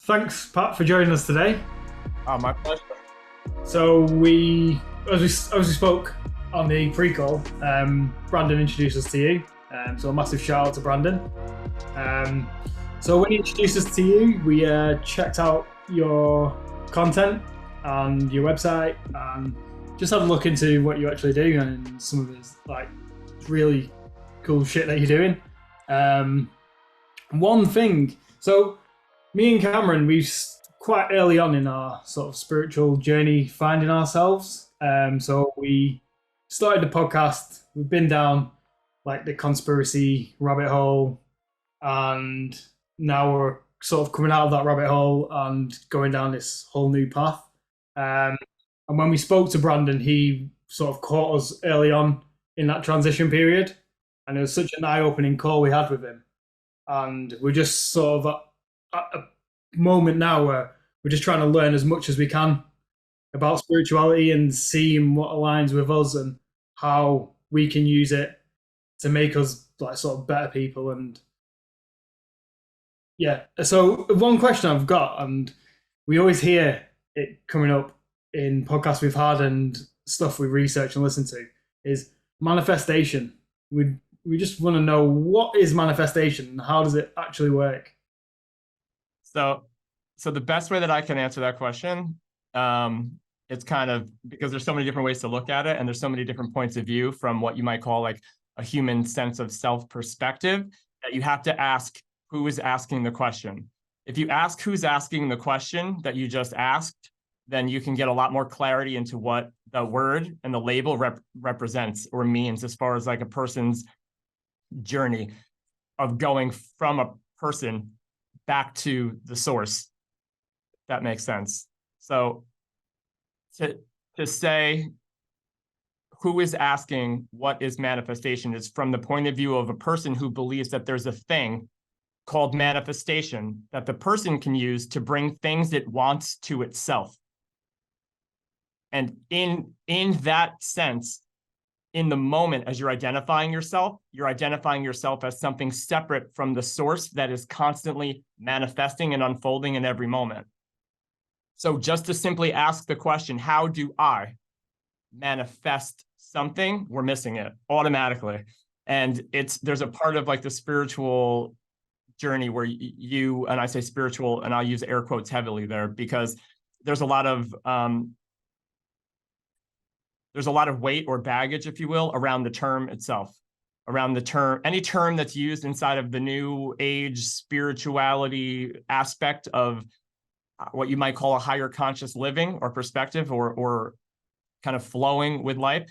Thanks, Pat, for joining us today. Oh, my pleasure. So as we spoke on the pre-call, Brandon introduced us to you. So a massive shout out to Brandon. So when he introduced us to you, we checked out your content and your website and just had a look into what you actually do and some of this like really cool shit that you're doing. One thing, so me and Cameron, we quite early on in our sort of spiritual journey finding ourselves. So we started the podcast. We've been down like the conspiracy rabbit hole, and now we're sort of coming out of that rabbit hole and going down this whole new path. And when we spoke to Brandon, he sort of caught us early on in that transition period, and it was such an eye-opening call we had with him. And we're just sort of at a moment now where we're just trying to learn as much as we can about spirituality and seeing what aligns with us and how we can use it to make us like sort of better people. And yeah, so one question I've got, and we always hear it coming up in podcasts we've had and stuff we research and listen to, is manifestation. We just want to know, what is manifestation and how does it actually work? So the best way that I can answer that question, it's kind of because there's so many different ways to look at it, and there's so many different points of view from what you might call like a human sense of self perspective, that you have to ask who is asking the question. If you ask who's asking the question that you just asked, then you can get a lot more clarity into what the word and the label represents or means as far as like a person's journey of going from a person back to the source. That makes sense. So to say who is asking what is manifestation is from the point of view of a person who believes that there's a thing called manifestation that the person can use to bring things it wants to itself. And in that sense, in the moment, as you're identifying yourself as something separate from the source that is constantly manifesting and unfolding in every moment. So just to simply ask the question, how do I manifest something? We're missing it automatically. And there's a part of like the spiritual journey where you, and I say spiritual, and I'll use air quotes heavily there because there's a lot of weight or baggage, if you will, around the term itself, around the term, any term that's used inside of the new age spirituality aspect of what you might call a higher conscious living or perspective or kind of flowing with life.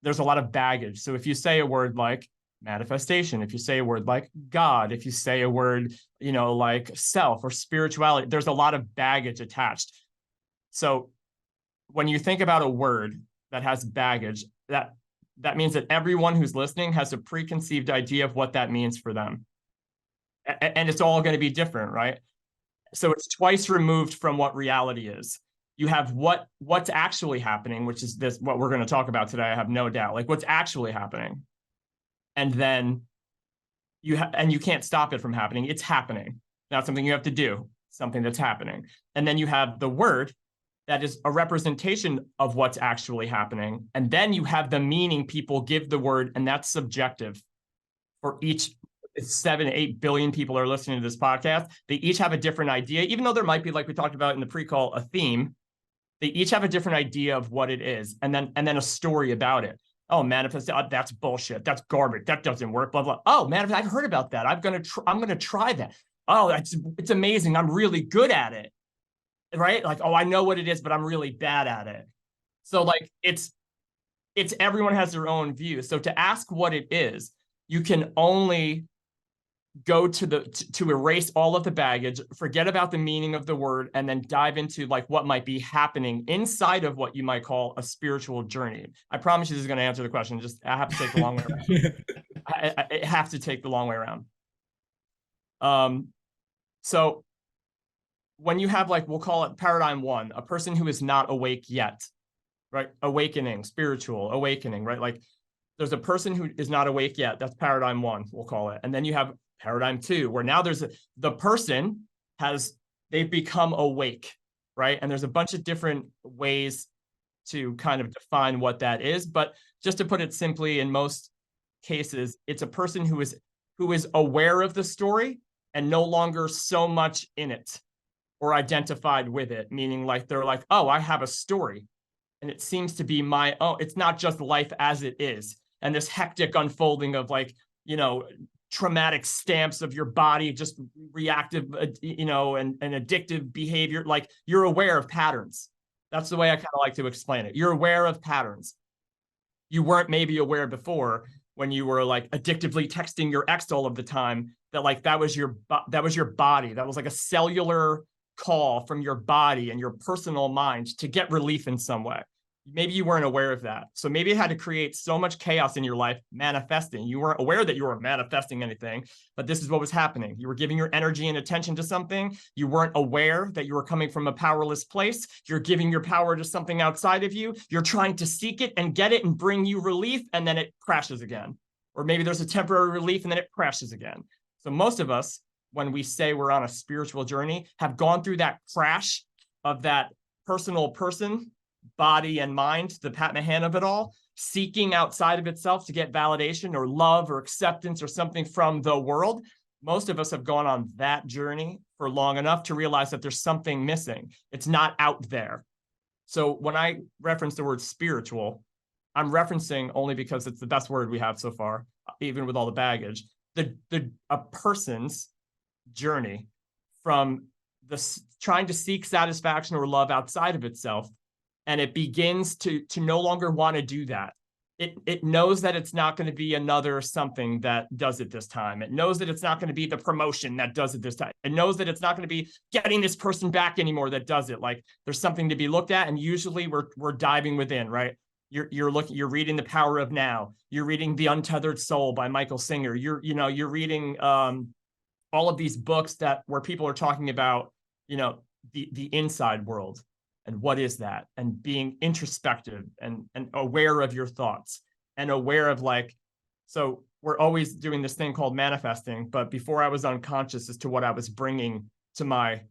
There's a lot of baggage. So if you say a word like manifestation, if you say a word like God, if you say a word, like self or spirituality, there's a lot of baggage attached. So when you think about a word that has baggage, that means that everyone who's listening has a preconceived idea of what that means for them. And it's all going to be different, right? So it's twice removed from what reality is. You have what's actually happening, which is what we're going to talk about today, I have no doubt, like what's actually happening. And then you can't stop it from happening. It's happening. Not something you have to do, something that's happening. And then you have the word that is a representation of what's actually happening. And then you have the meaning people give the word, and that's subjective. For each 7-8 billion people are listening to this podcast, they each have a different idea, even though there might be, like we talked about in the pre-call, a theme. They each have a different idea of what it is, and then a story about it. Oh, manifest, that's bullshit. That's garbage. That doesn't work. Blah blah. Oh, manifest, I've heard about that. I'm gonna try that. Oh, it's amazing. I'm really good at it. Right? Like, oh, I know what it is, but I'm really bad at it. So like it's everyone has their own view. So to ask what it is, you can only go to erase all of the baggage, forget about the meaning of the word, and then dive into like what might be happening inside of what you might call a spiritual journey. I promise you this is going to answer the question. Just I have to take the long way around. I have to take the long way around. So when you have, like, we'll call it paradigm one, a person who is not awake yet, right? Awakening, spiritual awakening, right? Like there's a person who is not awake yet. That's paradigm one, we'll call it. And then you have paradigm two, where now the person has they've become awake, right? And there's a bunch of different ways to kind of define what that is. But just to put it simply, in most cases, it's a person who is aware of the story and no longer so much in it or identified with it, meaning like they're like, oh, I have a story and it seems to be my own. It's not just life as it is. And this hectic unfolding of like, traumatic stamps of your body, just reactive, and addictive behavior. Like, you're aware of patterns. That's the way I kind of like to explain it. You're aware of patterns. You weren't maybe aware before when you were like addictively texting your ex all of the time, that like that was your body. That was like a cellular call from your body and your personal mind to get relief in some way. Maybe you weren't aware of that. So maybe it had to create so much chaos in your life manifesting. You weren't aware that you were manifesting anything, but this is what was happening. You were giving your energy and attention to something. You weren't aware that you were coming from a powerless place. You're giving your power to something outside of you. You're trying to seek it and get it and bring you relief, and then it crashes again. Or maybe there's a temporary relief and then it crashes again. So most of us, when we say we're on a spiritual journey, have gone through that crash of that personal person, body and mind, the Pat Mahan of it all, seeking outside of itself to get validation or love or acceptance or something from the world. Most of us have gone on that journey for long enough to realize that there's something missing. It's not out there. So when I reference the word spiritual, I'm referencing only because it's the best word we have so far, even with all the baggage, a person's journey from trying to seek satisfaction or love outside of itself. And it begins to no longer want to do that. It knows that it's not going to be another something that does it this time. It knows that it's not going to be the promotion that does it this time. It knows that it's not going to be getting this person back anymore that does it. Like, there's something to be looked at, and usually we're diving within, right? You're reading The Power of Now. You're reading The Untethered Soul by Michael Singer. You're reading all of these books where people are talking about, the inside world. And what is that? And being introspective and aware of your thoughts and aware of so we're always doing this thing called manifesting. But before I was unconscious as to what I was bringing to my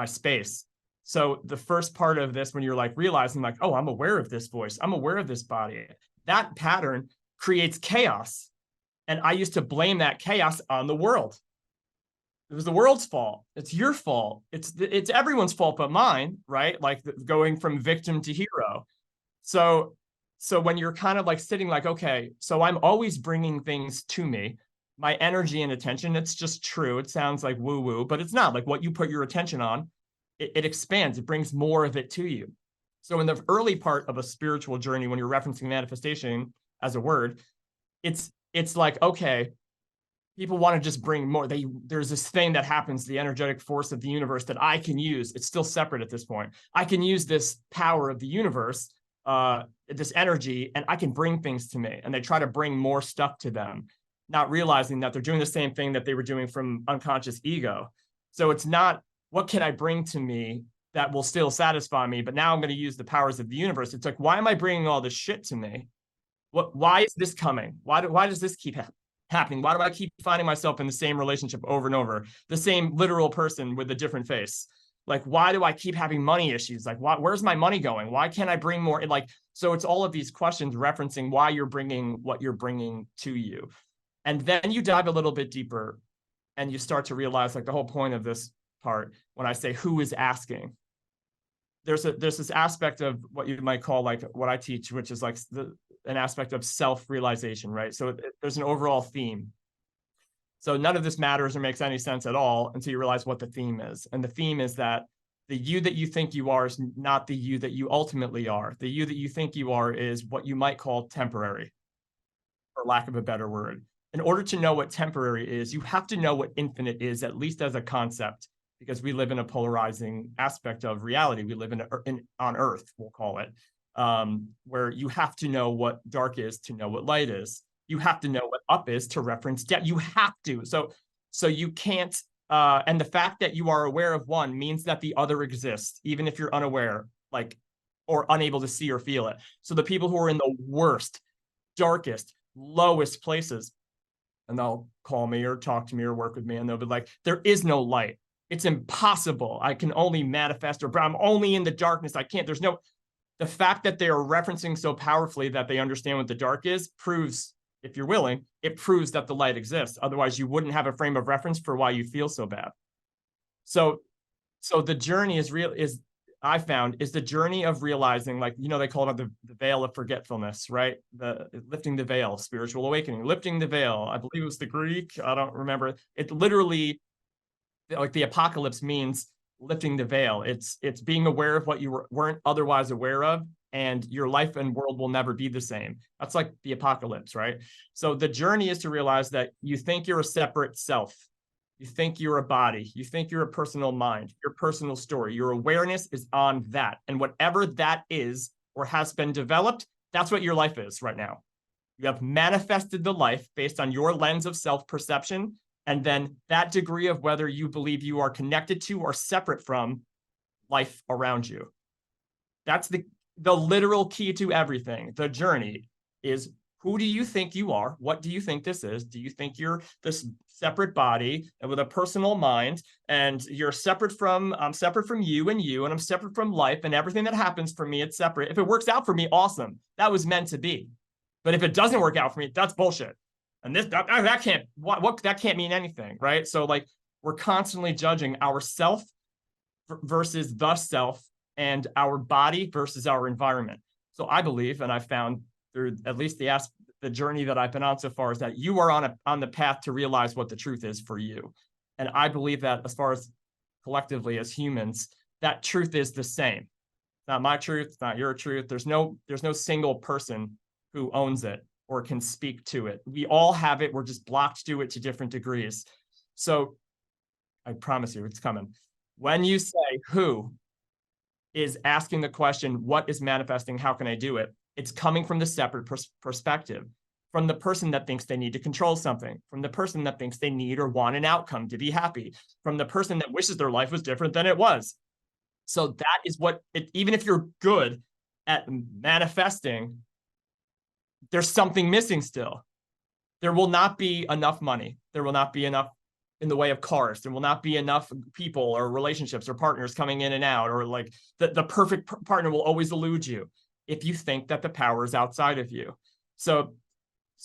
space. So the first part of this, when you're like realizing like, oh, I'm aware of this voice, I'm aware of this body, that pattern creates chaos. And I used to blame that chaos on the world. It was the world's fault. It's your fault. It's everyone's fault but mine, right? Like going from victim to hero. So when you're kind of like sitting like, okay, so I'm always bringing things to me, my energy and attention, it's just true. It sounds like woo-woo, but it's not. Like, what you put your attention on, it expands. It brings more of it to you. So in the early part of a spiritual journey, when you're referencing manifestation as a word, it's like, okay, people want to just bring more. There's this thing that happens, the energetic force of the universe that I can use. It's still separate at this point. I can use this power of the universe, this energy, and I can bring things to me. And they try to bring more stuff to them, not realizing that they're doing the same thing that they were doing from unconscious ego. So it's not, what can I bring to me that will still satisfy me? But now I'm going to use the powers of the universe. It's like, why am I bringing all this shit to me? Why is this coming? Why does this keep happening? Why do I keep finding myself in the same relationship over and over? The same literal person with a different face. Like, why do I keep having money issues? Like, where's my money going? Why can't I bring more? So it's all of these questions referencing why you're bringing what you're bringing to you. And then you dive a little bit deeper and you start to realize, like, the whole point of this part, when I say who is asking, there's this aspect of what you might call, like, what I teach, which is like an aspect of self-realization, right? So there's an overall theme. So none of this matters or makes any sense at all until you realize what the theme is. And the theme is that the you that you think you are is not the you that you ultimately are. The you that you think you are is what you might call temporary, for lack of a better word. In order to know what temporary is, you have to know what infinite is, at least as a concept, because we live in a polarizing aspect of reality. We live on Earth, we'll call it, where you have to know what dark is to know what light is. You have to know what up is to reference down. You have to. So you can't. And the fact that you are aware of one means that the other exists, even if you're unaware, or unable to see or feel it. So the people who are in the worst, darkest, lowest places, and they'll call me or talk to me or work with me, and they'll be like, there is no light. It's impossible. I can only manifest, or I'm only in the darkness. I can't. There's no, the fact that they are referencing so powerfully that they understand what the dark is proves, if you're willing, it proves that the light exists. Otherwise, you wouldn't have a frame of reference for why you feel so bad. So the journey is real, is, I found, is the journey of realizing, like, they call it the veil of forgetfulness, right? The lifting the veil, spiritual awakening, lifting the veil. I believe it was the Greek. I don't remember. It literally, like, the apocalypse means lifting the veil. It's being aware of what you weren't otherwise aware of, and your life and world will never be the same. That's like the apocalypse, right? So the journey is to realize that you think you're a separate self. You think you're a body. You think you're a personal mind, your personal story. Your awareness is on that. And whatever that is or has been developed, that's what your life is right now. You have manifested the life based on your lens of self-perception. And then that degree of whether you believe you are connected to or separate from life around you. That's the literal key to everything. The journey is, who do you think you are? What do you think this is? Do you think you're this separate body with a personal mind, and you're separate from, I'm separate from you, and I'm separate from life, and everything that happens for me, it's separate. If it works out for me, awesome. That was meant to be. But if it doesn't work out for me, that's bullshit. And that can't, that can't mean anything, right? So, like, we're constantly judging ourself versus the self, and our body versus our environment. So I believe, and I found through at least the journey that I've been on so far, is that you are on the path to realize what the truth is for you. And I believe that, as far as collectively as humans, that truth is the same. It's not my truth, it's not your truth. There's no single person who owns it or can speak to it. We all have it. We're just blocked to it to different degrees. So I promise you, it's coming. When you say who is asking the question, what is manifesting? How can I do it? It's coming from the separate perspective, from the person that thinks they need to control something, from the person that thinks they need or want an outcome to be happy, from the person that wishes their life was different than it was. So that is what, even if you're good at manifesting, there's something missing still. There will not be enough money. There will not be enough in the way of cars. There will not be enough people or relationships or partners coming in and out, or like the perfect partner will always elude you if you think that the power is outside of you. So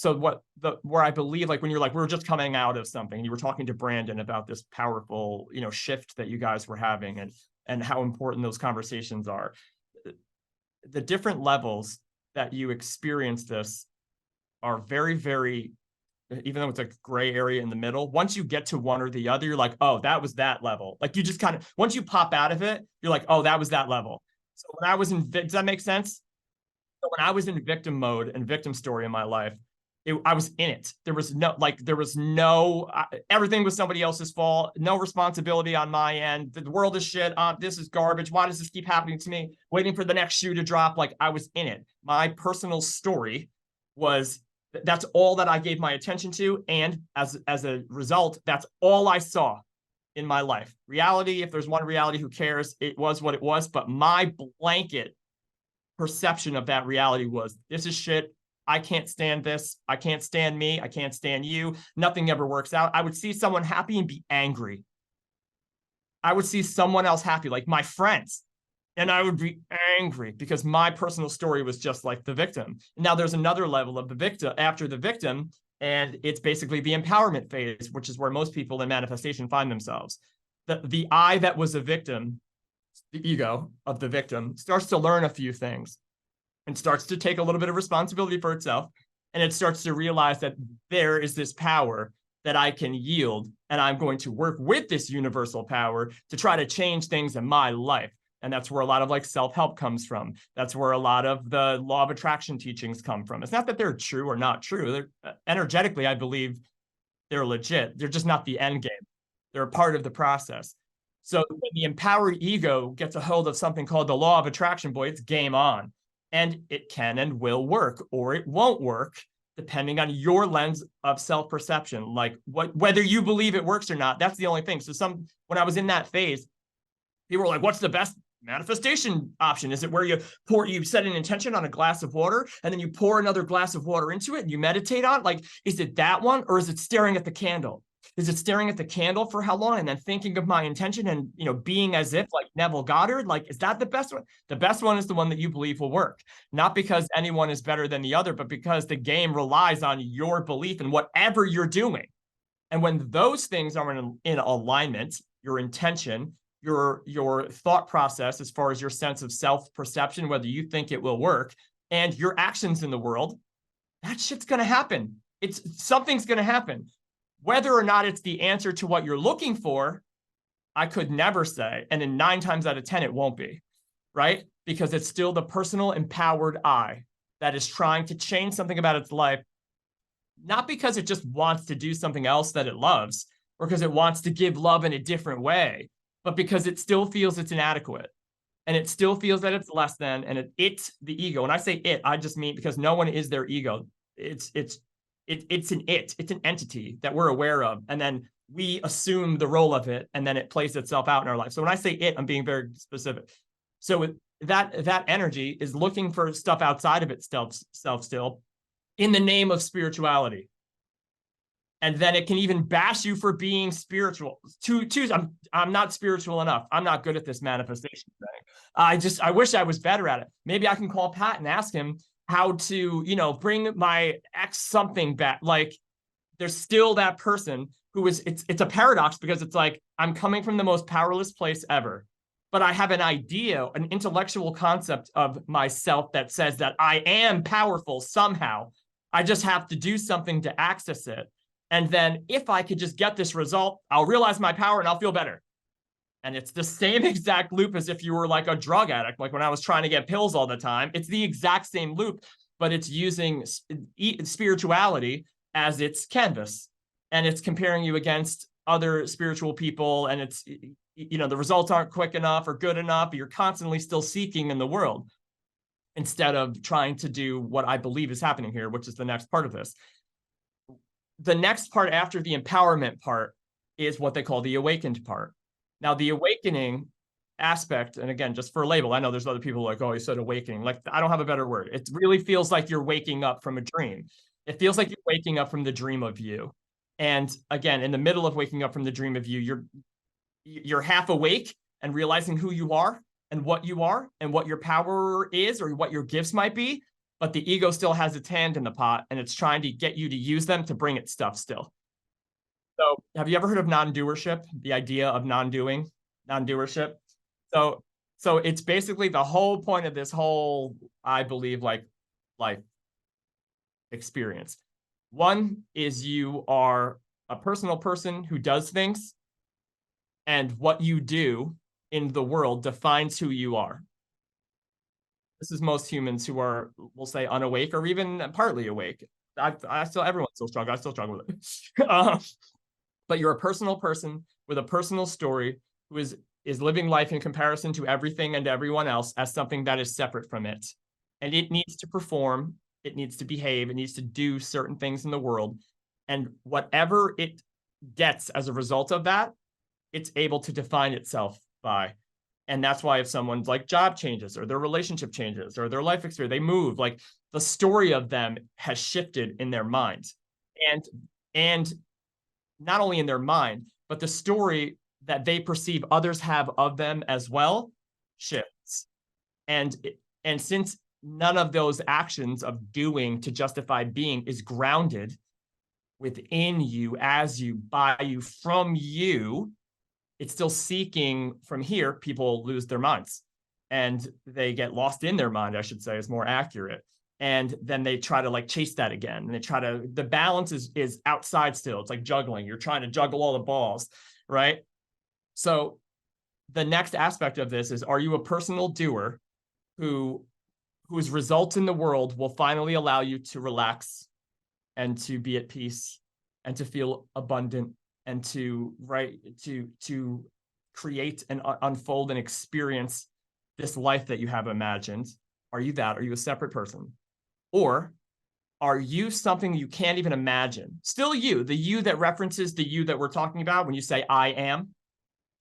where I believe, like, when you're like, we're just coming out of something, you were talking to Brandon about this powerful, shift that you guys were having, and how important those conversations are. The different levels that you experience this are very, very, even though it's a gray area in the middle, once you get to one or the other, you're like, oh, that was that level. Like, you just kind of, once you pop out of it, you're like, oh, that was that level. So when I was does that make sense? So when I was in victim mode and victim story in my life, I was in it. There was no, everything was somebody else's fault, no responsibility on my end. The world is shit. This is garbage. Why does this keep happening to me? Waiting for the next shoe to drop. Like, I was in it. My personal story was, that's all that I gave my attention to. And as a result, that's all I saw in my life. Reality, if there's one reality, who cares? It was what it was. But my blanket perception of that reality was, this is shit. I can't stand this. I can't stand me. I can't stand you. Nothing ever works out. I would see someone happy and be angry. I would see someone else happy, like my friends, and I would be angry because my personal story was just like the victim. Now there's another level of the victim after the victim, and it's basically the empowerment phase, which is where most people in manifestation find themselves. The I that was a victim, the ego of the victim, starts to learn a few things and starts to take a little bit of responsibility for itself. And it starts to realize that there is this power that I can yield, and I'm going to work with this universal power to try to change things in my life. And that's where a lot of, like, self-help comes from. That's where a lot of the law of attraction teachings come from. It's not that they're true or not true. They're, energetically, I believe they're legit. They're just not the end game. They're a part of the process. So when the empowered ego gets a hold of something called the law of attraction, boy, it's game on. And it can and will work, or it won't work, depending on your lens of self-perception. Like, whether you believe it works or not, that's the only thing. So when I was in that phase, people were like, what's the best manifestation option? Is it where you set an intention on a glass of water, and then you pour another glass of water into it and you meditate on it? Like, is it that one, or is it staring at the candle? Is it staring at the candle for how long and then thinking of my intention and, being as if like Neville Goddard? Like, is that the best one? The best one is the one that you believe will work. Not because anyone is better than the other, but because the game relies on your belief in whatever you're doing. And when those things are in alignment, your intention, your thought process, as far as your sense of self-perception, whether you think it will work, and your actions in the world, that shit's going to happen. Something's going to happen. Whether or not it's the answer to what you're looking for, I could never say. And in 9 times out of 10, it won't be, right? Because it's still the personal empowered I that is trying to change something about its life, not because it just wants to do something else that it loves, or because it wants to give love in a different way, but because it still feels it's inadequate. And it still feels that it's less than, and it's the ego. When I say it, I just mean because no one is their ego. It's an entity that we're aware of, and then we assume the role of it, and then it plays itself out in our life. So when I say it, I'm being very specific. So that energy is looking for stuff outside of itself still in the name of spirituality. And then it can even bash you for being spiritual. I'm not spiritual enough. I'm not good at this manifestation thing. I wish I was better at it. Maybe I can call Pat and ask him how to, bring my ex something back. Like, there's still that person who is, it's a paradox, because it's like, I'm coming from the most powerless place ever, but I have an idea, an intellectual concept of myself that says that I am powerful somehow. I just have to do something to access it. And then if I could just get this result, I'll realize my power and I'll feel better. And it's the same exact loop as if you were like a drug addict. Like when I was trying to get pills all the time, it's the exact same loop, but it's using spirituality as its canvas. And it's comparing you against other spiritual people. And it's, the results aren't quick enough or good enough. You're constantly still seeking in the world instead of trying to do what I believe is happening here, which is the next part of this. The next part after the empowerment part is what they call the awakened part. Now, the awakening aspect, and again, just for a label, I know there's other people like, oh, you said awakening. Like, I don't have a better word. It really feels like you're waking up from a dream. It feels like you're waking up from the dream of you. And again, in the middle of waking up from the dream of you, you're half awake and realizing who you are and what your power is or what your gifts might be. But the ego still has its hand in the pot, and it's trying to get you to use them to bring its stuff still. So have you ever heard of non-doership? The idea of non-doership? So it's basically the whole point of this whole, I believe, like life experience. One is you are a personal person who does things, and what you do in the world defines who you are. This is most humans who are, we'll say, unawake or even partly awake. Everyone still struggles. I still struggle with it. But you're a personal person with a personal story who is living life in comparison to everything and everyone else as something that is separate from it. And it needs to perform, it needs to behave, it needs to do certain things in the world. And whatever it gets as a result of that, it's able to define itself by. And that's why if someone's like job changes or their relationship changes or their life experience, they move, like the story of them has shifted in their mind. And not only in their mind, but the story that they perceive others have of them as well shifts. And since none of those actions of doing to justify being is grounded within you, as you, by you, from you, it's still seeking from here. People lose their minds and they get lost in their mind, I should say, is more accurate. And then they try to like chase that again. And they try to, the balance is outside still. It's like juggling. You're trying to juggle all the balls, right? So the next aspect of this is, are you a personal doer whose results in the world will finally allow you to relax and to be at peace and to feel abundant and to create and unfold and experience this life that you have imagined? Are you that? Are you a separate person? Or are you something you can't even imagine? Still you, the you that references the you that we're talking about when you say I am.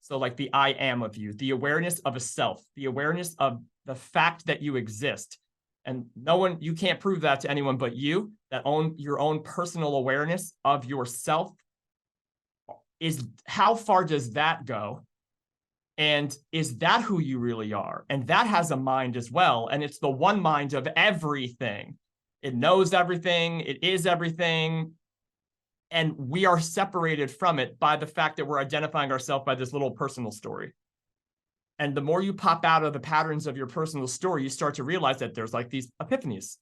So like the I am of you, the awareness of a self, the awareness of the fact that you exist. And you can't prove that to anyone but you, your own personal awareness of yourself is how far does that go? And is that who you really are? And that has a mind as well. And it's the one mind of everything. It knows everything. It is everything. And we are separated from it by the fact that we're identifying ourselves by this little personal story. And the more you pop out of the patterns of your personal story, you start to realize that there's like these epiphanies.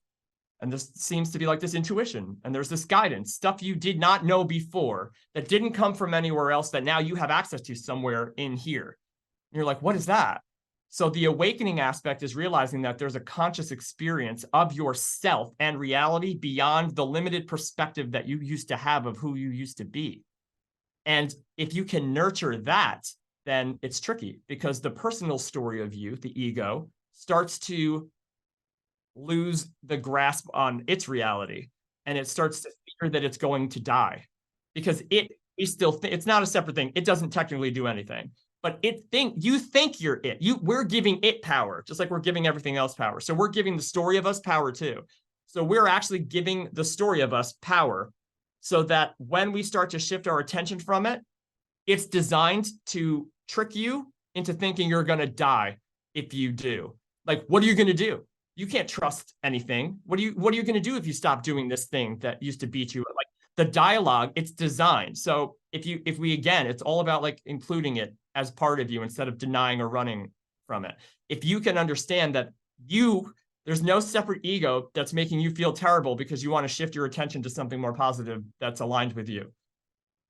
And this seems to be like this intuition. And there's this guidance, stuff you did not know before that didn't come from anywhere else that now you have access to somewhere in here. And you're like, what is that? So the awakening aspect is realizing that there's a conscious experience of yourself and reality beyond the limited perspective that you used to have of who you used to be. And if you can nurture that, then it's tricky because the personal story of you, the ego, starts to lose the grasp on its reality. And it starts to fear that it's going to die because it's not a separate thing. It doesn't technically do anything. But you think you're it. We're giving it power, just like we're giving everything else power. So we're giving the story of us power too. So we're actually giving the story of us power so that when we start to shift our attention from it, it's designed to trick you into thinking you're going to die if you do. Like, what are you going to do? You can't trust anything. What are you going to do if you stop doing this thing that used to beat you? Like the dialogue, it's designed. So if we, again, it's all about like including it as part of you instead of denying or running from it. If you can understand that there's no separate ego that's making you feel terrible because you want to shift your attention to something more positive that's aligned with you.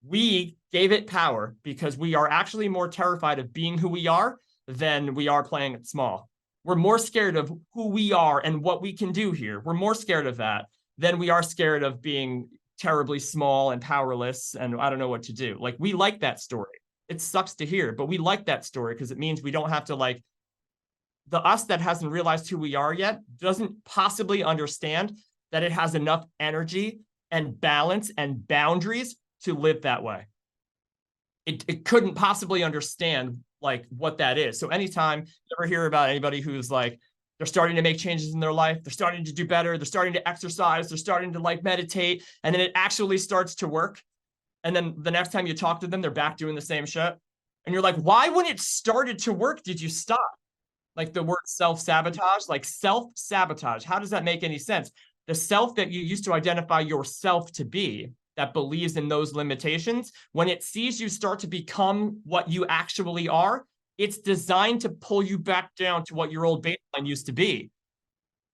We gave it power because we are actually more terrified of being who we are than we are playing it small. We're more scared of who we are and what we can do here. We're more scared of that than we are scared of being terribly small and powerless and I don't know what to do. Like, we like that story. It sucks to hear, but we like that story because it means we don't have to like the us that hasn't realized who we are yet doesn't possibly understand that it has enough energy and balance and boundaries to live that way. It couldn't possibly understand like what that is. So anytime you ever hear about anybody who's like, they're starting to make changes in their life, they're starting to do better, they're starting to exercise, they're starting to like meditate, and then it actually starts to work. And then the next time you talk to them, they're back doing the same shit. And you're like, why when it started to work, did you stop? Like the word self-sabotage, like self-sabotage. How does that make any sense? The self that you used to identify yourself to be, that believes in those limitations, when it sees you start to become what you actually are, it's designed to pull you back down to what your old baseline used to be.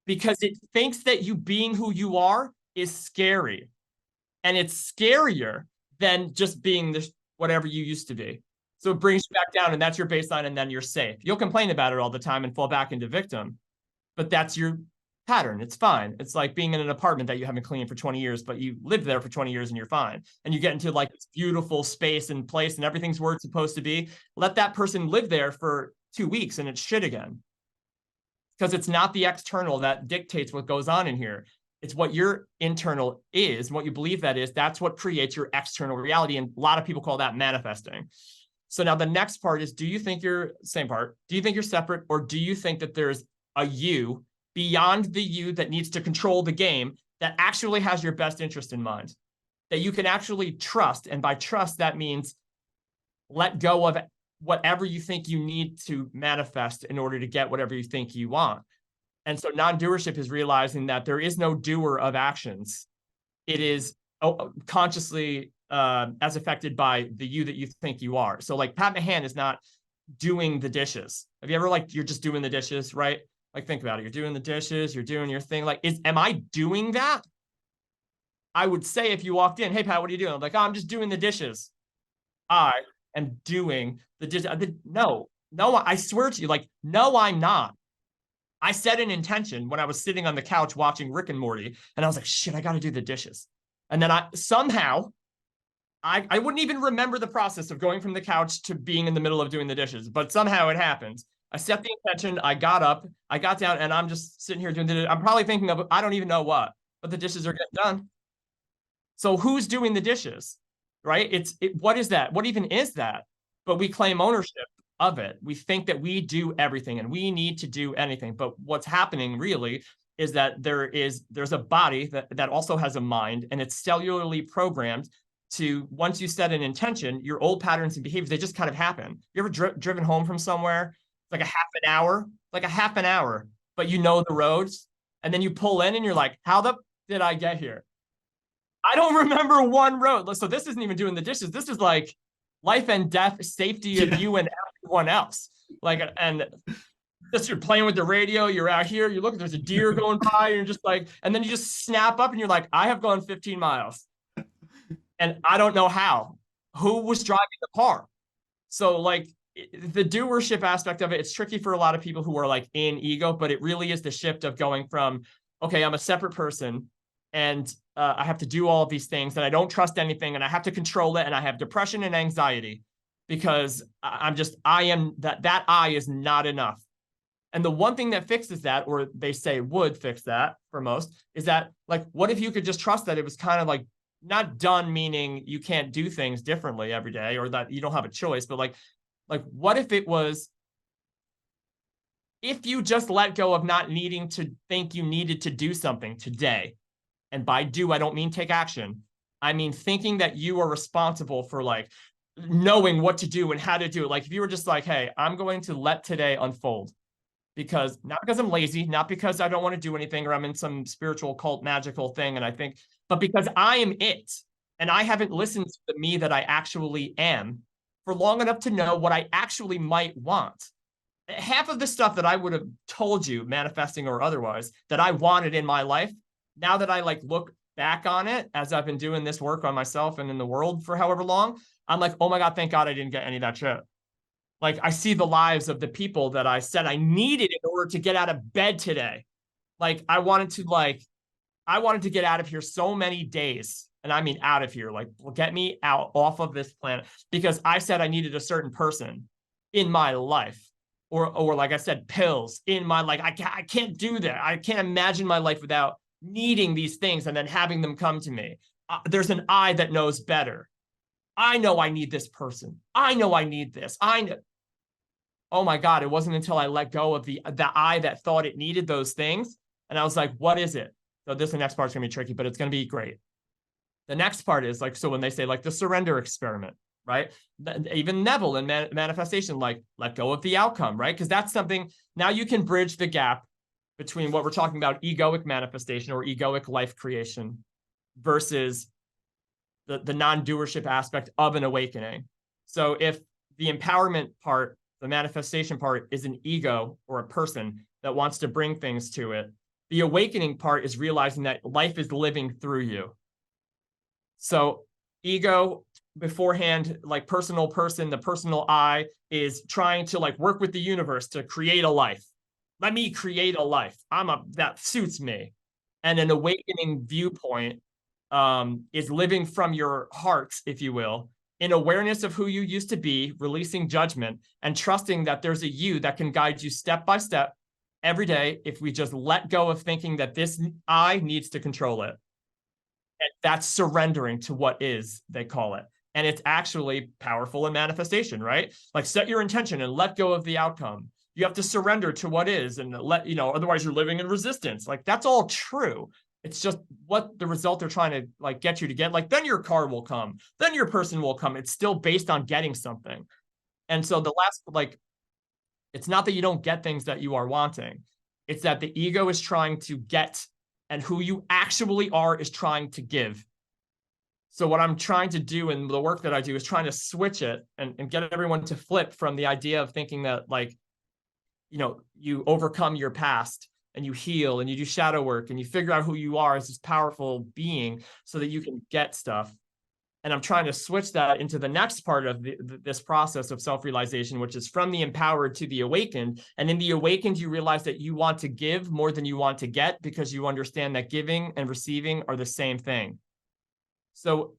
Because it thinks that you being who you are is scary. And it's scarier than just being whatever you used to be. So it brings you back down, and that's your baseline, and then you're safe. You'll complain about it all the time and fall back into victim, but that's your pattern. It's fine. It's like being in an apartment that you haven't cleaned for 20 years, but you lived there for 20 years and you're fine. And you get into like this beautiful space and place and everything's where it's supposed to be. Let that person live there for 2 weeks and it's shit again. Because it's not the external that dictates what goes on in here. It's what your internal is, and what you believe that is. That's what creates your external reality. And a lot of people call that manifesting. So now the next part is, do you think you're, same part, do you think you're separate, or do you think that there's a you beyond the you that needs to control the game that actually has your best interest in mind, that you can actually trust? And by trust, that means let go of whatever you think you need to manifest in order to get whatever you think you want. And so non-doership is realizing that there is no doer of actions. It is consciously as affected by the you that you think you are. So like Pat Mahan is not doing the dishes. Have you ever like, you're just doing the dishes, right? Like, think about it. You're doing the dishes, you're doing your thing. Like, am I doing that? I would say if you walked in, hey, Pat, what are you doing? I'm like, oh, I'm just doing the dishes. I am doing the dishes. No, I swear to you, like, no, I'm not. I set an intention when I was sitting on the couch watching Rick and Morty, and I was like, shit, I got to do the dishes. And then I wouldn't even remember the process of going from the couch to being in the middle of doing the dishes, but somehow it happens. I set the intention, I got up, I got down, and I'm just sitting here doing the dishes. I'm probably thinking of, I don't even know what, but the dishes are getting done. So who's doing the dishes, right? What is that? What even is that? But we claim ownership of it. We think that we do everything and we need to do anything. But what's happening really is that there's a body that also has a mind, and it's cellularly programmed to, once you set an intention, your old patterns and behaviors, they just kind of happen. You ever driven home from somewhere? It's like a half an hour, but you know the roads. And then you pull in and you're like, how the did I get here? I don't remember one road. So this isn't even doing the dishes. This is like life and death, safety of you and everyone else. Like, and just you're playing with the radio, you're out here, you look, there's a deer going by, and you're just like, and then you just snap up and you're like, I have gone 15 miles. And I don't know how. Who was driving the car? So like the doership aspect of it, it's tricky for a lot of people who are like in ego, but it really is the shift of going from, okay, I'm a separate person and I have to do all of these things and I don't trust anything and I have to control it and I have depression and anxiety because I am that I is not enough. And the one thing that fixes that, or they say would fix that for most, is that like, what if you could just trust that it was kind of like not done, meaning you can't do things differently every day or that you don't have a choice, but like what if it was, if you just let go of not needing to think you needed to do something today, and by do, I don't mean take action. I mean thinking that you are responsible for like knowing what to do and how to do it. Like if you were just like, hey, I'm going to let today unfold. Because not because I'm lazy, not because I don't want to do anything or I'm in some spiritual cult magical thing. And I think, but because I am it and I haven't listened to the me that I actually am for long enough to know what I actually might want. Half of the stuff that I would have told you, manifesting or otherwise, that I wanted in my life, now that I like look back on it as I've been doing this work on myself and in the world for however long, I'm like, oh my God, thank God I didn't get any of that shit. Like I see the lives of the people that I said I needed in order to get out of bed today. Like I wanted to get out of here so many days. And I mean out of here, like get me out off of this planet because I said I needed a certain person in my life. Or like I said, pills in my life. I can't do that. I can't imagine my life without needing these things and then having them come to me. There's an I that knows better. I know I need this person. I know I need this. I know. Oh my God, it wasn't until I let go of the I that thought it needed those things. And I was like, what is it? So the next part's gonna be tricky, but it's gonna be great. The next part is like, so when they say like the surrender experiment, right? Even Neville in manifestation, like let go of the outcome, right? Because that's something, now you can bridge the gap between what we're talking about, egoic manifestation or egoic life creation versus the non-doership aspect of an awakening. So if the empowerment part, the manifestation part is an ego or a person that wants to bring things to it, the awakening part is realizing that life is living through you. So ego beforehand, like personal person, the personal I is trying to like work with the universe to create a life. Let me create a life. That suits me. And an awakening viewpoint is living from your heart, if you will, in awareness of who you used to be, releasing judgment, and trusting that there's a you that can guide you step by step every day if we just let go of thinking that this I needs to control it. And that's surrendering to what is, they call it. And it's actually powerful in manifestation, right? Like set your intention and let go of the outcome. You have to surrender to what is and otherwise you're living in resistance. Like that's all true. It's just what the result they're trying to like get you to get. Like then your car will come, then your person will come. It's still based on getting something. And so the last, like, it's not that you don't get things that you are wanting. It's that the ego is trying to get and who you actually are is trying to give. So what I'm trying to do in the work that I do is trying to switch it and get everyone to flip from the idea of thinking that like, you overcome your past and you heal and you do shadow work and you figure out who you are as this powerful being so that you can get stuff. And I'm trying to switch that into the next part of this process of self-realization, which is from the empowered to the awakened. And in the awakened, you realize that you want to give more than you want to get because you understand that giving and receiving are the same thing. So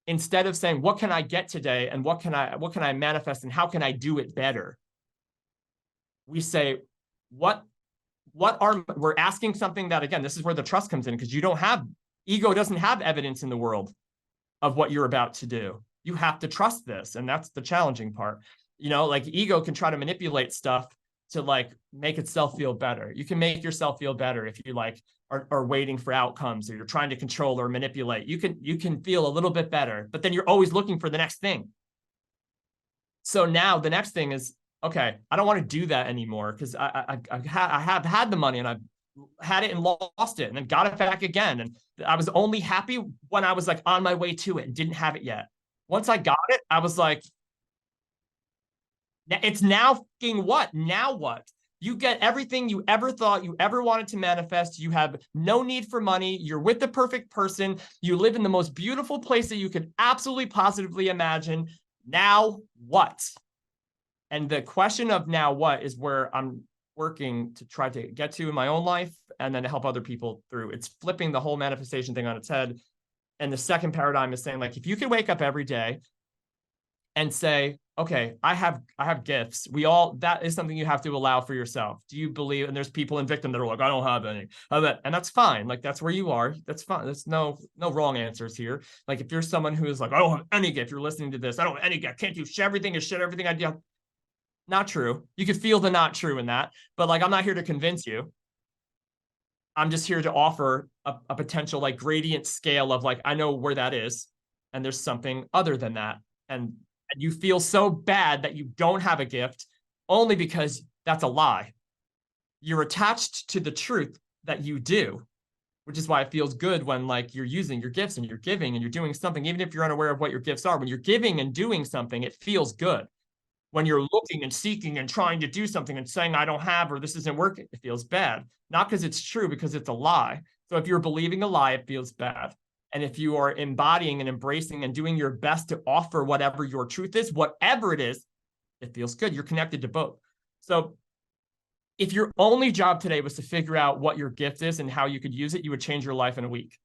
instead of saying, what can I get today? And what can I manifest and how can I do it better? We say, we're asking something that, again, this is where the trust comes in because ego doesn't have evidence in the world of what you're about to do. You have to trust this. And that's the challenging part. Like ego can try to manipulate stuff to like make itself feel better. You can make yourself feel better if you like are waiting for outcomes, or you're trying to control or manipulate. You can feel a little bit better, but then you're always looking for the next thing. So now the next thing is, okay, I don't want to do that anymore, because I have had the money and I've had it and lost it and then got it back again. And I was only happy when I was like on my way to it and didn't have it yet. Once I got it, I was like, it's now fucking what? Now what? You get everything you ever thought you ever wanted to manifest. You have no need for money. You're with the perfect person. You live in the most beautiful place that you could absolutely positively imagine. Now what? And the question of now what is where I'm working to try to get to in my own life, and then to help other people through. It's flipping the whole manifestation thing on its head. And the second paradigm is saying, like, if you could wake up every day and say, okay, I have gifts. That is something you have to allow for yourself. Do you believe? And there's people in victim that are like, I don't have any. And that's fine. Like, that's where you are. That's fine. There's no wrong answers here. Like, if you're someone who is like, I don't have any gift, you're listening to this, I don't have any gift, can't do everything is shit, everything I do. Not true. You could feel the not true in that, but like, I'm not here to convince you. I'm just here to offer a potential like gradient scale of like, I know where that is, and there's something other than that. And you feel so bad that you don't have a gift only because that's a lie. You're attached to the truth that you do, which is why it feels good when like you're using your gifts and you're giving and you're doing something, even if you're unaware of what your gifts are. When you're giving and doing something, it feels good. When you're looking and seeking and trying to do something and saying, I don't have, or this isn't working, it feels bad. Not because it's true, because it's a lie. So if you're believing a lie, it feels bad. And if you are embodying and embracing and doing your best to offer whatever your truth is, whatever it is, it feels good. You're connected to both. So if your only job today was to figure out what your gift is and how you could use it, you would change your life in a week.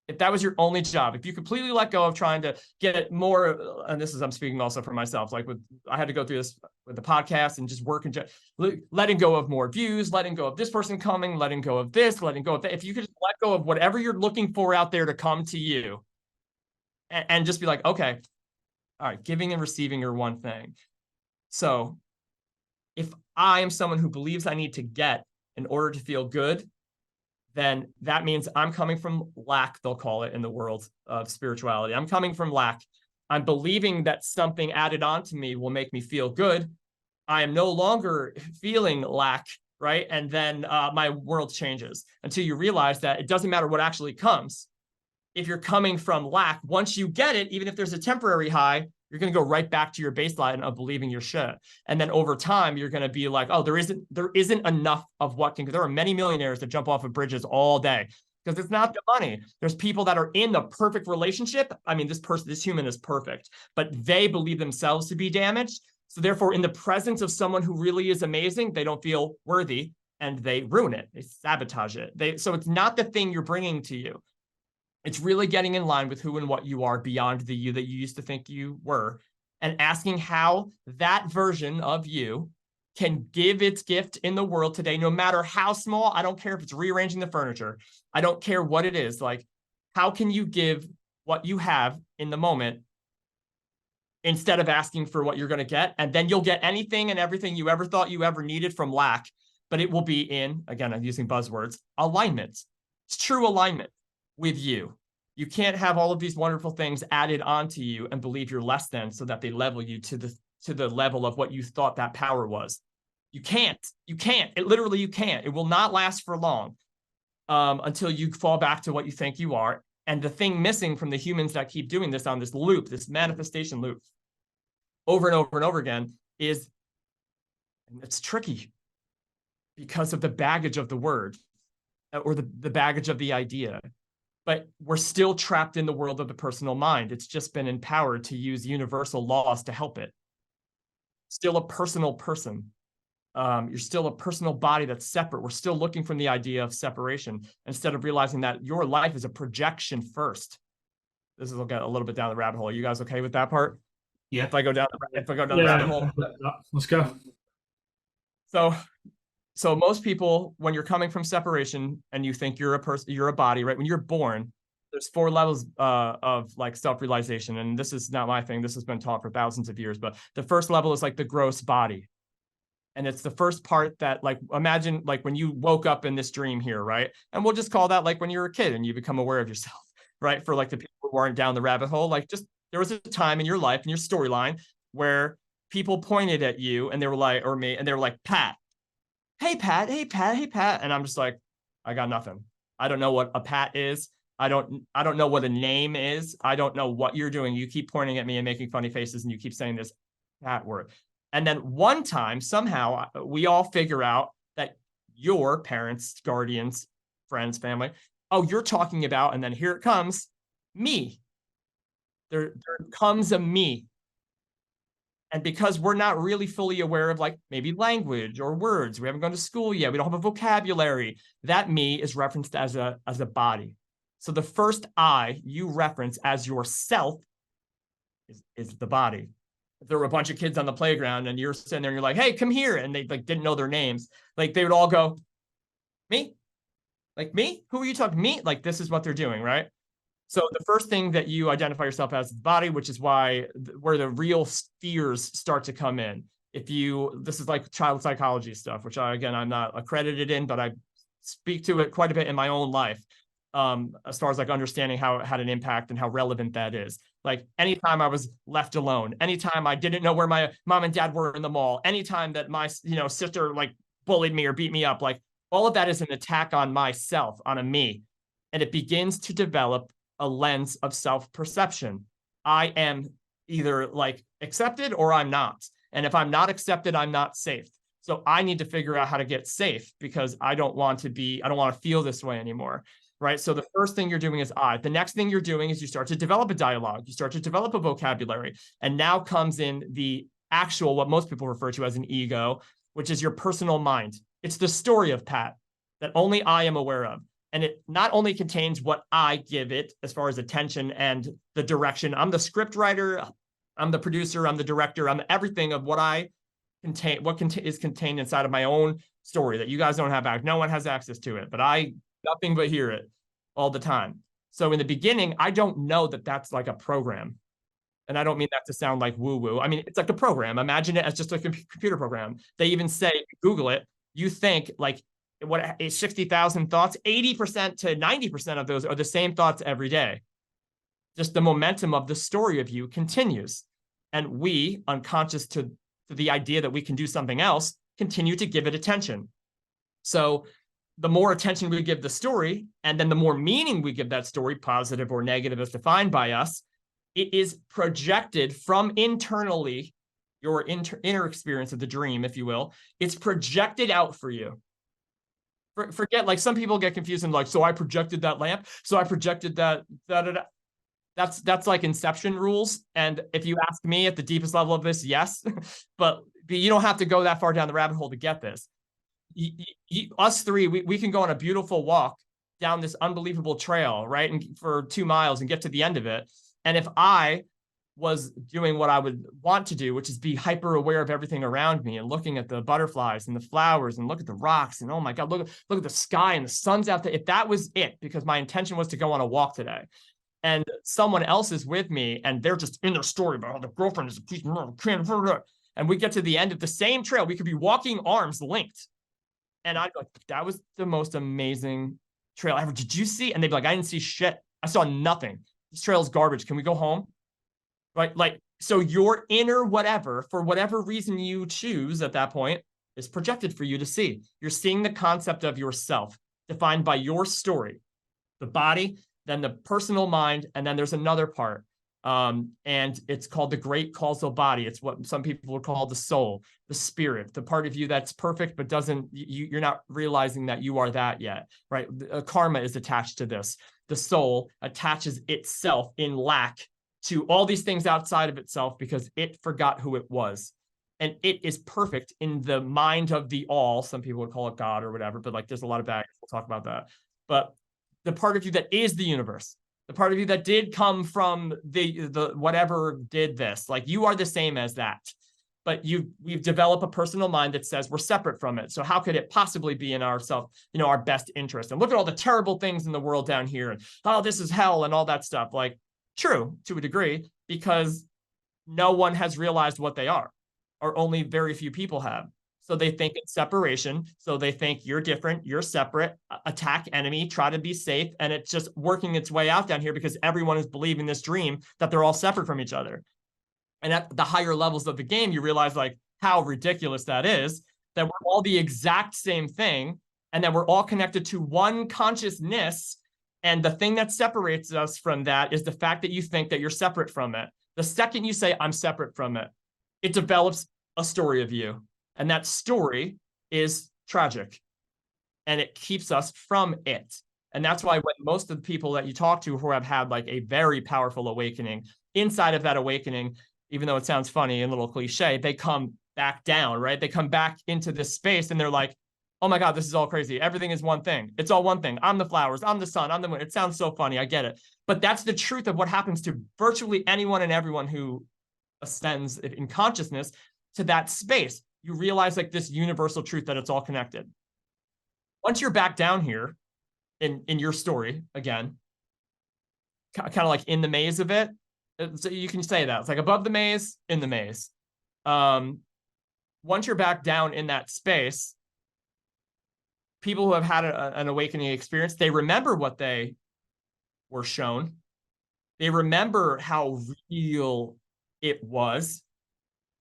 If that was your only job, if you completely let go of trying to get more, and this is, I'm speaking also for myself, like I had to go through this with the podcast and just work and letting go of more views, letting go of this person coming, letting go of this, letting go of that. If you could just let go of whatever you're looking for out there to come to you, and just be like, okay, all right, giving and receiving are one thing. So if I am someone who believes I need to get in order to feel good, then that means I'm coming from lack, they'll call it in the world of spirituality. I'm coming from lack. I'm believing that something added on to me will make me feel good. I am no longer feeling lack, right? And then my world changes until you realize that it doesn't matter what actually comes. If you're coming from lack, once you get it, even if there's a temporary high, you're going to go right back to your baseline of believing your shit. And then over time, you're going to be like, oh, there isn't enough of what can, there are many millionaires that jump off of bridges all day because it's not the money. There's people that are in the perfect relationship. I mean, this human is perfect, but they believe themselves to be damaged. So therefore, in the presence of someone who really is amazing, they don't feel worthy and they ruin it. They sabotage it. So it's not the thing you're bringing to you. It's really getting in line with who and what you are beyond the you that you used to think you were, and asking how that version of you can give its gift in the world today, no matter how small. I don't care if it's rearranging the furniture. I don't care what it is. Like, how can you give what you have in the moment instead of asking for what you're going to get? And then you'll get anything and everything you ever thought you ever needed from lack, but it will be in, again, I'm using buzzwords, alignment. It's true alignment with you. You can't have all of these wonderful things added onto you and believe you're less than, so that they level you to the level of what you thought that power was. You can't. You can't. It will not last for long until you fall back to what you think you are. And the thing missing from the humans that keep doing this on this loop, this manifestation loop, over and over and over again, is, and it's tricky because of the baggage of the word or the baggage of the idea. But we're still trapped in the world of the personal mind. It's just been empowered to use universal laws to help it. Still a personal person. You're still a personal body that's separate. We're still looking from the idea of separation instead of realizing that your life is a projection first. This will get a little bit down the rabbit hole. Are you guys okay with that part? Yeah. If I go down the rabbit hole. Let's go. So most people, when you're coming from separation and you think you're a person, you're a body, right? When you're born, there's 4 levels of like self-realization. And this is not my thing. This has been taught for thousands of years. But the first level is like the gross body. And it's the first part that, like, imagine like when you woke up in this dream here, right? And we'll just call that like when you're a kid and you become aware of yourself, right? For like the people who aren't down the rabbit hole, like just there was a time in your life, in your storyline, where people pointed at you and they were like, or me, and they were like, Pat, hey, Pat, hey, Pat, hey, Pat. And I'm just like, I got nothing. I don't know what a Pat is. I don't know what a name is. I don't know what you're doing. You keep pointing at me and making funny faces and you keep saying this Pat word. And then one time, somehow, we all figure out that your parents, guardians, friends, family, oh, you're talking about, and then here it comes, me. There comes a me. And because we're not really fully aware of like maybe language or words, we haven't gone to school yet, we don't have a vocabulary, that me is referenced as a body. So the first I you reference as yourself is the body. If there were a bunch of kids on the playground and you're sitting there and you're like, hey, come here, and they like didn't know their names, like they would all go, me? Like me? Who are you talking? Me? Like this is what they're doing, right? So the first thing that you identify yourself as the body, which is why where the real fears start to come in. If you, this is like child psychology stuff, which again, I'm not accredited in, but I speak to it quite a bit in my own life. As far as like understanding how it had an impact and how relevant that is. Like anytime I was left alone, anytime I didn't know where my mom and dad were in the mall, anytime that my, sister like bullied me or beat me up, like all of that is an attack on myself, on a me. And it begins to develop a lens of self-perception. I am either like accepted or I'm not. And if I'm not accepted, I'm not safe. So I need to figure out how to get safe because I don't want to feel this way anymore. Right. So the first thing you're doing is I. The next thing you're doing is you start to develop a dialogue. You start to develop a vocabulary. And now comes in the actual, what most people refer to as an ego, which is your personal mind. It's the story of Pat that only I am aware of. And it not only contains what I give it as far as attention and the direction. I'm the script writer. I'm the producer. I'm the director. I'm everything of what I contain, is contained inside of my own story that you guys don't have. No one has access to it, but I nothing but hear it all the time. So in the beginning, I don't know that that's like a program. And I don't mean that to sound like woo-woo. I mean, it's like a program. Imagine it as just a computer program. They even say, Google it, you think like what is 60,000 thoughts, 80% to 90% of those are the same thoughts every day. Just the momentum of the story of you continues. And we, unconscious to the idea that we can do something else, continue to give it attention. So the more attention we give the story, and then the more meaning we give that story, positive or negative as defined by us, it is projected from internally, your inner experience of the dream, if you will. It's projected out for you. Forget, like some people get confused and like, so I projected that lamp, so I projected that. That's like Inception rules. And if you ask me at the deepest level of this, yes, but you don't have to go that far down the rabbit hole to get this. Us three, we can go on a beautiful walk down this unbelievable trail, right? And for 2 miles and get to the end of it. And if I was doing what I would want to do, which is be hyper aware of everything around me and looking at the butterflies and the flowers and look at the rocks and oh my God, look at the sky and the sun's out there. If that was it, because my intention was to go on a walk today, and someone else is with me and they're just in their story about how the girlfriend is a piece of, and we get to the end of the same trail, we could be walking arms linked. And I'd be like, that was the most amazing trail ever. Did you see? And they'd be like, I didn't see shit. I saw nothing. This trail is garbage. Can we go home? Right? Like, so your inner whatever, for whatever reason you choose at that point, is projected for you to see. You're seeing the concept of yourself defined by your story, the body, then the personal mind, and then there's another part. And it's called the great causal body. It's what some people would call the soul, the spirit, the part of you that's perfect, but you're not realizing that you are that yet, right? Karma is attached to this. The soul attaches itself in lack to all these things outside of itself because it forgot who it was. And it is perfect in the mind of the all. Some people would call it God or whatever, but like there's a lot of baggage. We'll talk about that. But the part of you that is the universe, the part of you that did come from the whatever did this, like you are the same as that. But we've developed a personal mind that says we're separate from it. So how could it possibly be in our best interest? And look at all the terrible things in the world down here. And oh, this is hell and all that stuff. Like true to a degree, because no one has realized what they are, or only very few people have. So they think it's separation. So they think you're different, you're separate, attack enemy, try to be safe. And it's just working its way out down here because everyone is believing this dream that they're all separate from each other. And at the higher levels of the game, you realize like how ridiculous that is, that we're all the exact same thing and that we're all connected to one consciousness. And the thing that separates us from that is the fact that you think that you're separate from it. The second you say, I'm separate from it, it develops a story of you. And that story is tragic. And it keeps us from it. And that's why when most of the people that you talk to who have had like a very powerful awakening, inside of that awakening, even though it sounds funny and a little cliche, they come back down, right? They come back into this space and they're like, oh my God, this is all crazy. Everything is one thing. It's all one thing. I'm the flowers. I'm the sun. I'm the moon. It sounds so funny. I get it. But that's the truth of what happens to virtually anyone and everyone who ascends in consciousness to that space. You realize like this universal truth that it's all connected. Once you're back down here in your story, again, kind of like in the maze of it, so you can say that. It's like above the maze, in the maze. Once you're back down in that space, people who have had an awakening experience, they remember what they were shown. They remember how real it was.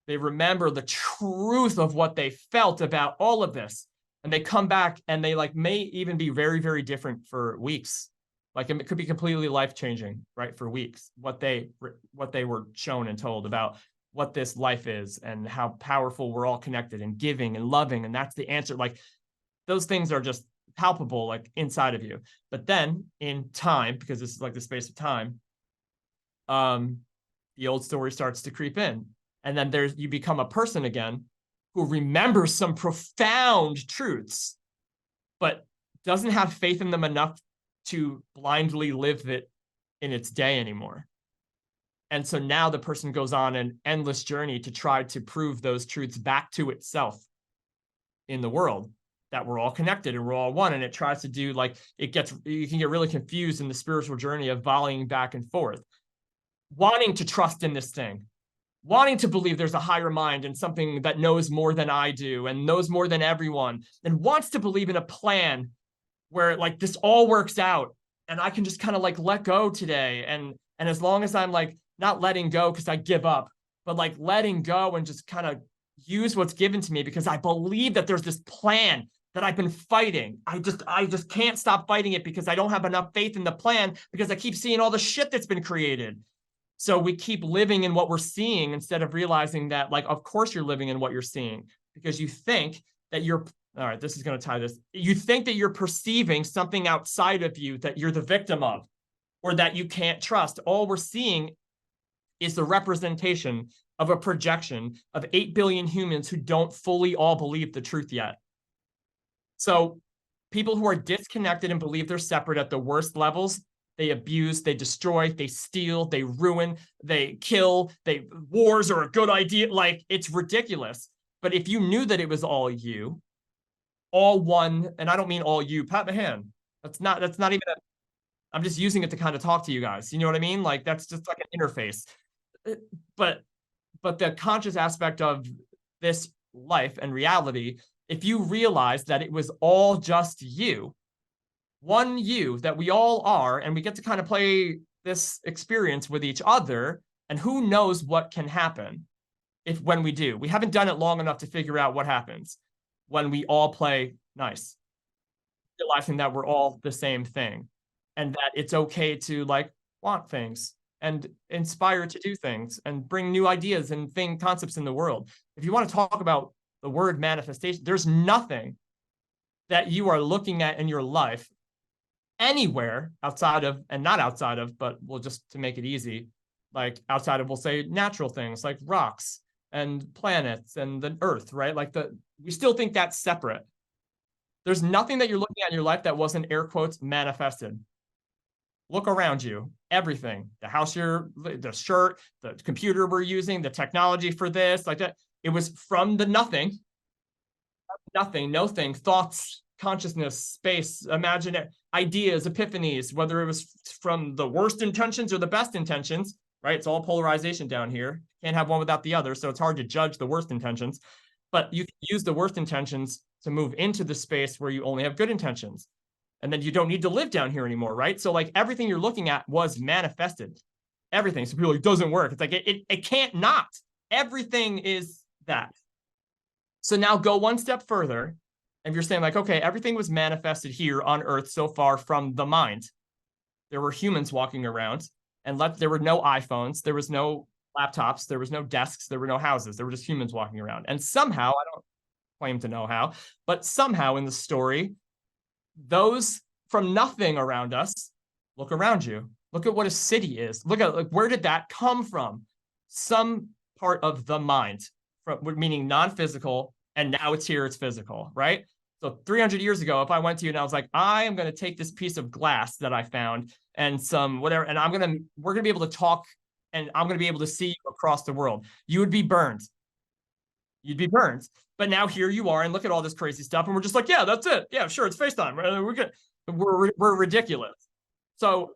They remember the truth of what they felt about all of this. And they come back and they like may even be very, very different for weeks. Like it could be completely life-changing, right? For weeks, what they were shown and told about what this life is and how powerful we're all connected and giving and loving. And that's the answer. Like those things are just palpable, like inside of you. But then in time, because this is like the space of time, the old story starts to creep in. And then you become a person again who remembers some profound truths, but doesn't have faith in them enough to blindly live it in its day anymore. And so now the person goes on an endless journey to try to prove those truths back to itself in the world, that we're all connected and we're all one. And it tries to do like, you can get really confused in the spiritual journey of volleying back and forth, wanting to trust in this thing, wanting to believe there's a higher mind and something that knows more than I do and knows more than everyone, and wants to believe in a plan where like this all works out and I can just kind of like let go today. And as long as I'm like not letting go because I give up, but like letting go and just kind of use what's given to me because I believe that there's this plan that I've been fighting. I just can't stop fighting it because I don't have enough faith in the plan because I keep seeing all the shit that's been created. So we keep living in what we're seeing instead of realizing that, like, of course you're living in what you're seeing because you think that you're, all right, this is going to tie this. You think that you're perceiving something outside of you that you're the victim of or that you can't trust. All we're seeing is the representation of a projection of 8 billion humans who don't fully all believe the truth yet. So people who are disconnected and believe they're separate at the worst levels, they abuse, they destroy, they steal, they ruin, they kill, wars are a good idea. Like, it's ridiculous. But if you knew that it was all you, all one, and I don't mean all you, Pat Mahan, that's not even I'm just using it to kind of talk to you guys. You know what I mean? Like, that's just like an interface. But the conscious aspect of this life and reality, if you realize that it was all just you, one you that we all are, and we get to kind of play this experience with each other, and who knows what can happen when we do. We haven't done it long enough to figure out what happens when we all play nice, realizing that we're all the same thing and that it's okay to like want things and inspire to do things and bring new ideas and concepts in the world. If you want to talk about the word manifestation, there's nothing that you are looking at in your life anywhere outside of, and not outside of, but we'll just, to make it easy, like outside of, we'll say natural things like rocks and planets and the earth, right? Like we still think that's separate. There's nothing that you're looking at in your life that wasn't, air quotes, manifested. Look around you, everything, the house the shirt, the computer we're using, the technology for this, like that. It was from the nothing, no thing, thoughts, consciousness, space, imagine it, ideas, epiphanies, whether it was from the worst intentions or the best intentions, right? It's all polarization down here. Can't have one without the other. So it's hard to judge the worst intentions. But you can use the worst intentions to move into the space where you only have good intentions. And then you don't need to live down here anymore, right? So like everything you're looking at was manifested. Everything. So people are like, it doesn't work. It's like, it can't not. Everything is that. So now go one step further. And you're saying like, okay, everything was manifested here on Earth so far from the mind. There were humans walking around, and there were no iPhones. There was no laptops. There was no desks. There were no houses. There were just humans walking around. And somehow, I don't claim to know how, but somehow in the story, those from nothing around us, look around you. Look at what a city is. Look at, like, where did that come from? Some part of the mind, meaning non-physical, and now it's here, it's physical, right? So 300 years ago, if I went to you and I was like, I am going to take this piece of glass that I found and some whatever, and we're going to be able to talk, and I'm going to be able to see you across the world, you would be burned. You'd be burned. But now here you are, and look at all this crazy stuff, and we're just like, yeah, that's it. Yeah, sure, it's FaceTime. We're good. We're ridiculous. So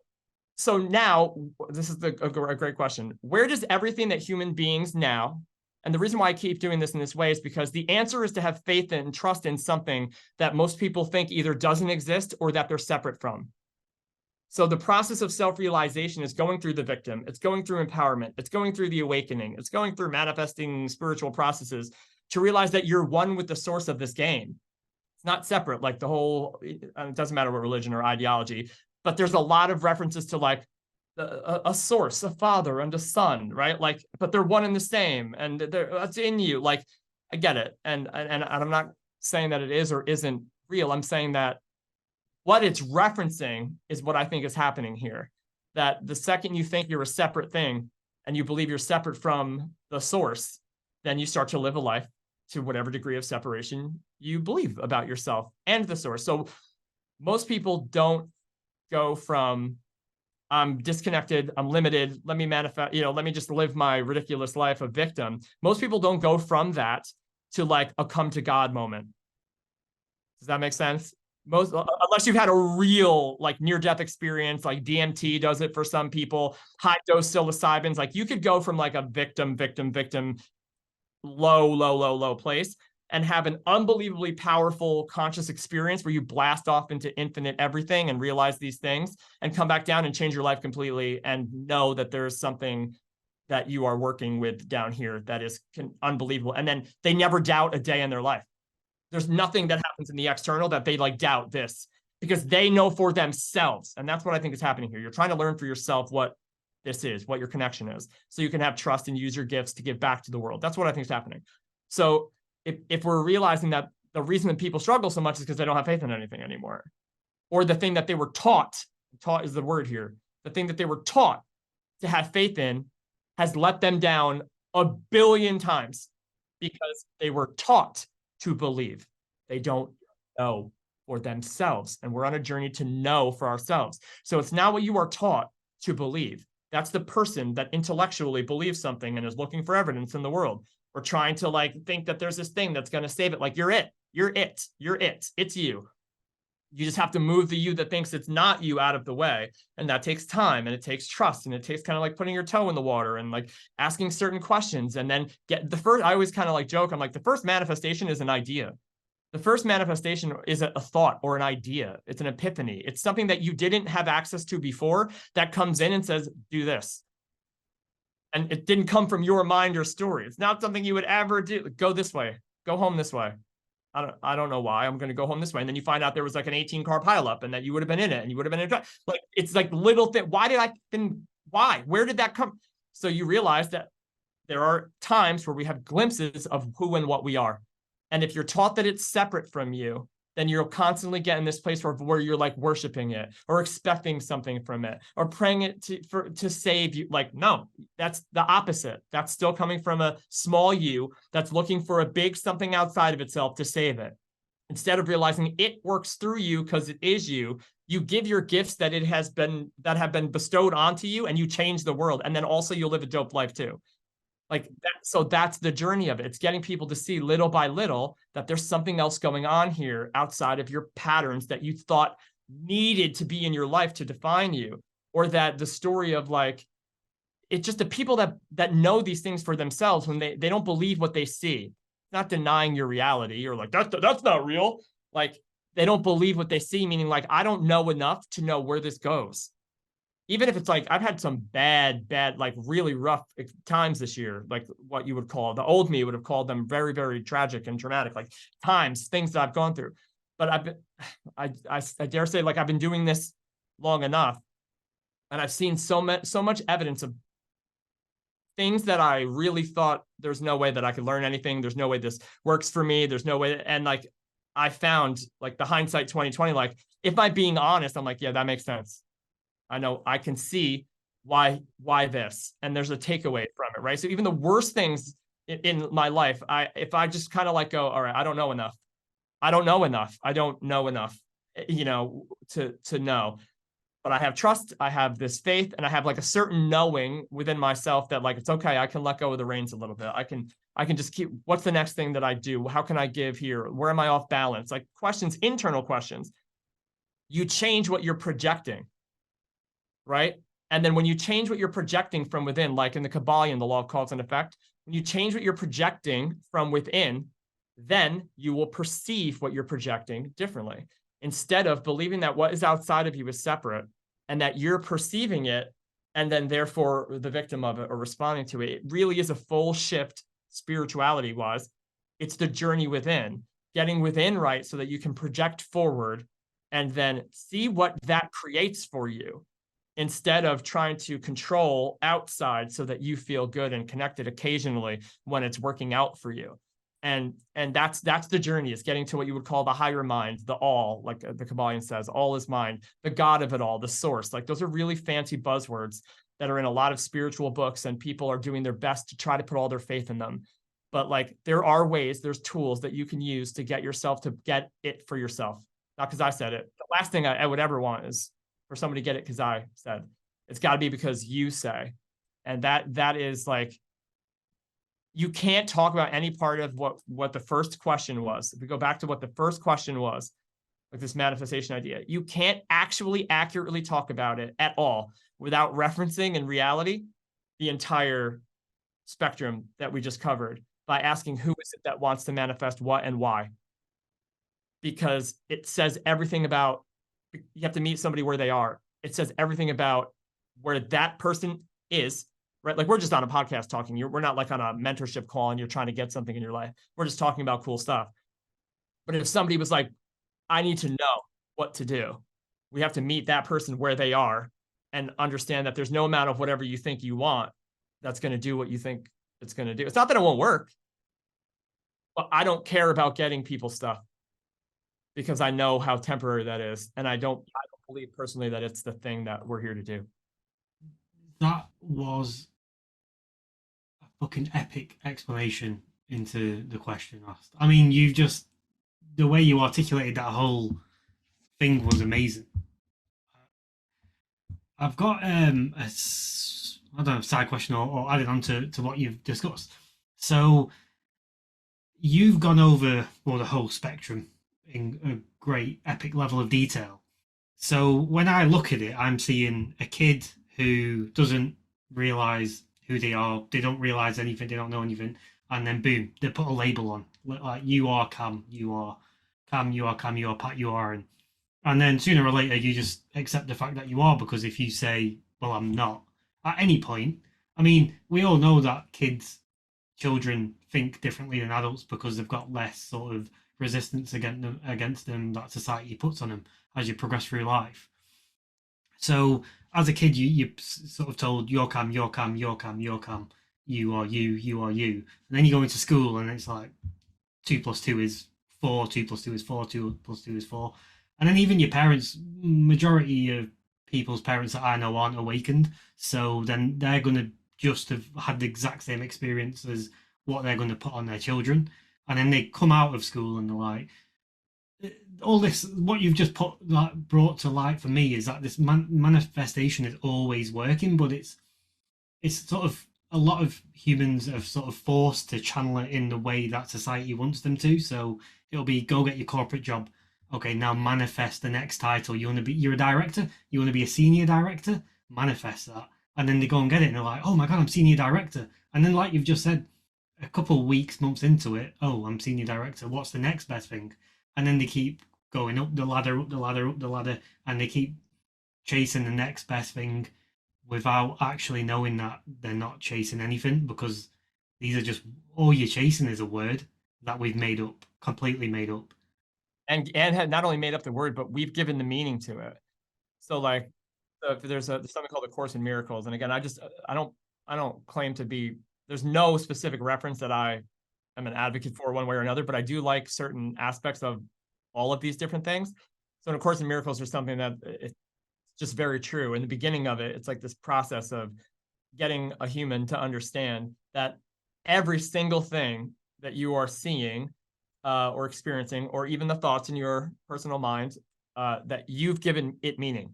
now, this is a great question. Where does everything that human beings now, and the reason why I keep doing this in this way is because the answer is to have faith and trust in something that most people think either doesn't exist or that they're separate from. So the process of self-realization is going through the victim. It's going through empowerment. It's going through the awakening. It's going through manifesting spiritual processes to realize that you're one with the source of this game. It's not separate, like the whole, it doesn't matter what religion or ideology, but there's a lot of references to like a source, a father and a son, right? Like, but they're one and the same, and that's in you. Like, I get it. And I'm not saying that it is or isn't real. I'm saying that what it's referencing is what I think is happening here. That the second you think you're a separate thing and you believe you're separate from the source, then you start to live a life to whatever degree of separation you believe about yourself and the source. So most people don't go from I'm disconnected, I'm limited, let me manifest, let me just live my ridiculous life of victim. Most people don't go from that to like a come to God moment. Does that make sense? Unless you've had a real like near-death experience, like DMT does it for some people, high dose psilocybins, like you could go from like a victim, low place and have an unbelievably powerful conscious experience where you blast off into infinite everything and realize these things and come back down and change your life completely and know that there's something that you are working with down here that is unbelievable. And then they never doubt a day in their life. There's nothing that happens in the external that they like doubt this because they know for themselves. And that's what I think is happening here. You're trying to learn for yourself what this is, what your connection is, so you can have trust and use your gifts to give back to the world. That's what I think is happening. So if we're realizing that the reason that people struggle so much is because they don't have faith in anything anymore, or the thing that they were taught is the word here, the thing that they were taught to have faith in has let them down a billion times because they were taught to believe. They don't know for themselves. And we're on a journey to know for ourselves. So it's not what you are taught to believe. That's the person that intellectually believes something and is looking for evidence in the world, or trying to like think that there's this thing that's going to save it. Like you're it, it's you. You just have to move the you that thinks it's not you out of the way. And that takes time, and it takes trust, and it takes kind of like putting your toe in the water and like asking certain questions. And then I always kind of like joke, I'm like, the first manifestation is an idea. The first manifestation is a thought or an idea. It's an epiphany. It's something that you didn't have access to before that comes in and says, do this. And it didn't come from your mind or story. It's not something you would ever do. Go this way, go home this way. I don't know why I'm going to go home this way. And then you find out there was like an 18-car pileup and that you would have been in it and you would have been in it. Like, it's like little thing. Why? Where did that come? So you realize that there are times where we have glimpses of who and what we are. And if you're taught that it's separate from you, then you'll constantly get in this place where you're like worshiping it or expecting something from it or praying it to save you. Like, no, that's the opposite. That's still coming from a small you that's looking for a big something outside of itself to save it. Instead of realizing it works through you because it is you, you give your gifts that have been bestowed onto you, and you change the world. And then also you'll live a dope life too. Like that, so that's the journey of it. It's getting people to see little by little that there's something else going on here outside of your patterns that you thought needed to be in your life to define you, or that the story of like, it's just the people that know these things for themselves when they don't believe what they see. It's not denying your reality or like, that's not real. Like, they don't believe what they see, meaning like, I don't know enough to know where this goes. Even if it's like, I've had some bad, like really rough times this year, like what you would call, the old me would have called them very, very tragic and dramatic, like times, things that I've gone through. But I dare say, like, I've been doing this long enough, and I've seen so much evidence of things that I really thought there's no way that I could learn anything. There's no way this works for me. There's no way. And like, I found, like, the hindsight 2020, like, if I'm being honest, I'm like, yeah, that makes sense. I know, I can see why this, and there's a takeaway from it, right? So even the worst things in my life, if I just kind of like go, all right, I don't know enough. I don't know enough. I don't know enough, to know. But I have trust, I have this faith, and I have like a certain knowing within myself that like, it's okay, I can let go of the reins a little bit. I can just keep, what's the next thing that I do? How can I give here? Where am I off balance? Like questions, internal questions. You change what you're projecting, right? And then when you change what you're projecting from within, like in the Kabbalion, the law of cause and effect, when you change what you're projecting from within, then you will perceive what you're projecting differently. Instead of believing that what is outside of you is separate and that you're perceiving it and then therefore the victim of it or responding to it, it really is a full shift spirituality-wise. It's the journey within, getting within right so that you can project forward and then see what that creates for you, instead of trying to control outside so that you feel good and connected occasionally when it's working out for you. And that's the journey, is getting to what you would call the higher mind, the all, like the Kabbalion says, all is mind, the God of it all, the source. Like, those are really fancy buzzwords that are in a lot of spiritual books, and people are doing their best to try to put all their faith in them. But like, there are ways, there's tools that you can use to get yourself to get it for yourself. Not because I said it. The last thing I would ever want is for somebody to get it because I said. It's got to be because you say. And that is like, you can't talk about any part of what the first question was. If we go back to what the first question was, like this manifestation idea, you can't actually accurately talk about it at all without referencing in reality the entire spectrum that we just covered by asking who is it that wants to manifest what and why. Because it says everything about, you have to meet somebody where they are. It says everything about where that person is, right? Like, we're just on a podcast talking. We're not like on a mentorship call and you're trying to get something in your life. We're just talking about cool stuff. But if somebody was like, I need to know what to do, we have to meet that person where they are and understand that there's no amount of whatever you think you want that's going to do what you think it's going to do. It's not that it won't work, but I don't care about getting people stuff because I know how temporary that is. And I don't believe personally that it's the thing that we're here to do. That was a fucking epic explanation into the question asked. I mean, the way you articulated that whole thing was amazing. I've got I don't know, side question or added on to what you've discussed. So you've gone over the whole spectrum in a great epic level of detail. So when I look at it, I'm seeing a kid who doesn't realize who they are. They don't realize anything. They don't know anything. And then boom, they put a label on. Like, you are Cam, you are Cam, you are Cam, you are Pat, you are Aaron. And then sooner or later, you just accept the fact that you are, because if you say, well, I'm not, at any point, I mean, we all know that children think differently than adults because they've got less sort of resistance against them that society puts on them as you progress through life. So as a kid, you sort of told, you're Cam, you're Cam, you're Cam, you're Cam, you are you, you are you. And then you go into school and it's like 2 + 2 is 4, 2 + 2 is 4, 2 + 2 is 4. And then even your parents, majority of people's parents that I know aren't awakened. So then they're going to just have had the exact same experience as what they're going to put on their children. And then they come out of school and they're like, all this, what you've just brought to light for me is that this manifestation is always working, but it's sort of, a lot of humans are sort of forced to channel it in the way that society wants them to. So it'll be, go get your corporate job. Okay, now manifest the next title. You're a director, you want to be a senior director, manifest that. And then they go and get it and they're like, oh my God, I'm senior director. And then, like you've just said, a couple of weeks, months into it, oh, I'm senior director. What's the next best thing? And then they keep going up the ladder, up the ladder, up the ladder, and they keep chasing the next best thing without actually knowing that they're not chasing anything, because these are just, all you're chasing is a word that we've made up, completely made up. And had not only made up the word, but we've given the meaning to it. So like, there's something called the Course in Miracles. And again, I don't claim to be, there's no specific reference that I am an advocate for one way or another, but I do like certain aspects of all of these different things. So in A Course in Miracles, there's something that it's just very true. In the beginning of it, it's like this process of getting a human to understand that every single thing that you are seeing or experiencing, or even the thoughts in your personal mind, that you've given it meaning.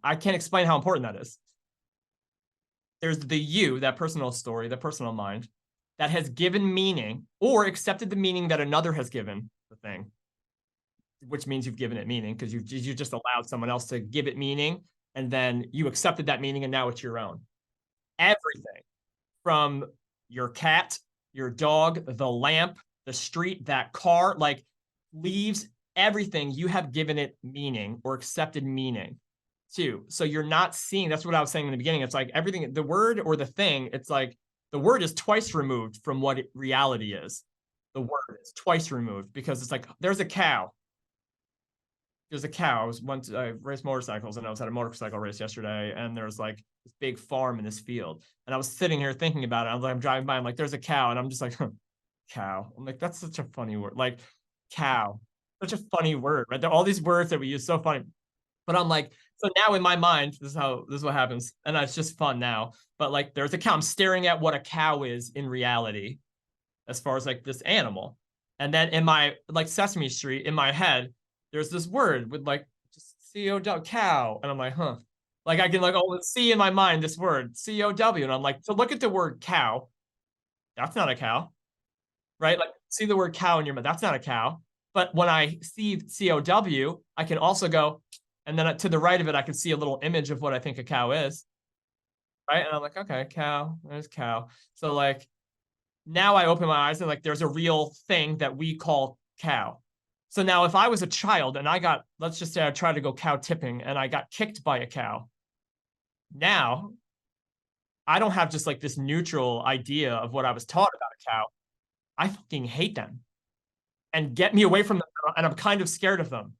I can't explain how important that is. There's the you, that personal story, the personal mind, that has given meaning or accepted the meaning that another has given the thing, which means you've given it meaning because you just allowed someone else to give it meaning, and then you accepted that meaning, and now it's your own. Everything from your cat, your dog, the lamp, the street, that car, like leaves, everything, you have given it meaning or accepted meaning too. So you're not seeing, that's what I was saying in the beginning. It's like everything, the word or the thing, it's like the word is twice removed from what reality is. The word is twice removed because it's like, there's a cow. There's a cow. I raced motorcycles, and I was at a motorcycle race yesterday, and there's like this big farm in this field. And I was sitting here thinking about it. I'm driving by, I'm like, there's a cow. And I'm just like, cow. I'm like, that's such a funny word. Like, cow. Such a funny word, right? There are all these words that we use, so funny. But I'm like, so now in my mind, this is what happens. And it's just fun now. But like, there's a cow. I'm staring at what a cow is in reality, as far as like this animal. And then in my, like Sesame Street, in my head, there's this word with like just C-O-W, cow. And I'm like, huh. Like I can like, oh, see in my mind this word, C-O-W. And I'm like, so look at the word cow. That's not a cow, right? Like see the word cow in your mind. That's not a cow. But when I see C-O-W, I can also go, and then to the right of it, I can see a little image of what I think a cow is, right? And I'm like, okay, cow, there's cow. So like, now I open my eyes and like, there's a real thing that we call cow. So now if I was a child and let's just say I tried to go cow tipping and I got kicked by a cow. Now I don't have just like this neutral idea of what I was taught about a cow. I fucking hate them and get me away from them. And I'm kind of scared of them.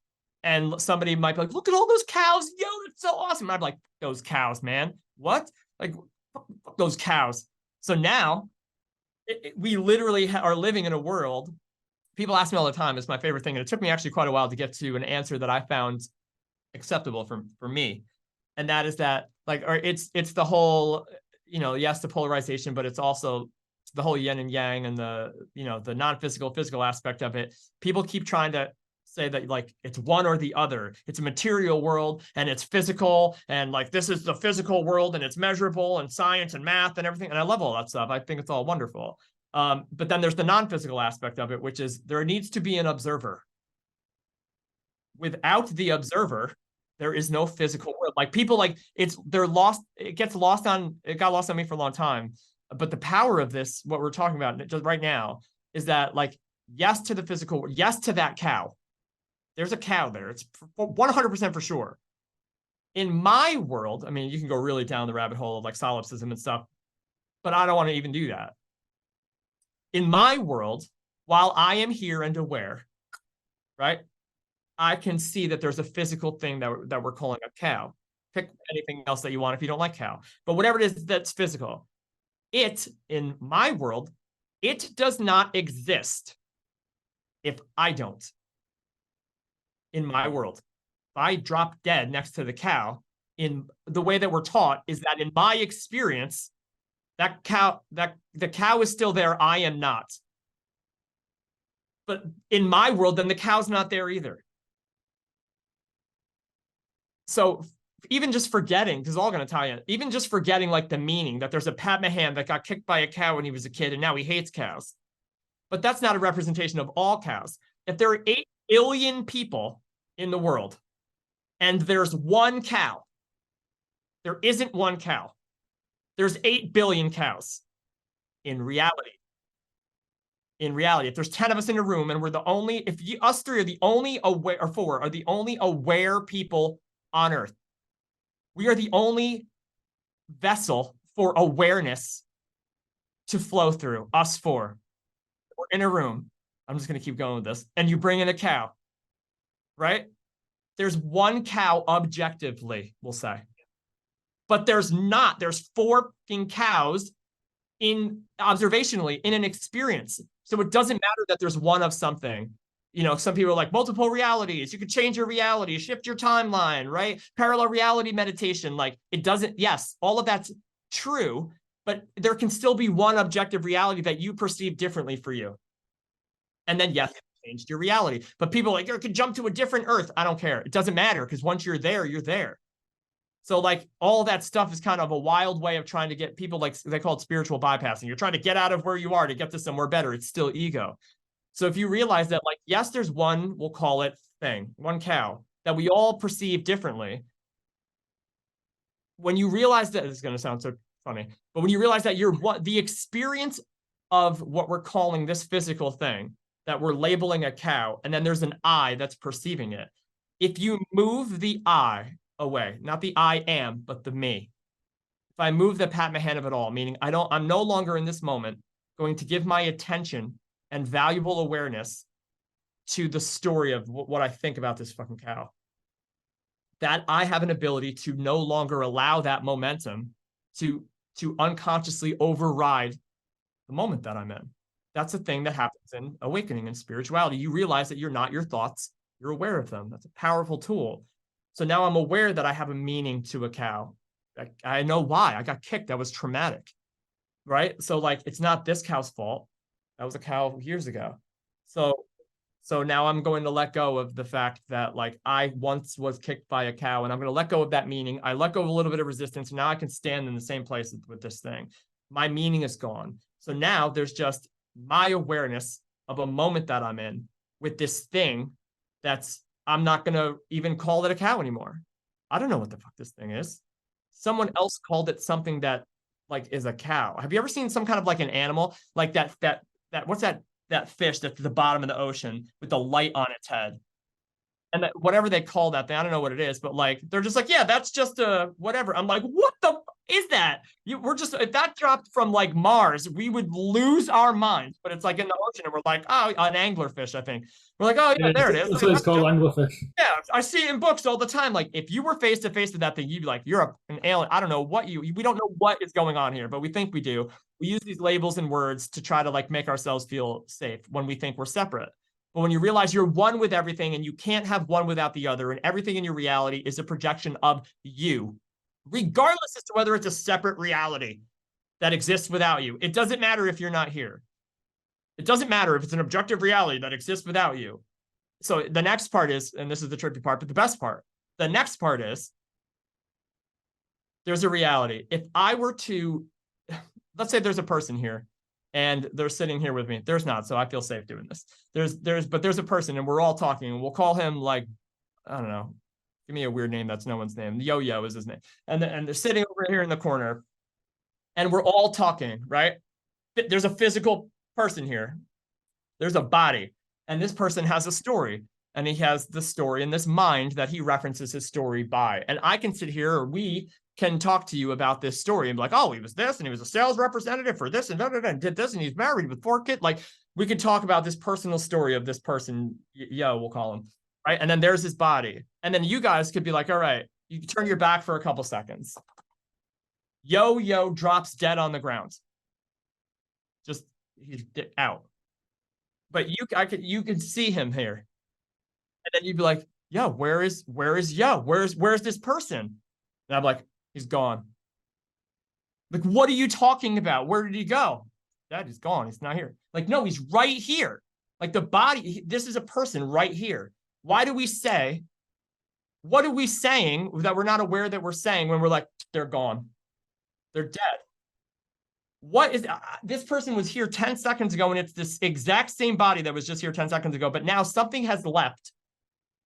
And somebody might be like, look at all those cows. Yo, it's so awesome. And I'm like, those cows, man. What? Like, fuck those cows. So now we literally are living in a world. People ask me all the time, it's my favorite thing. And it took me actually quite a while to get to an answer that I found acceptable for me. And that is that, like, or it's the whole, yes, the polarization, but it's also the whole yin and yang and the, the non-physical, physical aspect of it. People keep trying to say that like it's one or the other. It's a material world and it's physical, and like this is the physical world and it's measurable and science and math and everything. And I love all that stuff. I think it's all wonderful. But then there's the non-physical aspect of it, which is there needs to be an observer. Without the observer, there is no physical world. Like people like they're lost. It got lost on me for a long time. But the power of this, what we're talking about just right now, is that like, yes to the physical, yes to that cow. There's a cow there. It's 100% for sure. In my world, I mean, you can go really down the rabbit hole of like solipsism and stuff, but I don't want to even do that. In my world, while I am here and aware, right, I can see that there's a physical thing that we're calling a cow. Pick anything else that you want if you don't like cow. But whatever it is that's physical, it, in my world, it does not exist if I don't. In my world, if I drop dead next to the cow, in the way that we're taught is that in my experience, that cow, the cow is still there, I am not. But in my world, then the cow's not there either. So even just forgetting, because all going to tell you, even just forgetting like the meaning that there's a Pat Mahan that got kicked by a cow when he was a kid and now he hates cows. But that's not a representation of all cows. If there are 8 billion people in the world and there's one cow, there isn't one cow. There's 8 billion cows. In reality, if there's 10 of us in a room and we're the only, us three are the only aware, or four are the only aware people on Earth. We are the only vessel for awareness to flow through, us four. We're in a room. I'm just going to keep going with this. And you bring in a cow, right? There's one cow objectively, we'll say. But there's not. There's 4 fucking cows in observationally in an experience. So it doesn't matter that there's one of something. You know, some people are like multiple realities. You could change your reality, shift your timeline, right? Parallel reality meditation. Like it doesn't, yes, all of that's true, but there can still be one objective reality that you perceive differently for you. And then, yes, it changed your reality. But people are like, you could jump to a different Earth. I don't care. It doesn't matter because once you're there, you're there. So like all that stuff is kind of a wild way of trying to get people, like they call it spiritual bypassing. You're trying to get out of where you are to get to somewhere better. It's still ego. So if you realize that, like, yes, there's one, we'll call it thing, one cow that we all perceive differently. When you realize that, it's going to sound so funny, but when you realize that you're the experience of what we're calling this physical thing that we're labeling a cow, and then there's an I that's perceiving it. If you move the I away, not the I am, but the me. If I move the Pat Mahan of it all, meaning I'm no longer in this moment going to give my attention and valuable awareness to the story of what I think about this fucking cow, that I have an ability to no longer allow that momentum to unconsciously override the moment that I'm in. That's a thing that happens in awakening and spirituality. You realize that you're not your thoughts, you're aware of them. That's a powerful tool. So now I'm aware that I have a meaning to a cow. I know why. I got kicked. That was traumatic, right? So like, it's not this cow's fault. That was a cow years ago. So now I'm going to let go of the fact that like I once was kicked by a cow, and I'm going to let go of that meaning. I let go of a little bit of resistance. Now I can stand in the same place with this thing. My meaning is gone. So now there's just my awareness of a moment that I'm in with this thing that's, I'm not going to even call it a cow anymore. I don't know what the fuck this thing is. Someone else called it something that like is a cow. Have you ever seen some kind of like an animal like that what's that fish that's at the bottom of the ocean with the light on its head? And that, whatever they call that thing, I don't know what it is, but like they're just like, yeah, that's just a whatever. I'm like, what the is that? We're just, if that dropped from like Mars, we would lose our minds. But it's like in the ocean, and we're like, oh, an anglerfish, I think. We're like, oh yeah, there it is. That's what it's called, anglerfish. Yeah, I see it in books all the time. Like if you were face to face with that thing, you'd be like, you're an alien. I don't know what we don't know what is going on here, but we think we do. We use these labels and words to try to like make ourselves feel safe when we think we're separate. But when you realize you're one with everything and you can't have one without the other, and everything in your reality is a projection of you, regardless as to whether it's a separate reality that exists without you. It doesn't matter if you're not here. It doesn't matter if it's an objective reality that exists without you. So the next part is, and this is the tricky part, but the best part, the next part is, there's a reality. If I were to, let's say there's a person here and they're sitting here with me. There's not, so I feel safe doing this. But there's a person and we're all talking, and we'll call him like, I don't know, give me a weird name that's no one's name. Yo-Yo is his name. And they're sitting over here in the corner and we're all talking, right? There's a physical person here. There's a body. And this person has a story, and he has the story in this mind that he references his story by. And I can sit here, or we can talk to you about this story and be like, oh, he was this, and he was a sales representative for this, and and did this, and he's married with 4 kids. Like, we could talk about this personal story of this person, Yo, we'll call him, right? And then there's his body. And then you guys could be like, all right, you can turn your back for a couple seconds. Yo drops dead on the ground. Just, he's out. But you can see him here. And then you'd be like, yo, where is Yo? Where's this person? And I'm like, he's gone. Like, what are you talking about? Where did he go? Dad, he's gone. He's not here. Like, no, he's right here. Like the body, this is a person right here. Why do we say, what are we saying that we're not aware that we're saying when we're like, they're gone? They're dead. What is this person was here 10 seconds ago, and it's this exact same body that was just here 10 seconds ago, but now something has left,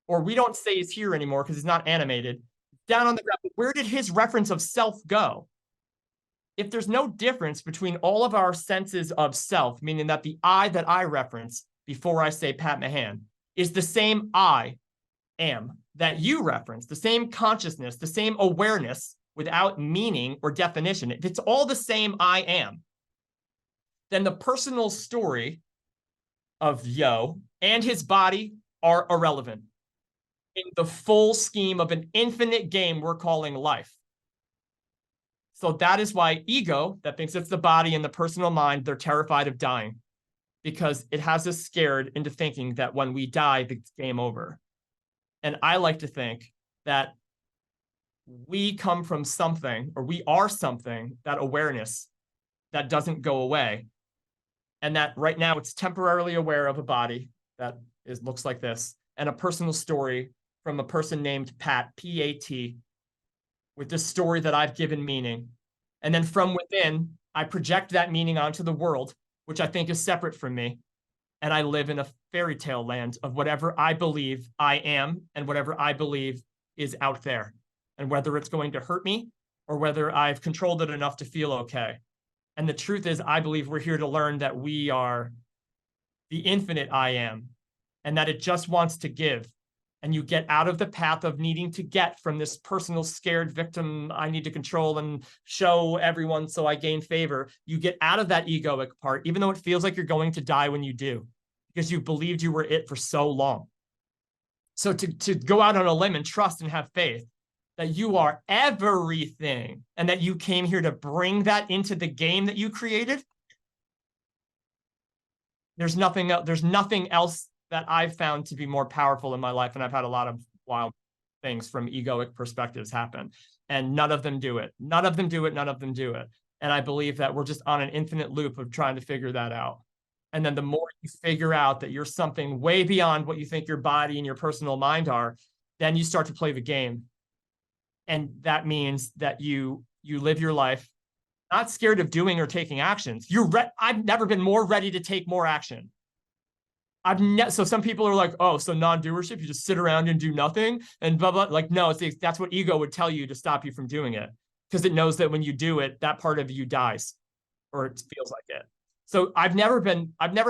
or we don't say he's here anymore because he's not animated, down on the ground. Where did his reference of self go? if there's no difference between all of our senses of self, meaning that the I that I reference before I say Pat Mahan is the same I am that you reference, the same consciousness, the same awareness without meaning or definition, if it's all the same I am, then the personal story of Yo and his body are irrelevant in the full scheme of an infinite game we're calling life. So that is why ego, that thinks it's the body and the personal mind, they're terrified of dying, because it has us scared into thinking that when we die, it's game over. And I like to think that we come from something, or we are something, that awareness that doesn't go away. And that right now it's temporarily aware of a body that looks like this, and a personal story from a person named Pat, P-A-T, with this story that I've given meaning. And then from within, I project that meaning onto the world, which I think is separate from me. And I live in a fairy tale land of whatever I believe I am and whatever I believe is out there. And whether it's going to hurt me or whether I've controlled it enough to feel okay. And the truth is, I believe we're here to learn that we are the infinite I am, and that it just wants to give. And you get out of the path of needing to get from this personal scared victim, I need to control and show everyone so I gain favor. You get out of that egoic part, even though it feels like you're going to die when you do, because you believed you were it for so long. So to go out on a limb and trust and have faith that you are everything and that you came here to bring that into the game that you created, there's nothing else that I've found to be more powerful in my life. And I've had a lot of wild things from egoic perspectives happen, and none of them do it. None of them do it. None of them do it. And I believe that we're just on an infinite loop of trying to figure that out. And then the more you figure out that you're something way beyond what you think your body and your personal mind are, then you start to play the game. And that means that you live your life not scared of doing or taking actions. I've never been more ready to take more action. So some people are like, oh, so non-doership, you just sit around and do nothing and blah, blah. Like, no, that's what ego would tell you to stop you from doing it, because it knows that when you do it, that part of you dies, or it feels like it. So I've never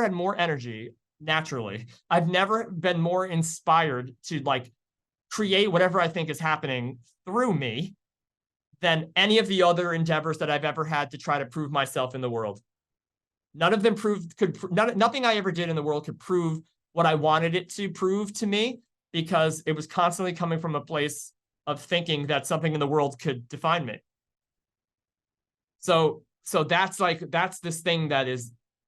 had more energy naturally. I've never been more inspired to like create whatever I think is happening through me than any of the other endeavors that I've ever had to try to prove myself in the world. None of them nothing I ever did in the world could prove what I wanted it to prove to me, because it was constantly coming from a place of thinking that something in the world could define me. So that's this thing that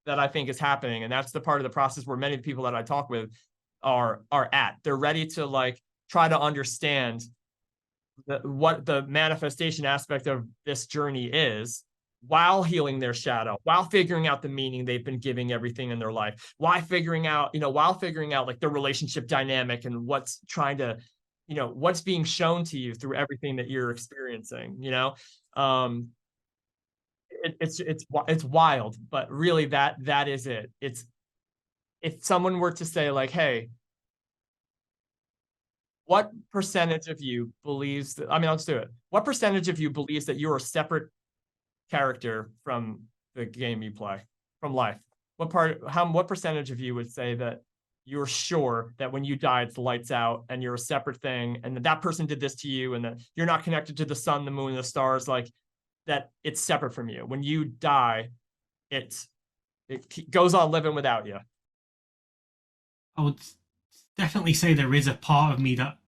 I think is happening. And that's the part of the process where many of the people that I talk with are at. They're ready to like try to understand what the manifestation aspect of this journey is, while healing their shadow, while figuring out the meaning they've been giving everything in their life, while figuring out like the relationship dynamic and what's being shown to you through everything that you're experiencing. It's wild, but really that is it. It's, if someone were to say like, hey, what percentage of you believes that, let's do it. What percentage of you believes that you're a separate character from the game you play, from life? What percentage of you would say that you're sure that when you die, it's lights out and you're a separate thing, and that person did this to you, and that you're not connected to the sun, the moon, and the stars, like that it's separate from you? When you die, it goes on living without you. I would definitely say there is a part of me that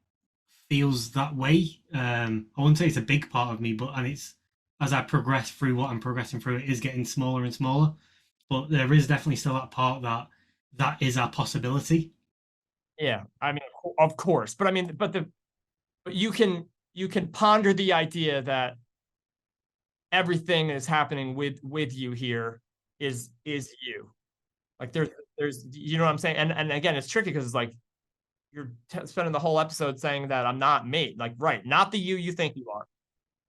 feels that way. I wouldn't say it's a big part of me, and it's, as I progress through what I'm progressing through, it is getting smaller and smaller. But there is definitely still that part that is a possibility. Yeah, of course, but you can ponder the idea that everything that is happening with you here is you. Like there's you know what I'm saying? And again, it's tricky because it's like you're spending the whole episode saying that I'm not me. Like, right, not the you think you are,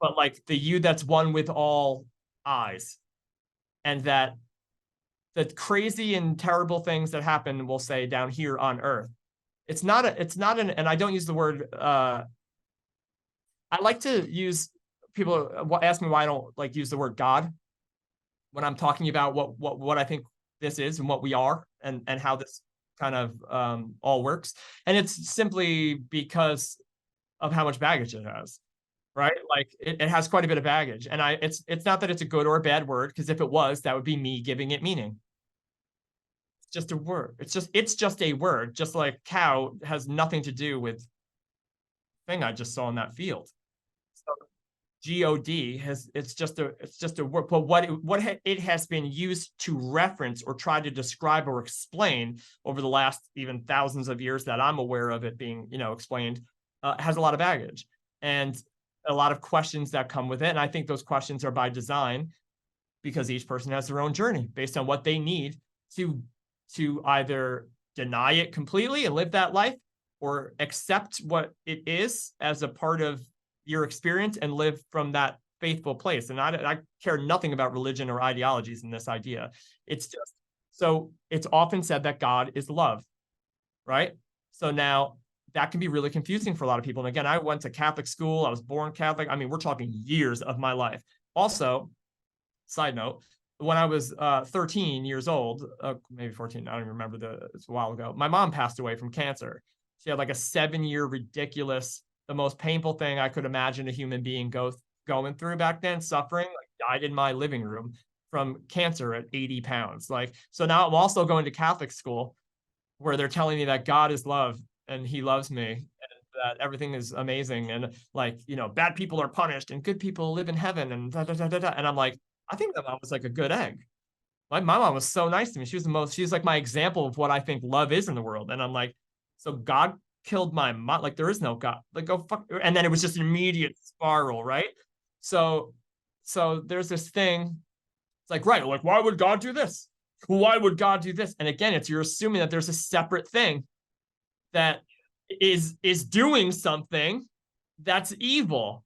but like the you that's one with all eyes. And that the crazy and terrible things that happen, we'll say, down here on Earth, it's not an, and I don't use the word, I like to use people ask me why I don't like use the word God when I'm talking about what I think this is and what we are, and how this kind of all works. And it's simply because of how much baggage it has, right? Like it has quite a bit of baggage. And it's not that it's a good or a bad word, because if it was, that would be me giving it meaning. It's just a word. It's just a word, just like cow has nothing to do with the thing I just saw in that field. So God it's just a word, but what it has been used to reference or try to describe or explain over the last even thousands of years that I'm aware of it being, explained, has a lot of baggage and a lot of questions that come with it. And I think those questions are by design, because each person has their own journey based on what they need to either deny it completely and live that life, or accept what it is as a part of your experience and live from that faithful place. And I care nothing about religion or ideologies in this idea. It's just, so it's often said that God is love, right? So now that can be really confusing for a lot of people. And again, I went to Catholic school. I was born Catholic. I mean, we're talking years of my life. Also, side note, when I was 13 years old, maybe 14, I don't even remember, it's a while ago, my mom passed away from cancer. She had like a 7-year ridiculous, the most painful thing I could imagine a human being going through back then, suffering, like died in my living room from cancer at 80 pounds. Like, so now I'm also going to Catholic school where they're telling me that God is love and he loves me, and that everything is amazing. And like, bad people are punished and good people live in heaven and da, da, da, da, da. And I'm like, I think that mom was like a good egg. My mom was so nice to me. She's like my example of what I think love is in the world. And I'm like, so God killed my mom? Like, there is no God. Like, go fuck. And then it was just an immediate spiral, right? So there's this thing. It's like, right, like, why would God do this? Why would God do this? And again, you're assuming that there's a separate thing that is doing something that's evil.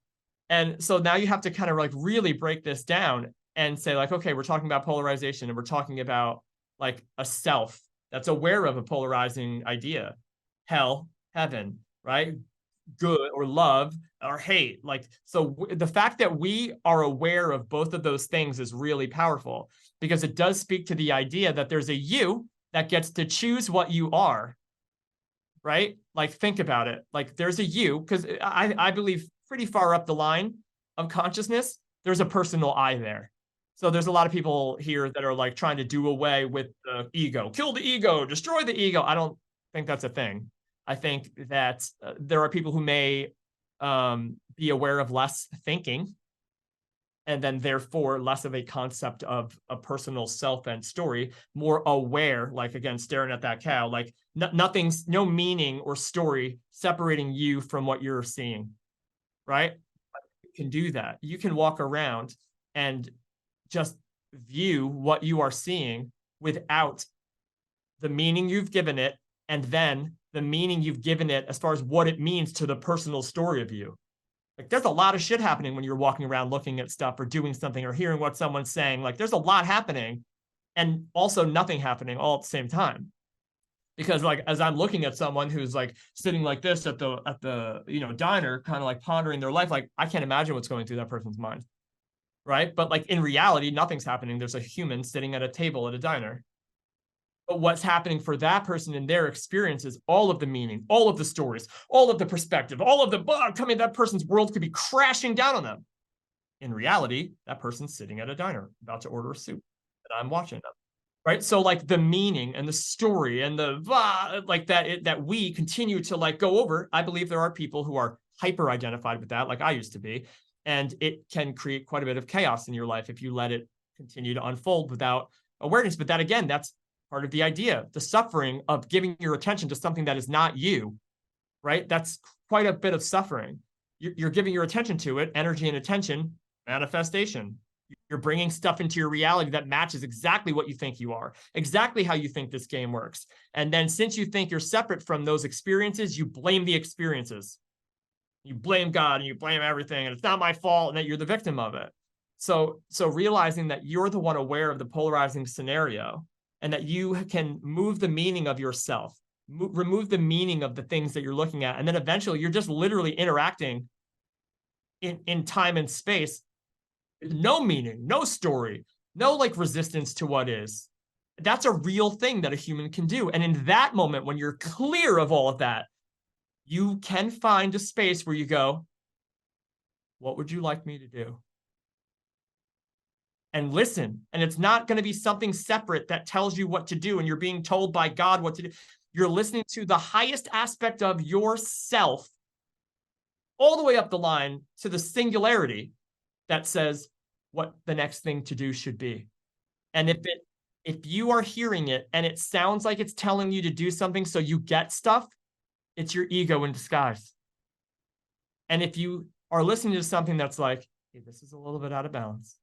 And so now you have to kind of like really break this down and say like, okay, we're talking about polarization, and we're talking about like a self that's aware of a polarizing idea, hell, heaven, right? Good or love or hate. Like, so the fact that we are aware of both of those things is really powerful, because it does speak to the idea that there's a you that gets to choose what you are, right? Like, think about it. Like, there's a you, because I believe pretty far up the line of consciousness, there's a personal I there. So there's a lot of people here that are like trying to do away with the ego, kill the ego, destroy the ego. I don't think that's a thing. I think that there are people who may be aware of less thinking, and then therefore less of a concept of a personal self and story, more aware, like, again, staring at that cow, like nothing's, no meaning or story separating you from what you're seeing, right? You can do that. You can walk around and just view what you are seeing without the meaning you've given it, and then the meaning you've given it as far as what it means to the personal story of you. Like, there's a lot of shit happening when you're walking around looking at stuff or doing something or hearing what someone's saying. Like, there's a lot happening and also nothing happening all at the same time. Because like, as I'm looking at someone who's like sitting like this at the diner, kind of like pondering their life, like, I can't imagine what's going through that person's mind, right? But like, in reality, nothing's happening. There's a human sitting at a table at a diner. But what's happening for that person in their experience is all of the meaning, all of the stories, all of the perspective, all of the coming, that person's world could be crashing down on them. In reality, that person's sitting at a diner about to order a soup, and I'm watching them, right? So like, the meaning and the story and the like that we continue to like go over. I believe there are people who are hyper identified with that, like I used to be, and it can create quite a bit of chaos in your life if you let it continue to unfold without awareness. But that, again, that's part of the idea, the suffering of giving your attention to something that is not you, right? That's quite a bit of suffering. You're giving your attention to it, energy and attention, manifestation. You're bringing stuff into your reality that matches exactly what you think you are, exactly how you think this game works. And then, since you think you're separate from those experiences, you blame the experiences. You blame God and you blame everything, and it's not my fault, and that you're the victim of it. So realizing that you're the one aware of the polarizing scenario, and that you can move the meaning of yourself, remove the meaning of the things that you're looking at. And then eventually you're just literally interacting in time and space, no meaning, no story, no like resistance to what is. That's a real thing that a human can do. And in that moment, when you're clear of all of that, you can find a space where you go, what would you like me to do? And listen. And it's not going to be something separate that tells you what to do and you're being told by God what to do. You're listening to the highest aspect of yourself all the way up the line to the singularity that says what the next thing to do should be. And if you are hearing it and it sounds like it's telling you to do something so you get stuff, it's your ego in disguise. And if you are listening to something that's like, hey, this is a little bit out of balance.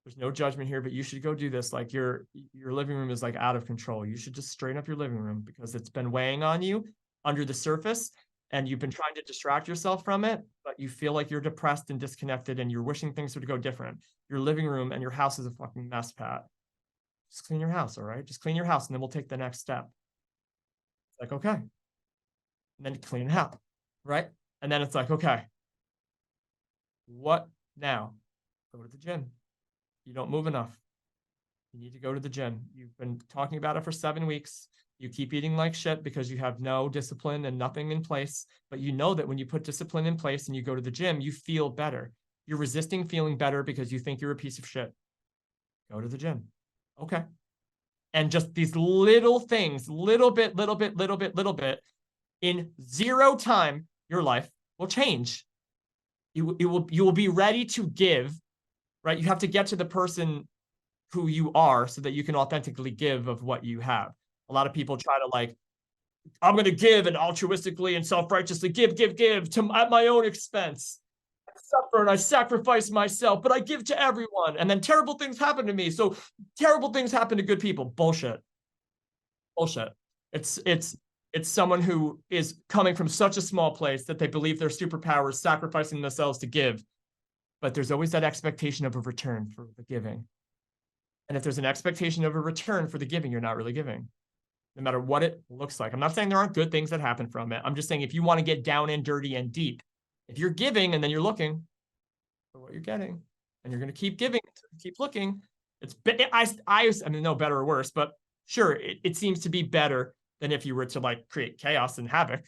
There's no judgment here, but you should go do this. Like your living room is like out of control. You should just straighten up your living room because it's been weighing on you under the surface and you've been trying to distract yourself from it, but you feel like you're depressed and disconnected and you're wishing things would go different. Your living room and your house is a fucking mess, Pat. Just clean your house, all right? Just clean your house and then we'll take the next step. It's like, okay. And then clean it up, right? And then it's like, okay, what now? Go to the gym. You don't move enough. You need to go to the gym. You've been talking about it for 7 weeks. You keep eating like shit because you have no discipline and nothing in place. But you know that when you put discipline in place and you go to the gym, you feel better. You're resisting feeling better because you think you're a piece of shit. Go to the gym. Okay. And just these little things, little bit, in 0 time, your life will change. You will be ready to give, right? You have to get to the person who you are so that you can authentically give of what you have. A lot of people try to like, I'm going to give and altruistically and self-righteously give at my own expense. I suffer and I sacrifice myself, but I give to everyone. And then terrible things happen to me. So terrible things happen to good people. Bullshit. It's someone who is coming from such a small place that they believe their superpowers, sacrificing themselves to give. But there's always that expectation of a return for the giving. And if there's an expectation of a return for the giving, you're not really giving, no matter what it looks like. I'm not saying there aren't good things that happen from it. I'm just saying if you want to get down and dirty and deep, if you're giving and then you're looking for what you're getting, and you're going to keep giving, keep looking, I mean, no better or worse, but sure, it seems to be better than if you were to like create chaos and havoc.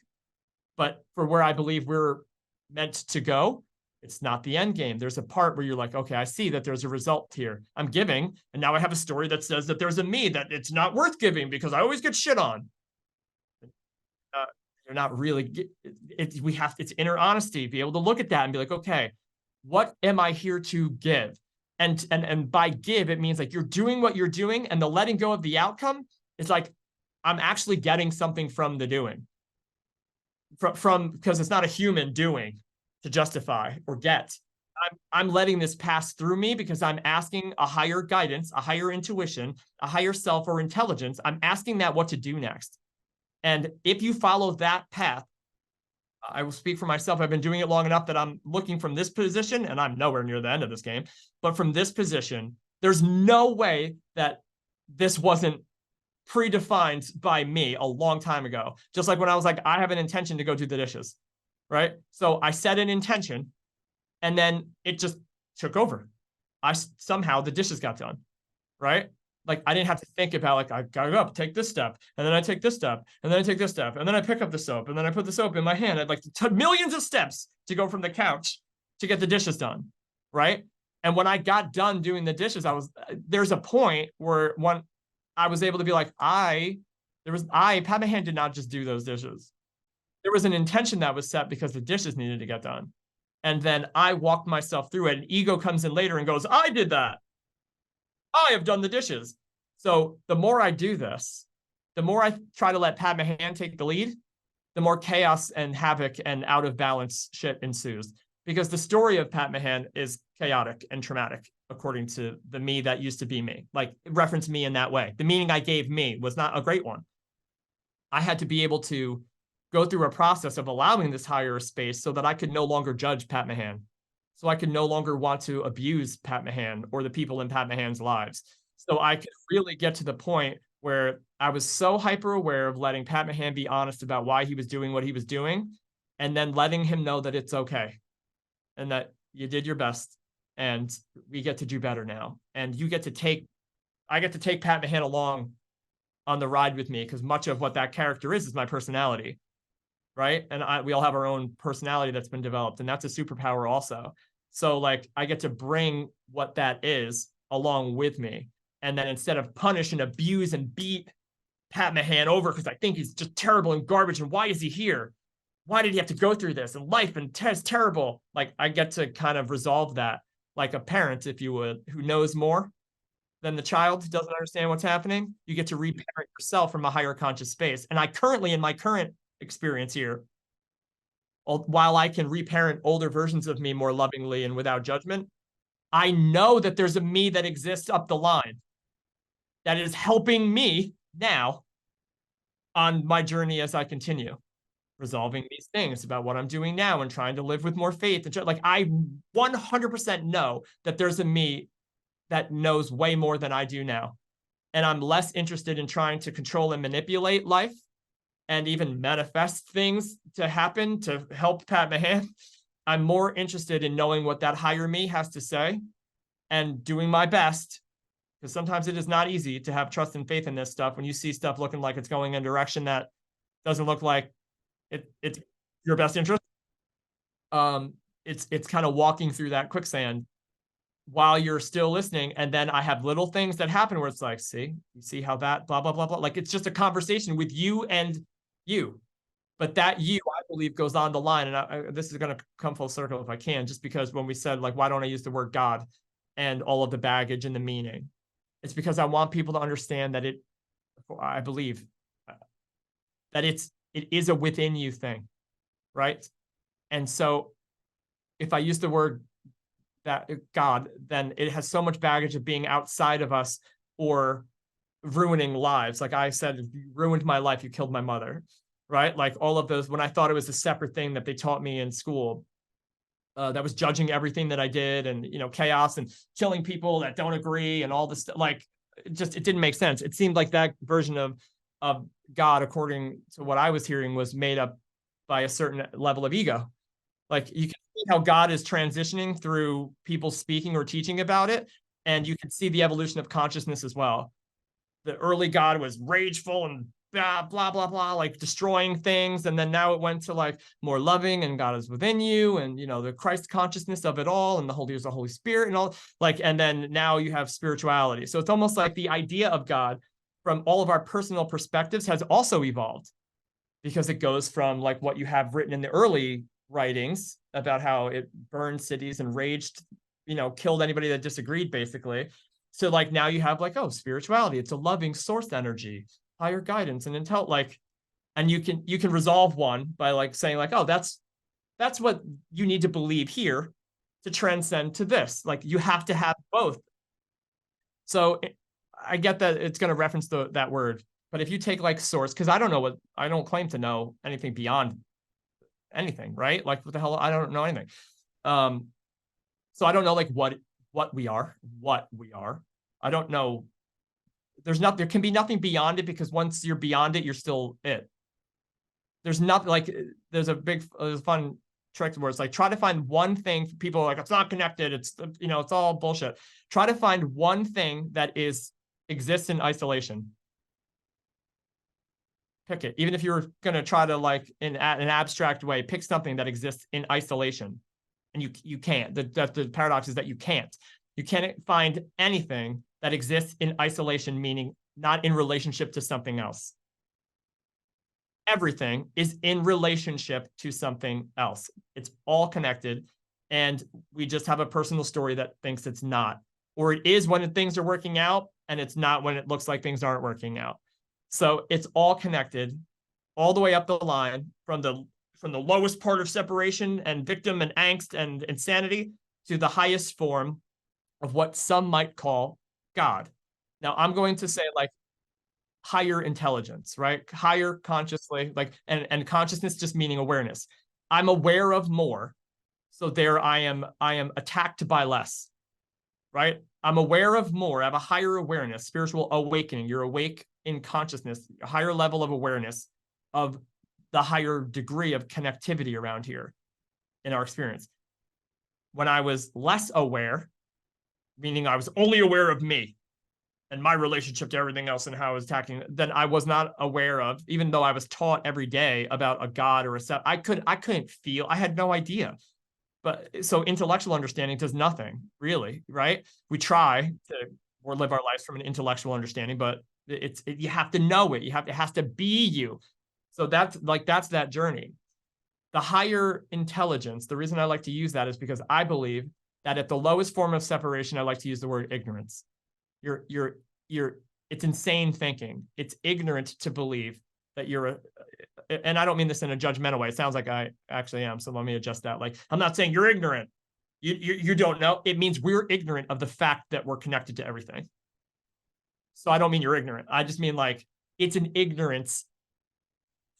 But for where I believe we're meant to go, it's not the end game. There's a part where you're like, okay, I see that there's a result here. I'm giving, and now I have a story that says that there's a me that it's not worth giving because I always get shit on. You're not really. It's inner honesty. Be able to look at that and be like, okay, what am I here to give? And by give, it means like you're doing what you're doing, and the letting go of the outcome is like I'm actually getting something from the doing. From because it's not a human doing to justify or get. I'm letting this pass through me because I'm asking a higher guidance, a higher intuition, a higher self or intelligence. I'm asking that what to do next. And if you follow that path, I will speak for myself. I've been doing it long enough that I'm looking from this position, and I'm nowhere near the end of this game, but from this position, there's no way that this wasn't predefined by me a long time ago. Just like when I was like, I have an intention to go do the dishes, right? So I set an intention, and then it just took over. Somehow the dishes got done, right? Like I didn't have to think about like, I gotta go up, take this step, and then I take this step, and then I take this step, and then I pick up the soap, and then I put the soap in my hand. I'd like millions of steps to go from the couch to get the dishes done, right? And when I got done doing the dishes, there's a point where I was able to be like, Pat Mahan did not just do those dishes. There was an intention that was set because the dishes needed to get done. And then I walked myself through it, and ego comes in later and goes, I did that. I have done the dishes. So the more I do this, the more I try to let Pat Mahan take the lead, the more chaos and havoc and out of balance shit ensues. Because the story of Pat Mahan is chaotic and traumatic, according to the me that used to be me. Like, reference me in that way. The meaning I gave me was not a great one. I had to be able to go through a process of allowing this higher space so that I could no longer judge Pat Mahan. So I could no longer want to abuse Pat Mahan or the people in Pat Mahan's lives. So I could really get to the point where I was so hyper aware of letting Pat Mahan be honest about why he was doing what he was doing, and then letting him know that it's okay. And that you did your best, and we get to do better now. And I get to take Pat Mahan along on the ride with me, because much of what that character is my personality, right? And we all have our own personality that's been developed, and that's a superpower also. So like I get to bring what that is along with me. And then instead of punish and abuse and beat Pat Mahan over because I think he's just terrible and garbage, and why is he here? Why did he have to go through this? And life and is terrible. Like I get to kind of resolve that, like a parent, if you would, who knows more than the child who doesn't understand what's happening. You get to reparent yourself from a higher conscious space. And I currently, in my current experience here, while I can reparent older versions of me more lovingly and without judgment, I know that there's a me that exists up the line that is helping me now on my journey as I continue resolving these things about what I'm doing now and trying to live with more faith. And like I 100% know that there's a me that knows way more than I do now. And I'm less interested in trying to control and manipulate life and even manifest things to happen to help Pat Mahan. I'm more interested in knowing what that higher me has to say and doing my best, because sometimes it is not easy to have trust and faith in this stuff when you see stuff looking like it's going in a direction that doesn't look like it's your best interest. It's kind of walking through that quicksand while you're still listening. And then I have little things that happen where it's like, see, you see how that blah, blah, blah, blah. Like it's just a conversation with you and you. But that you, I believe, goes on the line. And this is going to come full circle if I can, just because when we said, like, why don't I use the word God and all of the baggage and the meaning? It's because I want people to understand that I believe that it is a within you thing, right? And so if I use the word that God, then it has so much baggage of being outside of us or ruining lives. Like I said, you ruined my life, you killed my mother, right? Like all of those, when I thought it was a separate thing that they taught me in school, that was judging everything that I did and, chaos and killing people that don't agree and all this stuff. Like it didn't make sense. It seemed like that version of God, according to what I was hearing, was made up by a certain level of ego. Like you can see how God is transitioning through people speaking or teaching about it. And you can see the evolution of consciousness as well. The early God was rageful and blah, blah, blah, blah, like destroying things. And then now it went to like more loving and God is within you and, the Christ consciousness of it all and the Holy Spirit and all like, and then now you have spirituality. So it's almost like the idea of God from all of our personal perspectives has also evolved, because it goes from like what you have written in the early writings about how it burned cities and raged, killed anybody that disagreed, basically. So like now you have like, oh, spirituality, it's a loving source energy, higher guidance and intel, like, and you can resolve one by like saying like, oh, that's what you need to believe here to transcend to this. Like you have to have both. So I get that it's going to reference that word, but if you take like source, because I don't claim to know anything beyond anything, right? Like what the hell? I don't know anything. So I don't know like what we are. I don't know. There can be nothing beyond it, because once you're beyond it, you're still it. There's nothing like, there's a fun trick where it's like, try to find one thing. People are like, it's not connected. It's, it's all bullshit. Try to find one thing that exists in isolation. Pick it. Even if you're going to try to like in an abstract way, pick something that exists in isolation. And you can't. The paradox is that you can't find anything that exists in isolation, meaning not in relationship to something else. Everything is in relationship to something else. It's all connected. And we just have a personal story that thinks it's not, or it is when things are working out, and it's not when it looks like things aren't working out. So it's all connected all the way up the line from the lowest part of separation and victim and angst and insanity to the highest form of what some might call God. Now I'm going to say like higher intelligence, right? Higher consciously, like, and consciousness just meaning awareness. I'm aware of more. So there I am attacked by less, right? I'm aware of more. I have a higher awareness, spiritual awakening. You're awake in consciousness, a higher level of awareness of the higher degree of connectivity around here in our experience. when I was less aware, meaning I was only aware of me and my relationship to everything else and how I was attacking, then I was not aware of, even though I was taught every day about a God or a set. I couldn't feel, I had no idea. But so intellectual understanding does nothing, really, right? We try to or live our lives from an intellectual understanding, but you have to know it. It has to be you. So that's that journey. The higher intelligence, the reason I like to use that is because I believe that at the lowest form of separation, I like to use the word ignorance. It's insane thinking. It's ignorant to believe that and I don't mean this in a judgmental way. It sounds like I actually am. So let me adjust that. Like, I'm not saying you're ignorant. You don't know. It means we're ignorant of the fact that we're connected to everything. So I don't mean you're ignorant. I just mean like it's an ignorance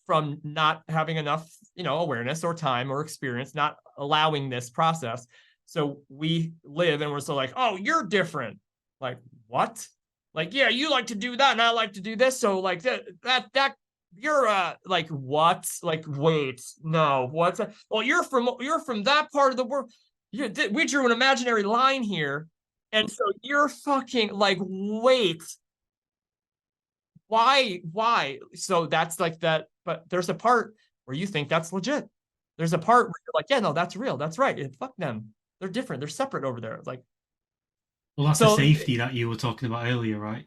from not having enough, awareness or time or experience, not allowing this process. So we live and we're so like, oh, you're different. Like, what? Like, yeah, you like to do that and I like to do this. So like that you're like, what? Like, wait, no, what's that? Well, you're from that part of the world. We drew an imaginary line here. And so you're fucking like, wait, why? So that's like that. But there's a part where you think that's legit. There's a part where you're like, yeah, no, that's real. That's right. Fuck them. They're different. They're separate over there. Like, well, that's the safety that you were talking about earlier, right?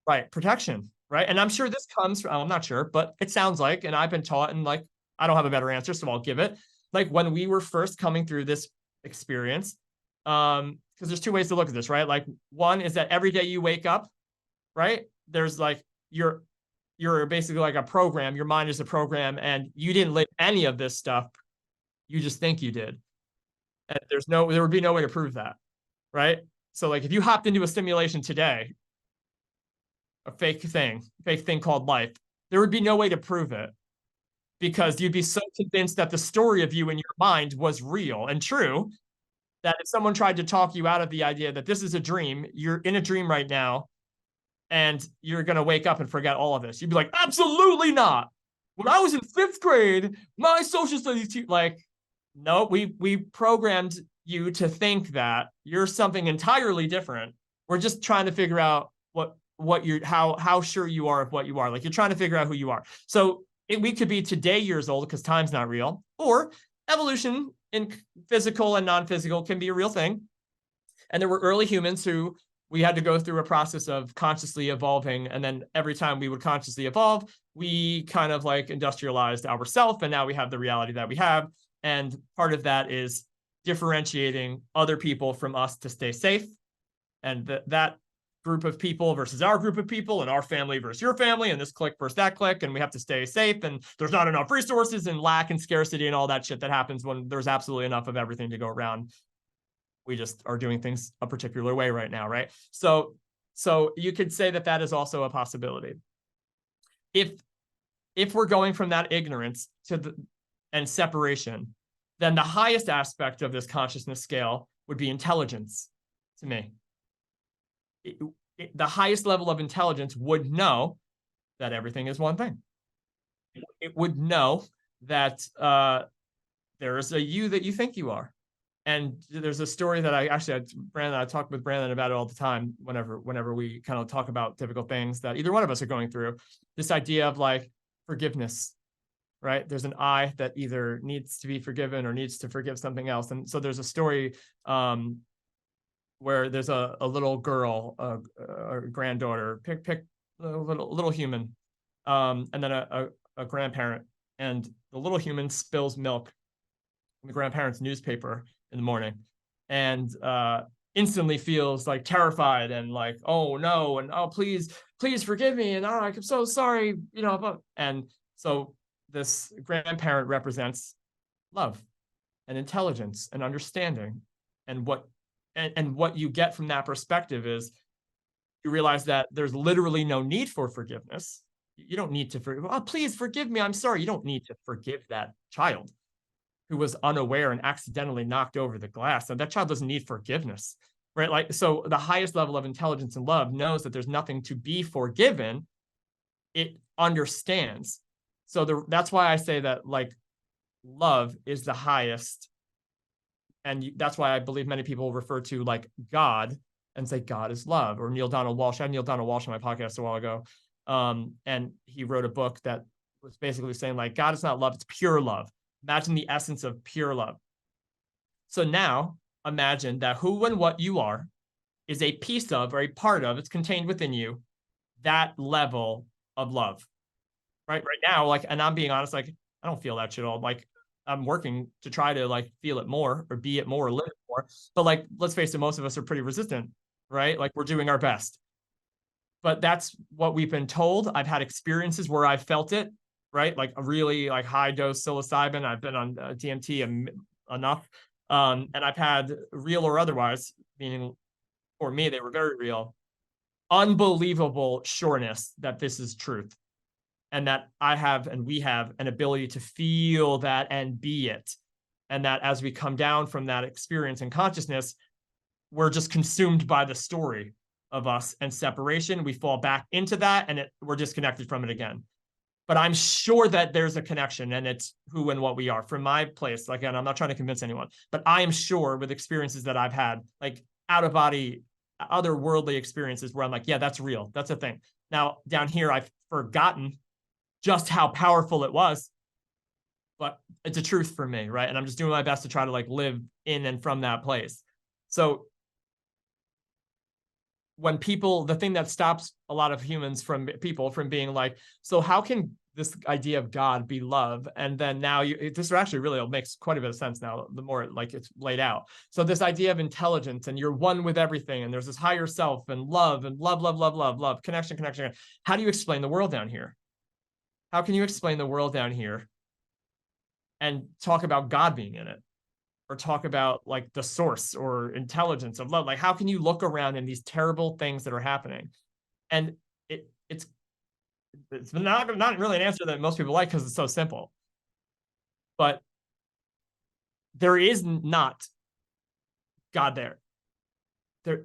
Right. Protection. Right. And I'm sure this comes from, I'm not sure, but it sounds like, and I've been taught, and like, I don't have a better answer, so I'll give it. Like when we were first coming through this experience, because there's two ways to look at this, right? Like one is that every day you wake up, right? There's like, you're basically like a program. Your mind is a program, and you didn't live any of this stuff. You just think you did. And there would be no way to prove that, right? So like if you hopped into a simulation today, a fake thing called life, there would be no way to prove it, because you'd be so convinced that the story of you in your mind was real and true that if someone tried to talk you out of the idea that this is a dream, you're in a dream right now, and you're going to wake up and forget all of this, you'd be like, absolutely not. When I was in 5th grade, my social studies teacher, like, no, we programmed you to think that you're something entirely different. We're just trying to figure out how sure you are of what you are. Like, you're trying to figure out who you are. So we could be today years old because time's not real, or evolution in physical and non-physical can be a real thing. And there were early humans who we had to go through a process of consciously evolving. And then every time we would consciously evolve, we kind of like industrialized ourselves. And now we have the reality that we have. And part of that is differentiating other people from us to stay safe. And that group of people versus our group of people, and our family versus your family, and this clique versus that clique, and we have to stay safe, and there's not enough resources, and lack and scarcity and all that shit that happens when there's absolutely enough of everything to go around. We just are doing things a particular way right now, right? So you could say that is also a possibility. If we're going from that ignorance and separation, then the highest aspect of this consciousness scale would be intelligence to me. The highest level of intelligence would know that everything is one thing. It would know that there is a you that you think you are. And there's a story that I talk with Brandon about it all the time whenever we kind of talk about difficult things that either one of us are going through. This idea of like forgiveness, right? There's an I that either needs to be forgiven or needs to forgive something else. And so there's a story where there's a little girl, a granddaughter, pick a little human, and then a grandparent, and the little human spills milk in the grandparent's newspaper in the morning, and instantly feels like terrified and like, oh no, and oh please forgive me, and oh, I'm so sorry, and so this grandparent represents love and intelligence and understanding, and what you get from that perspective is you realize that there's literally no need for forgiveness. You don't need to forgive. Oh, please forgive me. I'm sorry. You don't need to forgive that child who was unaware and accidentally knocked over the glass. And that child doesn't need forgiveness, right? Like, so the highest level of intelligence and love knows that there's nothing to be forgiven. It understands. So that's why I say that like love is the highest And that's why I believe many people refer to like God and say God is love, or Neil Donald Walsh. I had Neil Donald Walsh on my podcast a while ago. And he wrote a book that was basically saying like, God is not love, it's pure love. Imagine the essence of pure love. So now imagine that who and what you are is a piece of, or a part of, it's contained within you, that level of love. Right now, like, and I'm being honest, like, I don't feel that shit all. Like, I'm working to try to like feel it more, or be it more, or live it more. But like, let's face it, most of us are pretty resistant, right? Like, we're doing our best. But that's what we've been told. I've had experiences where I felt it, right? Like a really like high dose psilocybin. I've been on DMT enough. And I've had real or otherwise, meaning for me, they were very real, unbelievable sureness that this is truth. And that I have, and we have, an ability to feel that and be it. And that as we come down from that experience and consciousness, we're just consumed by the story of us and separation. We fall back into that, and we're disconnected from it again. But I'm sure that there's a connection, and it's who and what we are. From my place, again, I'm not trying to convince anyone, but I am sure with experiences that I've had, like out-of-body, otherworldly experiences where I'm like, yeah, that's real. That's a thing. Now, down here, I've forgotten just how powerful it was, but it's a truth for me, right? And I'm just doing my best to try to like live in and from that place. So when people, the thing that stops a lot of humans from being like, so how can this idea of God be love? And then now this actually really makes quite a bit of sense now, the more like it's laid out. So this idea of intelligence, and you're one with everything, and there's this higher self, and love, connection. How do you explain the world down here? How can you explain the world down here and talk about God being in it, or talk about like the source or intelligence of love? Like, how can you look around in these terrible things that are happening? And it's not really an answer that most people like, because it's so simple. But there is not God there.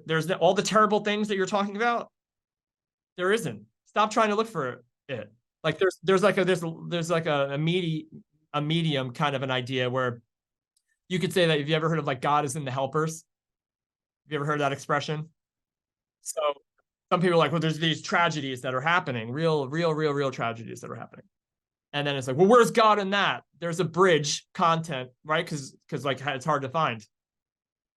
There's all the terrible things that you're talking about. There isn't. Stop trying to look for it. Like there's like a medium kind of an idea where you could say that. Have you ever heard of like God is in the helpers? Have you ever heard that expression? So some people are like, well, there's these tragedies that are happening, real tragedies that are happening. And then it's like, well, where's God in that? There's a bridge content, right? Because like it's hard to find.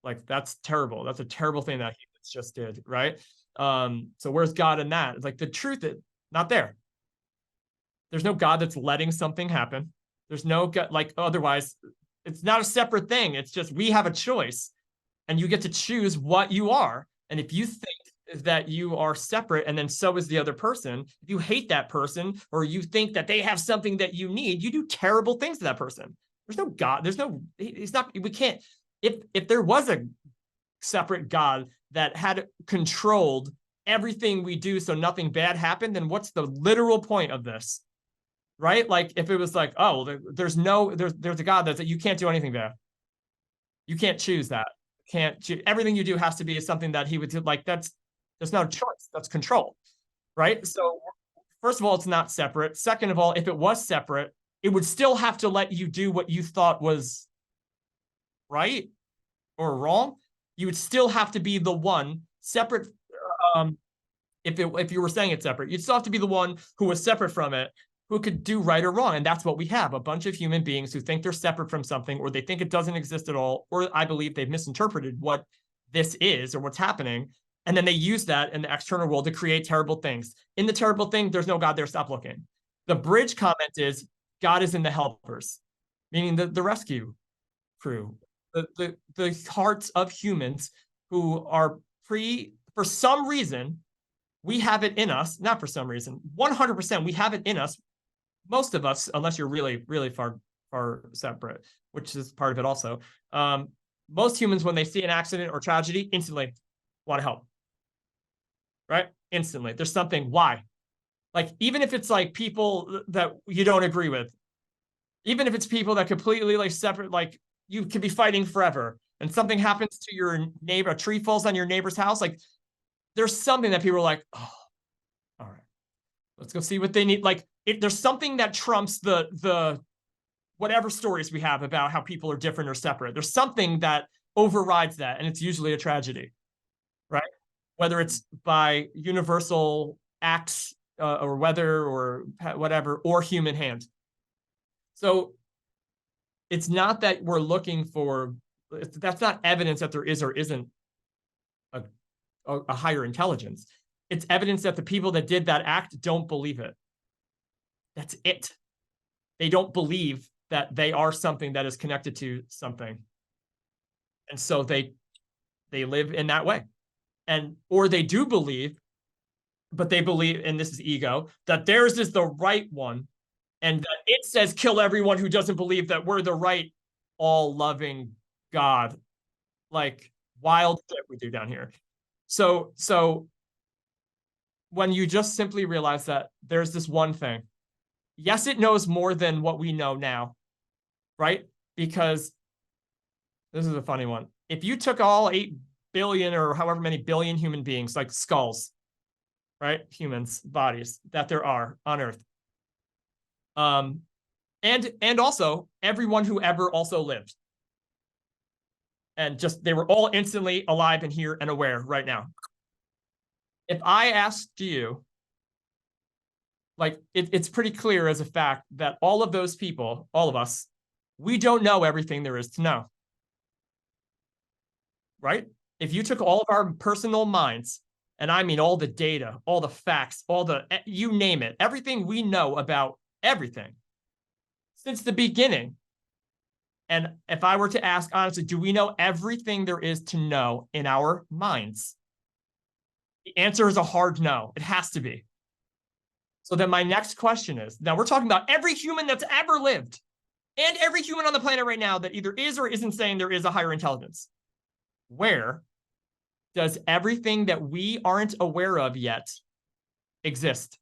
Like that's terrible. That's a terrible thing that humans just did, right? So where's God in that? It's like the truth is not there. There's no God that's letting something happen. There's no God, like, otherwise it's not a separate thing. It's just, we have a choice, and you get to choose what you are. And if you think that you are separate, and then so is the other person, if you hate that person, or you think that they have something that you need, you do terrible things to that person. There's no God. He's not, we can't, if there was a separate God that had controlled everything we do so nothing bad happened, then what's the literal point of this? Right? Like if it was like, oh, there's a God that you can't do anything bad. You can't choose that. Everything you do has to be something that he would do. Like there's no choice. That's control. Right? So first of all, it's not separate. Second of all, if it was separate, it would still have to let you do what you thought was right or wrong. You would still have to be the one separate. If you were saying it's separate, you'd still have to be the one who was separate from it, who could do right or wrong. And that's what we have, a bunch of human beings who think they're separate from something, or they think it doesn't exist at all, or I believe they've misinterpreted what this is or what's happening. And then they use that in the external world to create terrible things. In the terrible thing, there's no God there, stop looking. The bridge comment is, God is in the helpers, meaning the rescue crew, the hearts of humans who are for some reason, we have it in us, not for some reason, 100%, we have it in us. Most of us, unless you're really, really far separate, which is part of it also. Most humans, when they see an accident or tragedy, instantly want to help, right? Instantly. There's something, why? Like, even if it's like people that you don't agree with, even if it's people that completely like separate, like you could be fighting forever and something happens to your neighbor, a tree falls on your neighbor's house, like there's something that people are like, oh, all right, let's go see what they need. Like, there's something that trumps the whatever stories we have about how people are different or separate. There's something that overrides that, and it's usually a tragedy, right? Whether it's by universal acts or weather or whatever, or human hands. So it's not that we're looking for, that's not evidence that there is or isn't a higher intelligence. It's evidence that the people that did that act don't believe it. That's it. They don't believe that they are something that is connected to something. And so they live in that way. And or they do believe, but they believe, and this is ego, that theirs is the right one, and that it says kill everyone who doesn't believe that we're the right, all-loving God. Like wild shit we do down here. So when you just simply realize that there's this one thing, yes, it knows more than what we know now, right? Because this is a funny one. If you took all 8 billion or however many billion human beings, like skulls, right? Humans, bodies that there are on Earth. And also everyone who ever also lived. And just, they were all instantly alive and here and aware right now. If I asked you, like, it's pretty clear as a fact that all of those people, all of us, we don't know everything there is to know. Right? If you took all of our personal minds, and I mean all the data, all the facts, all the, you name it, everything we know about everything since the beginning. And if I were to ask honestly, do we know everything there is to know in our minds? The answer is a hard no. It has to be. So then my next question is, now we're talking about every human that's ever lived and every human on the planet right now that either is or isn't saying there is a higher intelligence. Where does everything that we aren't aware of yet exist?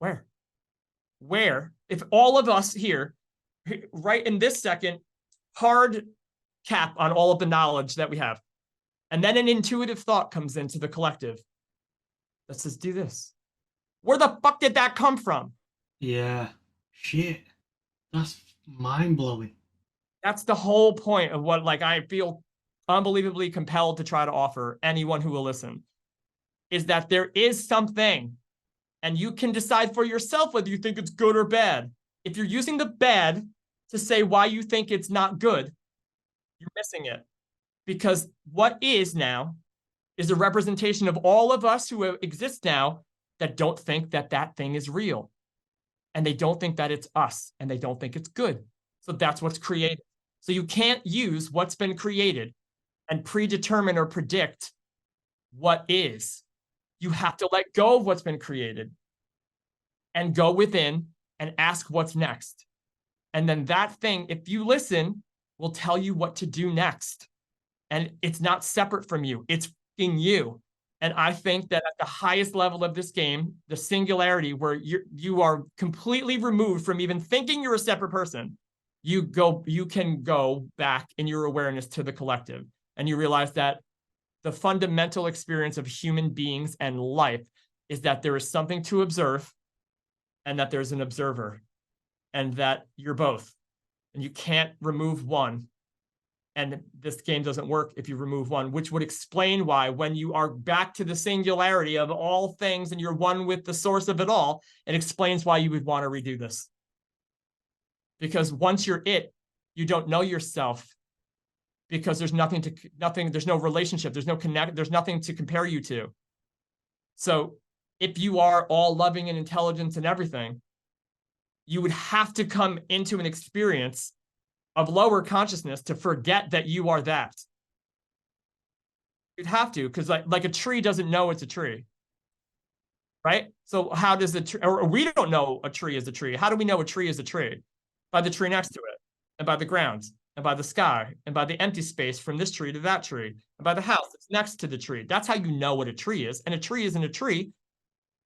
Where? Where? If all of us here, right in this second, hard cap on all of the knowledge that we have, and then an intuitive thought comes into the collective that says, do this. Where the fuck did that come from? Yeah. Shit. That's mind-blowing. That's the whole point of what, like, I feel unbelievably compelled to try to offer anyone who will listen, is that there is something, and you can decide for yourself whether you think it's good or bad. If you're using the bad to say why you think it's not good, you're missing it. Because what is now is a representation of all of us who exist now that don't think that that thing is real. And they don't think that it's us, and they don't think it's good. So that's what's created. So you can't use what's been created and predetermine or predict what is. You have to let go of what's been created and go within and ask what's next. And then that thing, if you listen, will tell you what to do next. And it's not separate from you. It's fucking you. And I think that at the highest level of this game, the singularity where you are completely removed from even thinking you're a separate person, you can go back in your awareness to the collective. And you realize that the fundamental experience of human beings and life is that there is something to observe and that there's an observer and that you're both. And you can't remove one. And this game doesn't work if you remove one, which would explain why when you are back to the singularity of all things and you're one with the source of it all, it explains why you would want to redo this. Because once you're it, you don't know yourself because there's there's no relationship, there's no connect, there's nothing to compare you to. So if you are all loving and intelligence and everything, you would have to come into an experience of lower consciousness to forget that you are that. You'd have to, because like a tree doesn't know it's a tree, right? So how does the tree, or we don't know a tree is a tree. How do we know a tree is a tree? By the tree next to it, and by the ground, and by the sky, and by the empty space from this tree to that tree, and by the house that's next to the tree. That's how you know what a tree is. And a tree isn't a tree.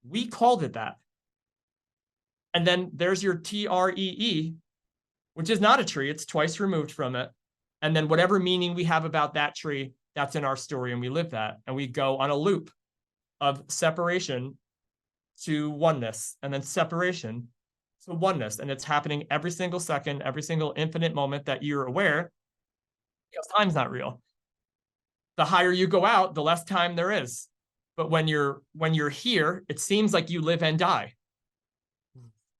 We called it that. And then there's your TREE, which is not a tree. It's twice removed from it. And then whatever meaning we have about that tree, that's in our story, and we live that. And we go on a loop of separation to oneness, and then separation to oneness. And it's happening every single second, every single infinite moment that you're aware, because time's not real. The higher you go out, the less time there is. But when you're here, it seems like you live and die.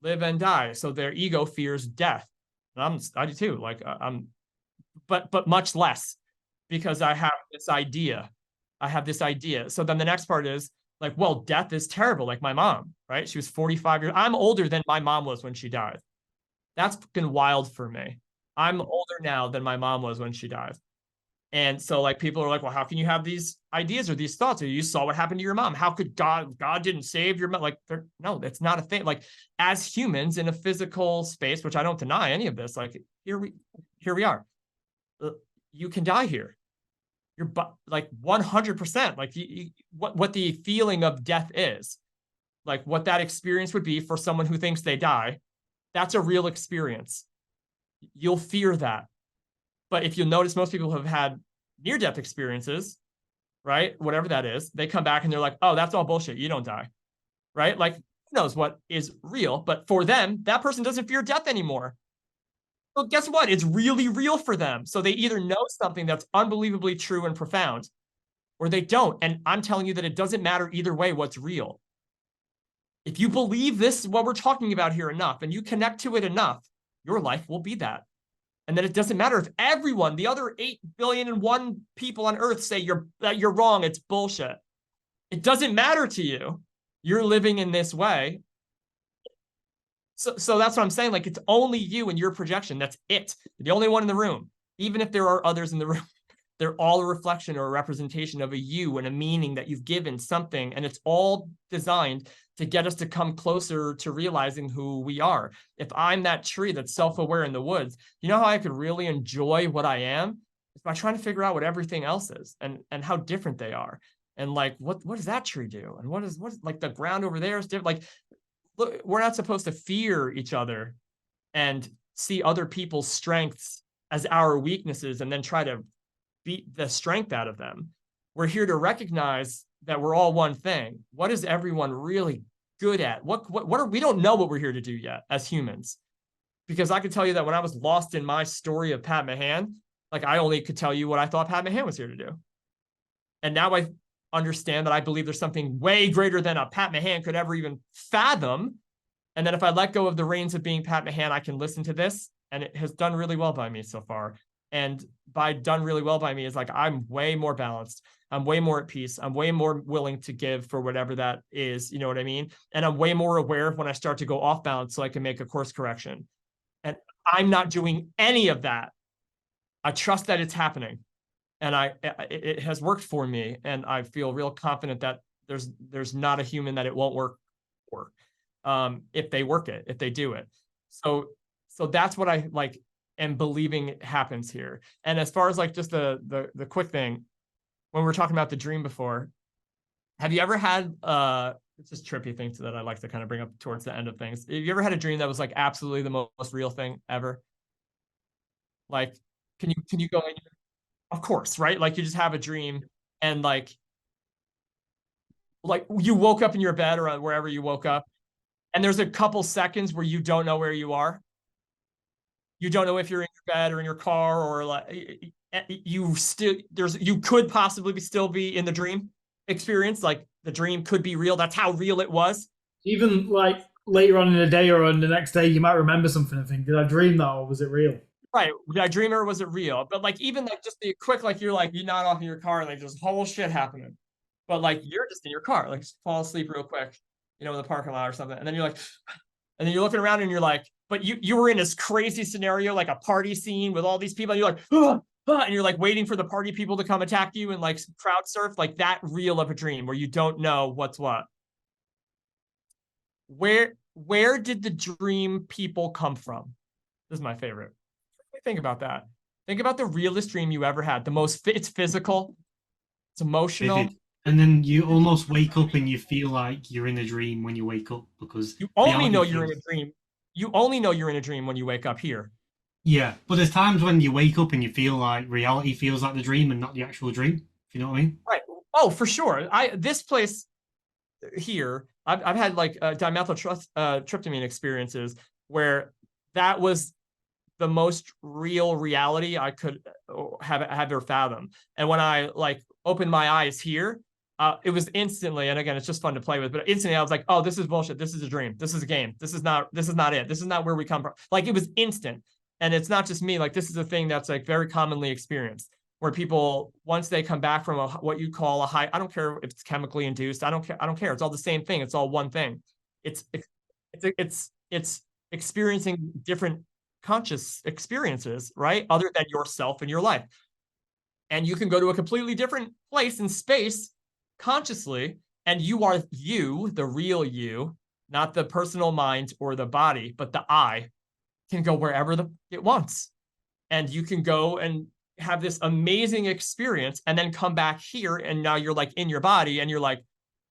Live and die. So their ego fears death. And I do too. Like but much less, because I have this idea. So then the next part is like, well, death is terrible. Like my mom, right? She was 45 years. I'm older than my mom was when she died. That's fucking wild for me. I'm older now than my mom was when she died. And so like people are like, well, how can you have these ideas or these thoughts? Or you saw what happened to your mom. How could God didn't save your mom? Like, no, that's not a thing. Like as humans in a physical space, which I don't deny any of this, like here we are. You can die here. You're like 100%. Like what the feeling of death is, like what that experience would be for someone who thinks they die. That's a real experience. You'll fear that. But if you'll notice, most people have had near-death experiences, right? Whatever that is, they come back and they're like, oh, that's all bullshit. You don't die, right? Like, who knows what is real? But for them, that person doesn't fear death anymore. Well, guess what? It's really real for them. So they either know something that's unbelievably true and profound, or they don't. And I'm telling you that it doesn't matter either way what's real. If you believe this, what we're talking about here enough, and you connect to it enough, your life will be that. And then it doesn't matter if everyone, the other 8,000,000,001 people on earth say that you're wrong, it's bullshit. It doesn't matter to you. You're living in this way. So that's what I'm saying. Like, it's only you and your projection. That's it. You're the only one in the room. Even if there are others in the room, they're all a reflection or a representation of a you and a meaning that you've given something. And it's all designed to get us to come closer to realizing who we are. If I'm that tree that's self-aware in the woods, you know how I could really enjoy what I am? It's by trying to figure out what everything else is and how different they are. And like, what does that tree do? And what is like the ground over there is different. Like, look, we're not supposed to fear each other and see other people's strengths as our weaknesses and then try to beat the strength out of them. We're here to recognize that we're all one thing. What is everyone really good at? What are we don't know what we're here to do yet as humans. Because I could tell you that when I was lost in my story of Pat Mahan, like I only could tell you what I thought Pat Mahan was here to do. And now I understand that I believe there's something way greater than a Pat Mahan could ever even fathom. And then if I let go of the reins of being Pat Mahan, I can listen to this. And it has done really well by me so far. And by done really well by me is like, I'm way more balanced. I'm way more at peace. I'm way more willing to give for whatever that is. You know what I mean? And I'm way more aware of when I start to go off balance so I can make a course correction. And I'm not doing any of that. I trust that it's happening. And it has worked for me. And I feel real confident that there's not a human that it won't work for, if they work it, if they do it. So that's what I like am believing happens here. And as far as like just the quick thing, when we were talking about the dream before, have you ever had it's just trippy things that I like to kind of bring up towards the end of things. Have you ever had a dream that was like absolutely the most real thing ever? Like, can you go in? Of course, right? Like you just have a dream and like you woke up in your bed or wherever you woke up, and there's a couple seconds where you don't know where you are. You don't know if you're in your bed or in your car, or like you could possibly still be in the dream experience. Like the dream could be real. That's how real it was. Even like later on in the day or on the next day, you might remember something and think, did I dream that or was it real? Right. Did I dream or was it real? But like even like just the quick, like you're not off in your car and like just whole shit happening. But like you're just in your car, like just fall asleep real quick, in the parking lot or something. And then you're like, and then you're looking around and you're like, but you were in this crazy scenario, like a party scene with all these people, and you're like, and you're like waiting for the party people to come attack you and like crowd surf, like that real of a dream where you don't know what's what. Where did the dream people come from? This is my favorite. Think about that. Think about the realest dream you ever had. It's physical, it's emotional. Vivid. And then you almost wake up and you feel like you're in a dream when you wake up, because you only know you're in a dream. You only know you're in a dream when you wake up here. Yeah, but there's times when you wake up and you feel like reality feels like the dream and not the actual dream. If you know what I mean? Right. Oh, for sure. This place, here. I've had like dimethyltryptamine experiences where that was the most real reality I could have ever fathomed. And when I like opened my eyes here, it was instantly, and again, it's just fun to play with, but instantly I was like, oh, this is bullshit. This is a dream. This is a game. This is not it. This is not where we come from. Like, it was instant. And it's not just me. Like, this is a thing that's like very commonly experienced, where people, once they come back from what you call a high, I don't care if it's chemically induced. I don't care. It's all the same thing. It's all one thing. It's experiencing different conscious experiences, right? Other than yourself and your life. And you can go to a completely different place in space consciously, and you are you, the real you, not the personal mind or the body, but the I can go wherever it wants. And you can go and have this amazing experience and then come back here, and now you're like in your body and you're like,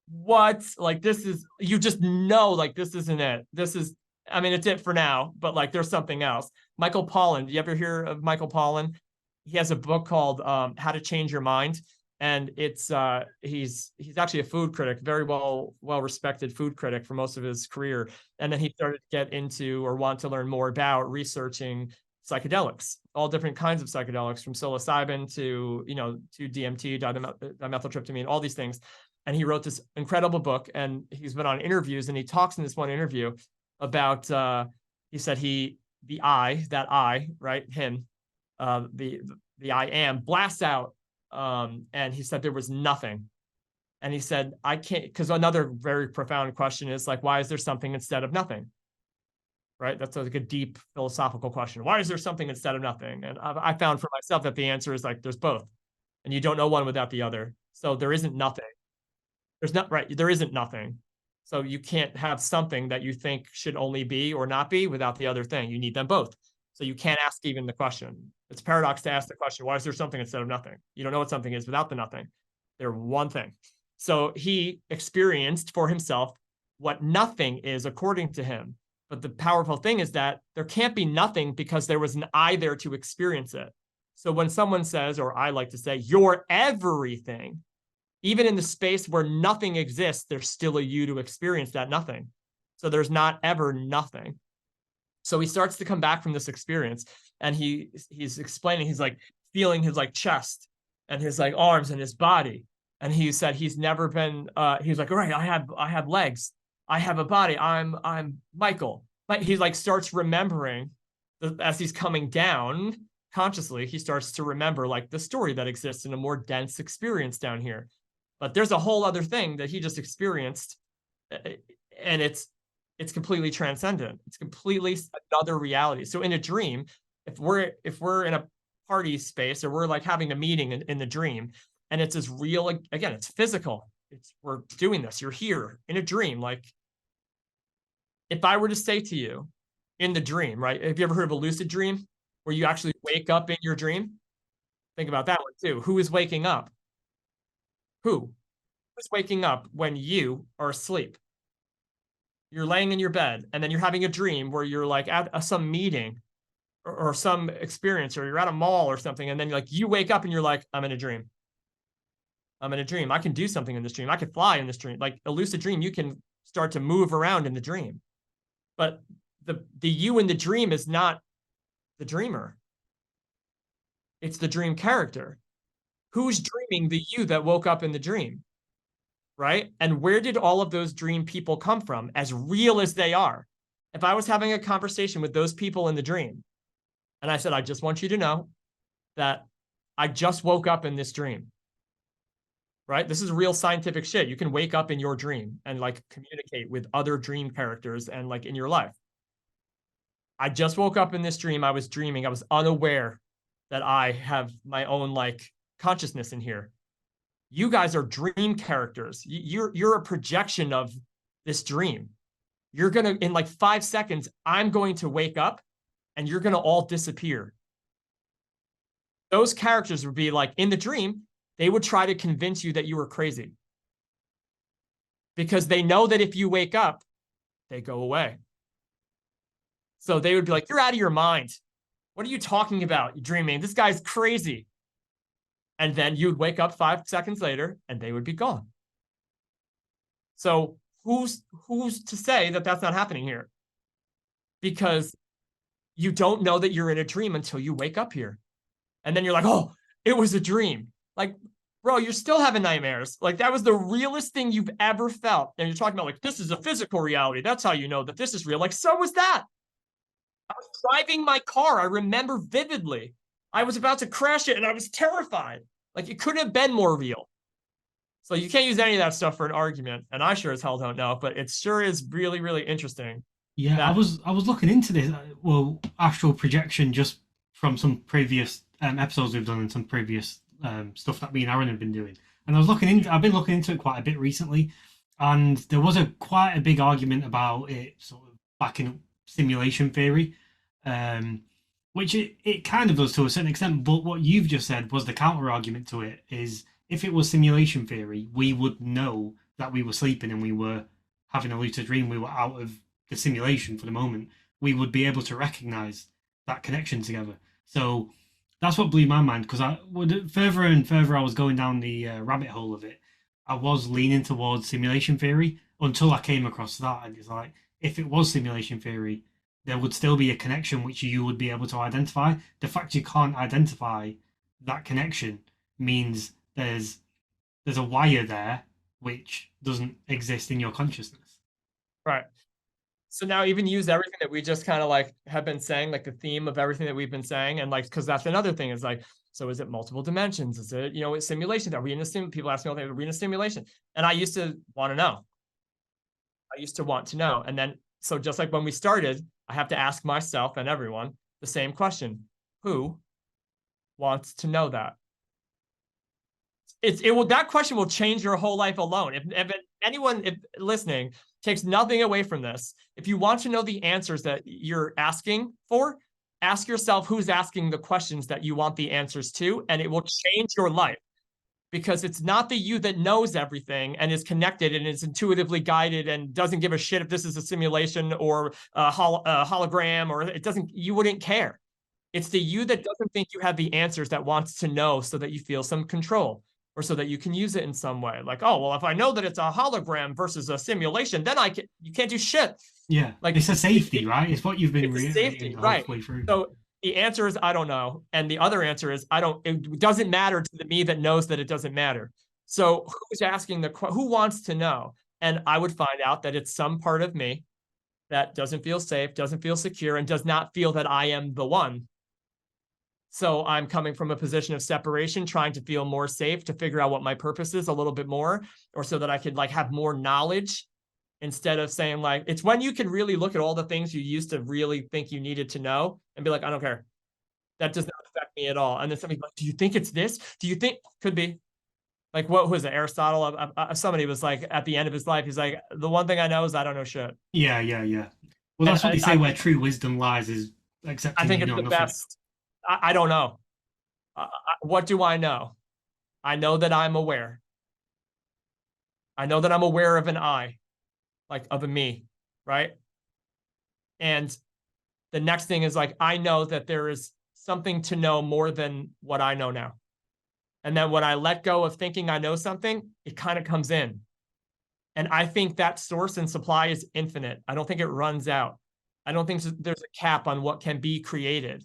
what? Like, this is, you just know, like, this isn't it. This is, I mean, it's it for now, but like, there's something else. Michael Pollan, do you ever hear of Michael Pollan? He has a book called How to Change Your Mind. And it's he's actually a food critic, very well respected food critic for most of his career. And then he started to get into, or want to learn more about, researching psychedelics, all different kinds of psychedelics, from psilocybin to, you know, to DMT, dimethyltryptamine, all these things. And he wrote this incredible book, and he's been on interviews, and he talks in this one interview about he said the I, right, him, the I am, blasts out. And he said there was nothing. And he said, I can't, because another very profound question is like, why is there something instead of nothing? Right? That's like a deep philosophical question. Why is there something instead of nothing? And I found for myself that the answer is like, there's both. And you don't know one without the other. So there isn't nothing. There isn't nothing. So you can't have something that you think should only be or not be without the other thing. You need them both. So you can't ask even the question. It's a paradox to ask the question, why is there something instead of nothing? You don't know what something is without the nothing. They're one thing. So he experienced for himself what nothing is according to him. But the powerful thing is that there can't be nothing because there was an I there to experience it. So when someone says, or I like to say, you're everything, even in the space where nothing exists, there's still a you to experience that nothing. So there's not ever nothing. So he starts to come back from this experience, and he's explaining, he's like feeling his like chest and his like arms and his body. And he said he's never been, he's like, all right, I have legs. I have a body. I'm Michael. But he like starts remembering as he's coming down consciously, he starts to remember like the story that exists in a more dense experience down here. But there's a whole other thing that he just experienced, and it's completely transcendent. It's completely another reality. So in a dream, if we're in a party space, or we're like having a meeting in the dream, and it's as real, again, it's physical. We're doing this. You're here in a dream. Like, if I were to say to you in the dream, right? Have you ever heard of a lucid dream, where you actually wake up in your dream? Think about that one too. Who is waking up? Who is waking up when you are asleep? You're laying in your bed, and then you're having a dream where you're like at some meeting or some experience, or you're at a mall or something, and then like you wake up and you're like, I'm in a dream. I'm in a dream. I can do something in this dream. I can fly in this dream. Like a lucid dream, you can start to move around in the dream. But the you in the dream is not the dreamer. It's the dream character. Who's dreaming the you that woke up in the dream? Right? And where did all of those dream people come from, as real as they are? If I was having a conversation with those people in the dream, and I said, I just want you to know that I just woke up in this dream, right? This is real scientific shit. You can wake up in your dream and like communicate with other dream characters and like in your life. I just woke up in this dream. I was dreaming. I was unaware that I have my own like consciousness in here. You guys are dream characters. You're a projection of this dream. You're going to, in like 5 seconds, I'm going to wake up and you're going to all disappear. Those characters would be like, in the dream, they would try to convince you that you were crazy. Because they know that if you wake up, they go away. So they would be like, you're out of your mind. What are you talking about? You're dreaming. This guy's crazy. And then you'd wake up 5 seconds later and they would be gone. So who's to say that that's not happening here? Because you don't know that you're in a dream until you wake up here. And then you're like, oh, it was a dream. Like, bro, you're still having nightmares. Like, that was the realest thing you've ever felt. And you're talking about, like, this is a physical reality. That's how you know that this is real. Like, so was that. I was driving my car. I remember vividly. I was about to crash it and I was terrified. Like, it couldn't have been more real. So you can't use any of that stuff for an argument. And I sure as hell don't know, but it sure is really, really interesting. Yeah, I was looking into this. Well, astral projection, just from some previous episodes we've done and some previous stuff that me and Aaron have been doing. And I've been looking into it quite a bit recently, and there was quite a big argument about it sort of backing up simulation theory, which it kind of does to a certain extent. But what you've just said was the counter argument to it is, if it was simulation theory, we would know that we were sleeping and we were having a lucid dream. We were out of the simulation for the moment. We would be able to recognize that connection together. So that's what blew my mind, because further and further I was going down the rabbit hole of it, I was leaning towards simulation theory until I came across that. And it's like, if it was simulation theory, there would still be a connection which you would be able to identify. The fact you can't identify that connection means there's a wire there which doesn't exist in your consciousness. Right. So now even use everything that we just kind of like have been saying, like the theme of everything that we've been saying. And like, because that's another thing, is like, so is it multiple dimensions? Is it, it's simulation? Are we in a sim? People ask me all the time, are we in a simulation? And I used to want to know. And then, so just like when we started, I have to ask myself and everyone the same question: who wants to know that? That question will change your whole life alone. If anyone listening takes nothing away from this, if you want to know the answers that you're asking for, ask yourself who's asking the questions that you want the answers to, and it will change your life. Because it's not the you that knows everything and is connected and is intuitively guided and doesn't give a shit if this is a simulation or a hologram, or you wouldn't care. It's the you that doesn't think you have the answers that wants to know, so that you feel some control, or so that you can use it in some way. Like, oh, well, if I know that it's a hologram versus a simulation, then you can't do shit. Yeah, like it's a safety, right? It's what you've been safety, right? Through. So the answer is, I don't know. And the other answer is, it doesn't matter to the me that knows that it doesn't matter. So who's asking who wants to know? And I would find out that it's some part of me that doesn't feel safe, doesn't feel secure, and does not feel that I am the one. So I'm coming from a position of separation, trying to feel more safe, to figure out what my purpose is a little bit more, or so that I could like have more knowledge, instead of saying like, it's when you can really look at all the things you used to really think you needed to know and be like, I don't care. That does not affect me at all. And then somebody's like, do you think it's this? Do you think could be? Like, what was it? Aristotle, somebody was like, at the end of his life, he's like, the one thing I know is I don't know shit. Yeah. Well, that's what they say, where true wisdom lies, is accepting. I think it's the best. I don't know. What do I know? I know that I'm aware. I know that I'm aware of an I, like of a me, right? And the next thing is like, I know that there is something to know more than what I know now. And then when I let go of thinking I know something, it kind of comes in. And I think that source and supply is infinite. I don't think it runs out. I don't think there's a cap on what can be created.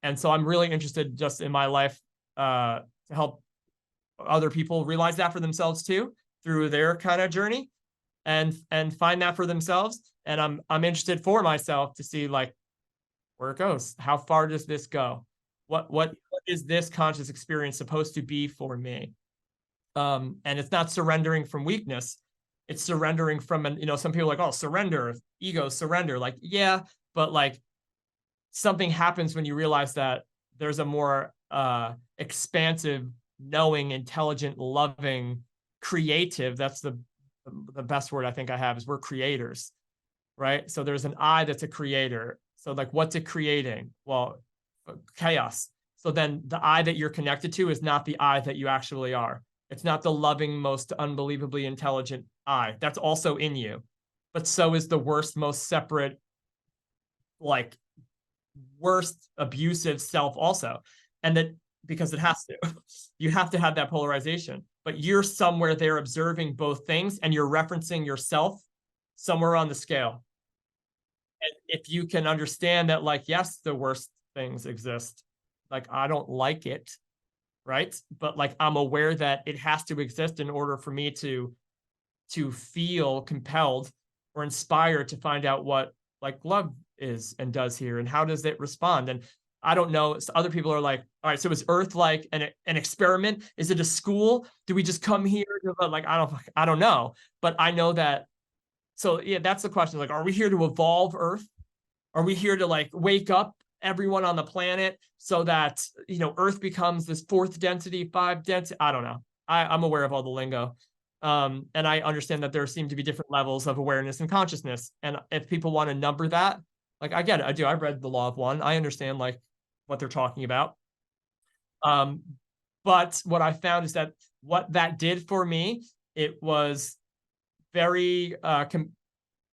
And so I'm really interested just in my life to help other people realize that for themselves too, through their kind of journey, and find that for themselves. And I'm interested for myself to see like where it goes. How far does this go? What is this conscious experience supposed to be for me? And it's not surrendering from weakness. It's surrendering from, some people are like, oh, surrender, ego, surrender. Like, yeah, but like, something happens when you realize that there's a more expansive, knowing, intelligent, loving, creative. That's the best word I think I have, is we're creators, right? So there's an I that's a creator. So like, what's it creating? Well, chaos. So then the I that you're connected to is not the I that you actually are. It's not the loving, most unbelievably intelligent I. That's also in you. But so is the worst, most separate, like, worst abusive self also. And that, because it has to, you have to have that polarization. but you're somewhere there observing both things, and you're referencing yourself somewhere on the scale. And if you can understand that, like, yes, the worst things exist, like, I don't like it, right? But like, I'm aware that it has to exist in order for me to feel compelled or inspired to find out what like love is and does here, and how does it respond. And I don't know. So other people are like, all right, so is Earth like an experiment? Is it a school? Do we just come here? Like, I don't know. But I know that. So yeah, that's the question. Like, are we here to evolve Earth? Are we here to like wake up everyone on the planet so that, you know, Earth becomes this 4th density, 5 density? I don't know. I'm aware of all the lingo. And I understand that there seem to be different levels of awareness and consciousness. And if people want to number that, like, I get it. I do. I've read The Law of One. I understand like what they're talking about. But what I found is that what that did for me, it was very,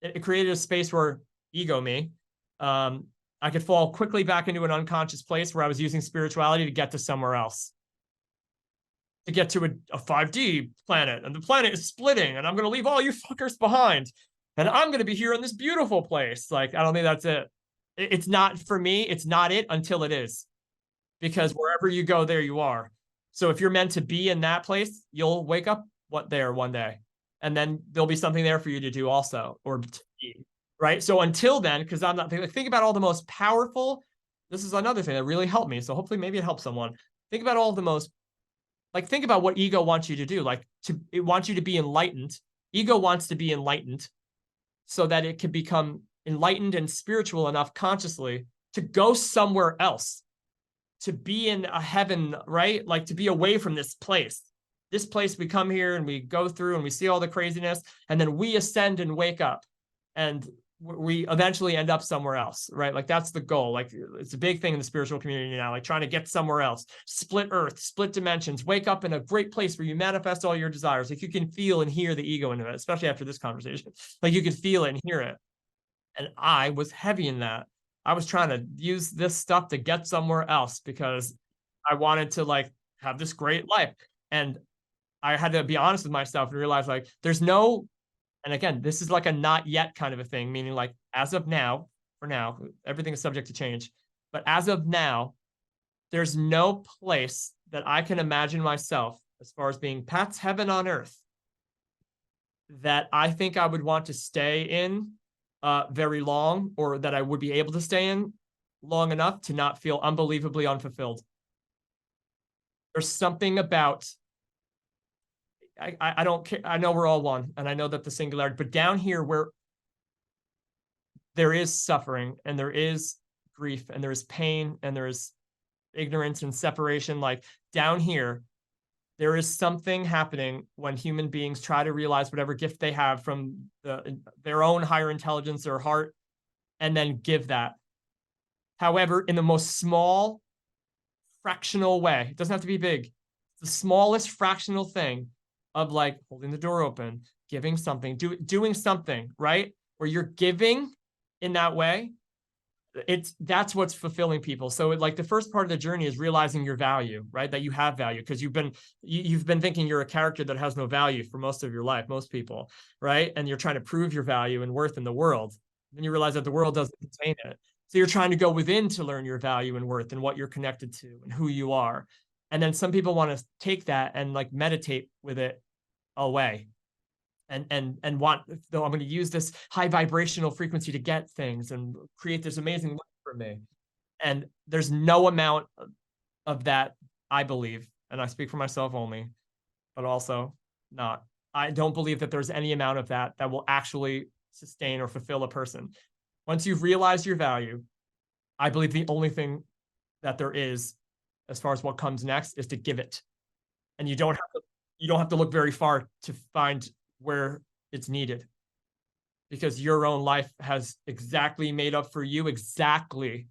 it created a space where ego me, I could fall quickly back into an unconscious place where I was using spirituality to get to somewhere else, to get to a 5D planet, and the planet is splitting, and I'm going to leave all you fuckers behind, and I'm going to be here in this beautiful place. Like, I don't think that's it. It's not for me. It's not it until it is, because wherever you go, there you are. So if you're meant to be in that place, you'll wake up there one day, and then there'll be something there for you to do also, or to be, right? So until then, because I'm not think about all the most powerful. This is another thing that really helped me. So hopefully, maybe it helps someone. Think about all the most, like, think about what ego wants you to do. Like, it wants you to be enlightened. Ego wants to be enlightened so that it can become enlightened and spiritual enough consciously to go somewhere else, to be in a heaven, right? Like, to be away from this place. This place, we come here and we go through and we see all the craziness, and then we ascend and wake up, and we eventually end up somewhere else, right? Like, that's the goal. Like, it's a big thing in the spiritual community now, like trying to get somewhere else, split Earth, split dimensions, wake up in a great place where you manifest all your desires. Like, you can feel and hear the ego in it, especially after this conversation. Like, you can feel it and hear it. And I was heavy in that. I was trying to use this stuff to get somewhere else because I wanted to like have this great life. And I had to be honest with myself and realize, like, there's no, and again, this is like a not yet kind of a thing, meaning like, as of now, for now, everything is subject to change. But as of now, there's no place that I can imagine myself as far as being Pat's heaven on earth that I think I would want to stay in very long, or that I would be able to stay in long enough to not feel unbelievably unfulfilled. There's something about, I don't care. I know we're all one, and I know that the singularity, but down here where there is suffering and there is grief and there is pain and there is ignorance and separation, like down here, there is something happening when human beings try to realize whatever gift they have from their own higher intelligence or heart, and then give that. However, in the most small, fractional way, it doesn't have to be big, the smallest fractional thing of like holding the door open, giving something, doing something, right? Where you're giving in that way, that's what's fulfilling people. So like the first part of the journey is realizing your value, right? That you have value, because you've been thinking you're a character that has no value for most of your life, most people, right? And you're trying to prove your value and worth in the world. Then you realize that the world doesn't contain it. So you're trying to go within to learn your value and worth and what you're connected to and who you are. And then some people want to take that and like meditate with it away. And want, though, I'm going to use this high vibrational frequency to get things and create this amazing life for me. And there's no amount of that, I believe, and I speak for myself only, but also not. I don't believe that there's any amount of that will actually sustain or fulfill a person. Once you've realized your value, I believe the only thing that there is, as far as what comes next, is to give it. And you don't have to look very far to find where it's needed, because your own life has exactly made up for you exactly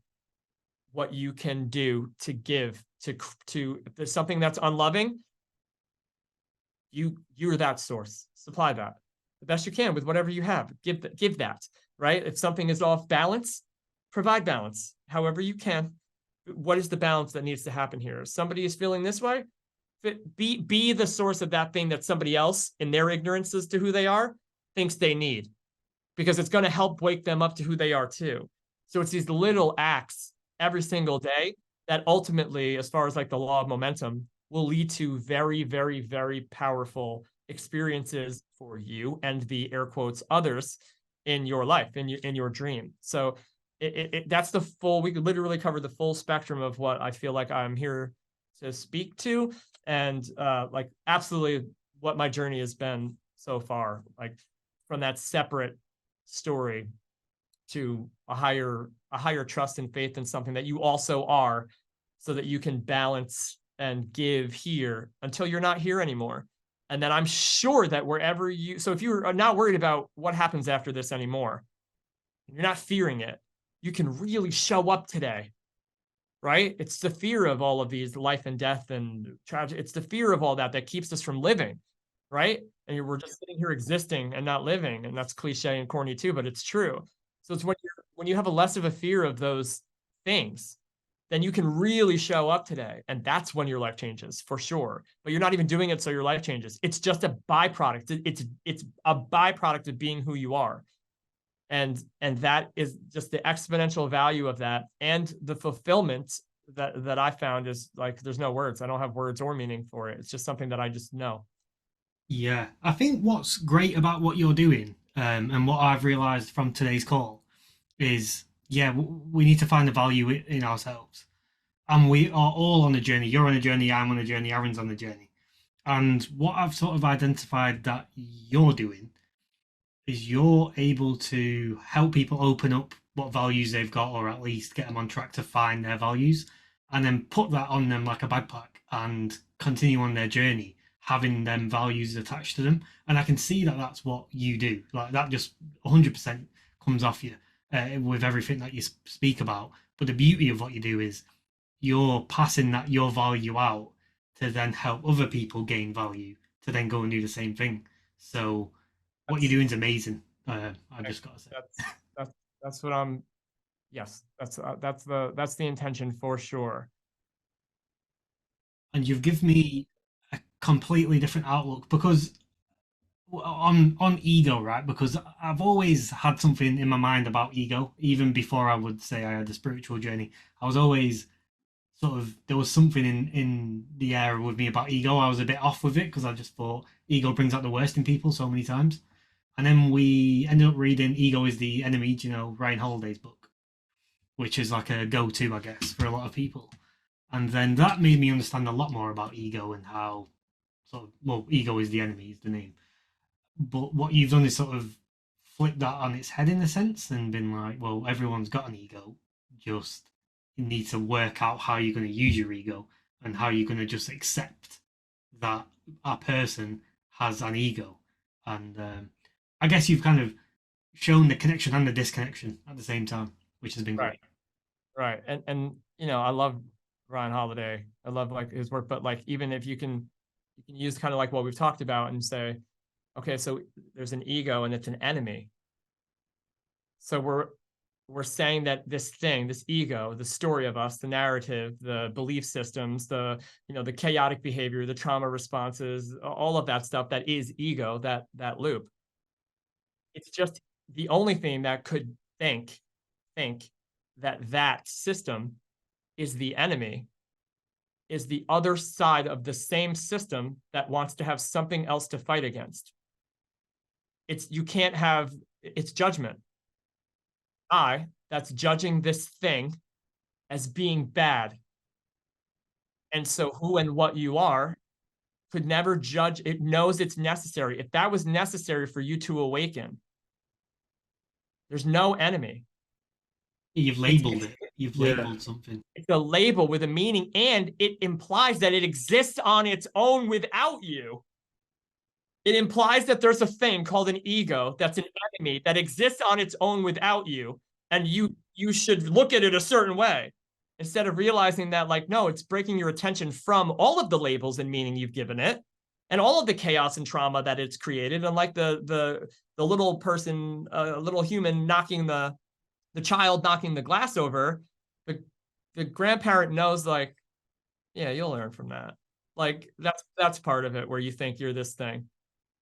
what you can do to give to if there's something that's unloving, you're that source. Supply that the best you can with whatever you have. Give that, right? If something is off balance, provide balance however you can. What is the balance that needs to happen here? If somebody is feeling this way, be the source of that thing that somebody else, in their ignorance as to who they are, thinks they need, because it's going to help wake them up to who they are too. So it's these little acts every single day that ultimately, as far as like the law of momentum, will lead to very, very, very powerful experiences for you and the air quotes others in your life, in your dream. So that's the full, we could literally cover the full spectrum of what I feel like I'm here to speak to, and like absolutely what my journey has been so far, like from that separate story to a higher trust and faith in something that you also are, so that you can balance and give here until you're not here anymore. And then I'm sure that wherever you, so if you're not worried about what happens after this anymore, you're not fearing it, you can really show up today, right? It's the fear of all of these life and death and tragedy. It's the fear of all that that keeps us from living, right? And we're just sitting here existing and not living. And that's cliche and corny too, but it's true. So it's when you have a less of a fear of those things, then you can really show up today. And that's when your life changes for sure. But you're not even doing it so your life changes. It's just a byproduct. It's a byproduct of being who you are. And that is just the exponential value of that, and the fulfillment that I found is like, there's no words. I don't have words or meaning for it. It's just something that I just know. Yeah, I think what's great about what you're doing, and what I've realized from today's call, is we need to find the value in ourselves, and we are all on a journey. You're on a journey, I'm on a journey, Aaron's on a journey, and what I've sort of identified that you're doing is you're able to help people open up what values they've got, or at least get them on track to find their values, and then put that on them like a backpack and continue on their journey, having them values attached to them. And I can see that that's what you do. Like that just 100% comes off you with everything that you speak about. But the beauty of what you do is you're passing that your value out to then help other people gain value to then go and do the same thing. So what you're doing is amazing. I've just got to say that's what I'm. Yes, that's the intention for sure. And you've given me a completely different outlook, because on ego, right? Because I've always had something in my mind about ego, even before I would say I had a spiritual journey. I was always sort of, there was something in the air with me about ego. I was a bit off with it because I just thought ego brings out the worst in people so many times. And then we ended up reading Ego is the Enemy, Ryan Holiday's book, which is like a go-to, I guess, for a lot of people. And then that made me understand a lot more about ego and how ego is the enemy is the name. But what you've done is sort of flipped that on its head in a sense and been like, well, everyone's got an ego. Just you need to work out how you're going to use your ego and how you're going to just accept that a person has an ego. And I guess you've kind of shown the connection and the disconnection at the same time, which has been great. Right. And I love Ryan Holiday. I love like his work, but like even if you can use kind of like what we've talked about and say, okay, so there's an ego and it's an enemy. So we're saying that this thing, this ego, the story of us, the narrative, the belief systems, the chaotic behavior, the trauma responses, all of that stuff that is ego, that loop. It's just the only thing that could think that system is the enemy, is the other side of the same system that wants to have something else to fight against. It's judgment. That's judging this thing as being bad. And so who and what you are could never judge. It knows it's necessary. If that was necessary for you to awaken, there's no enemy. You've labeled it. You've labeled something. It's a label with a meaning, and it implies that it exists on its own without you. It implies that there's a thing called an ego that's an enemy that exists on its own without you, and you should look at it a certain way instead of realizing that, like, no, it's breaking your attention from all of the labels and meaning you've given it and all of the chaos and trauma that it's created. And like the little person, little human knocking the child knocking the glass over, the grandparent knows, like, yeah, you'll learn from that. Like that's part of it, where you think you're this thing.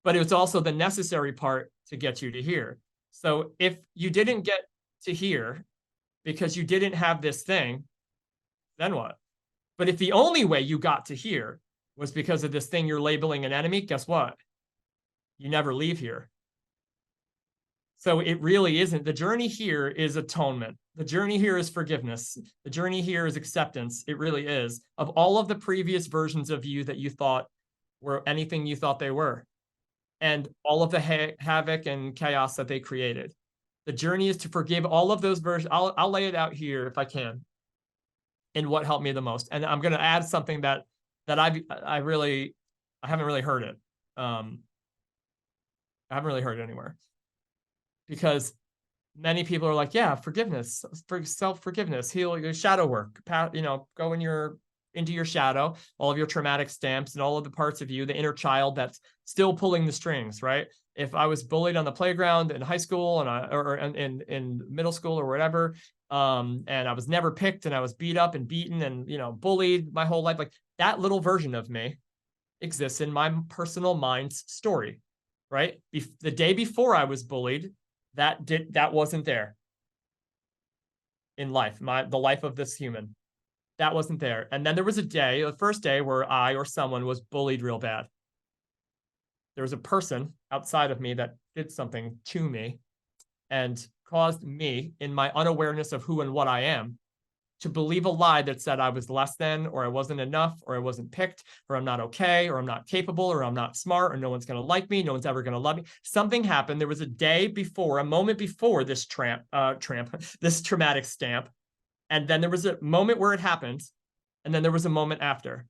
But it's also the necessary part to get you to here. So if you didn't get to here because you didn't have this thing, then what? But if the only way you got to here was because of this thing you're labeling an enemy, guess what? You never leave here. So it really isn't. The journey here is atonement. The journey here is forgiveness. The journey here is acceptance. It really is, of all of the previous versions of you that you thought were anything you thought they were, and all of the havoc and chaos that they created. The journey is to forgive all of those versions. I'll lay it out here if I can, in what helped me the most. And I'm going to add something that I haven't really heard it. I haven't really heard it anywhere, because many people are like, yeah, forgiveness, self-forgiveness, heal your shadow work, go into your shadow, all of your traumatic stamps and all of the parts of you, the inner child that's still pulling the strings, right? If I was bullied on the playground in high school or in middle school or whatever, and I was never picked and I was beat up and beaten and, bullied my whole life, like that little version of me exists in my personal mind's story, right? The day before I was bullied, that wasn't there in life, the life of this human. That wasn't there. And then there was the first day, where I or someone was bullied real bad. There was a person outside of me that did something to me and caused me, in my unawareness of who and what I am, to believe a lie that said I was less than, or I wasn't enough, or I wasn't picked, or I'm not okay, or I'm not capable, or I'm not smart, or no one's going to like me, no one's ever going to love me. Something happened. There was a moment before this this traumatic stamp. And then there was a moment where it happened. And then there was a moment after.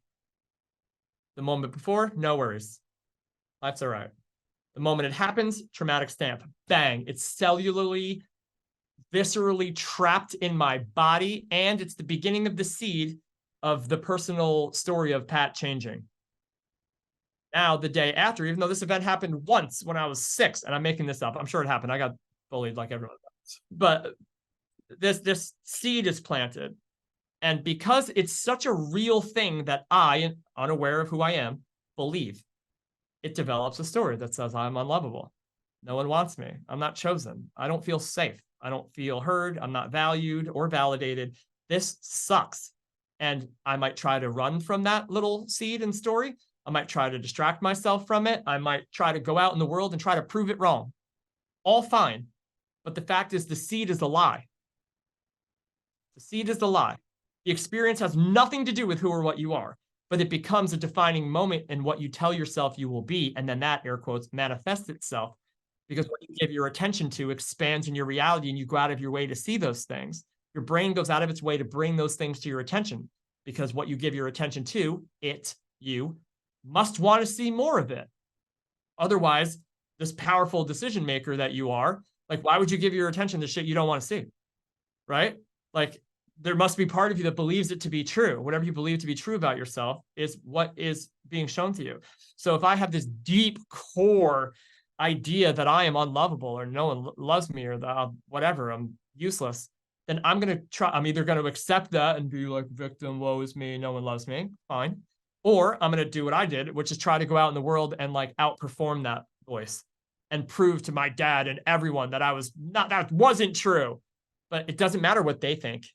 The moment before, no worries. Life's all right. The moment it happens, traumatic stamp. Bang. It's cellularly, viscerally trapped in my body. And it's the beginning of the seed of the personal story of Pat changing. Now, the day after, even though this event happened once when I was 6, and I'm making this up, I'm sure it happened. I got bullied like everyone else. But this seed is planted. And because it's such a real thing that I, unaware of who I am, believe, it develops a story that says I'm unlovable. No one wants me. I'm not chosen. I don't feel safe. I don't feel heard. I'm not valued or validated. This sucks. And I might try to run from that little seed and story. I might try to distract myself from it. I might try to go out in the world and try to prove it wrong. All fine. But the fact is, the seed is a lie. The seed is the lie. The experience has nothing to do with who or what you are, but it becomes a defining moment in what you tell yourself you will be. And then that, air quotes, manifests itself, because what you give your attention to expands in your reality, and you go out of your way to see those things. Your brain goes out of its way to bring those things to your attention, because what you give your attention to, you must want to see more of it. Otherwise, this powerful decision maker that you are, like, why would you give your attention to shit you don't want to see? Right? Like, there must be part of you that believes it to be true. Whatever you believe to be true about yourself is what is being shown to you. So if I have this deep core idea that I am unlovable, or no one loves me, or whatever, I'm useless, then I'm either going to accept that and be like, victim, woe is me, no one loves me, fine. Or I'm going to do what I did, which is try to go out in the world and like outperform that voice and prove to my dad and everyone that that wasn't true. But it doesn't matter what they think.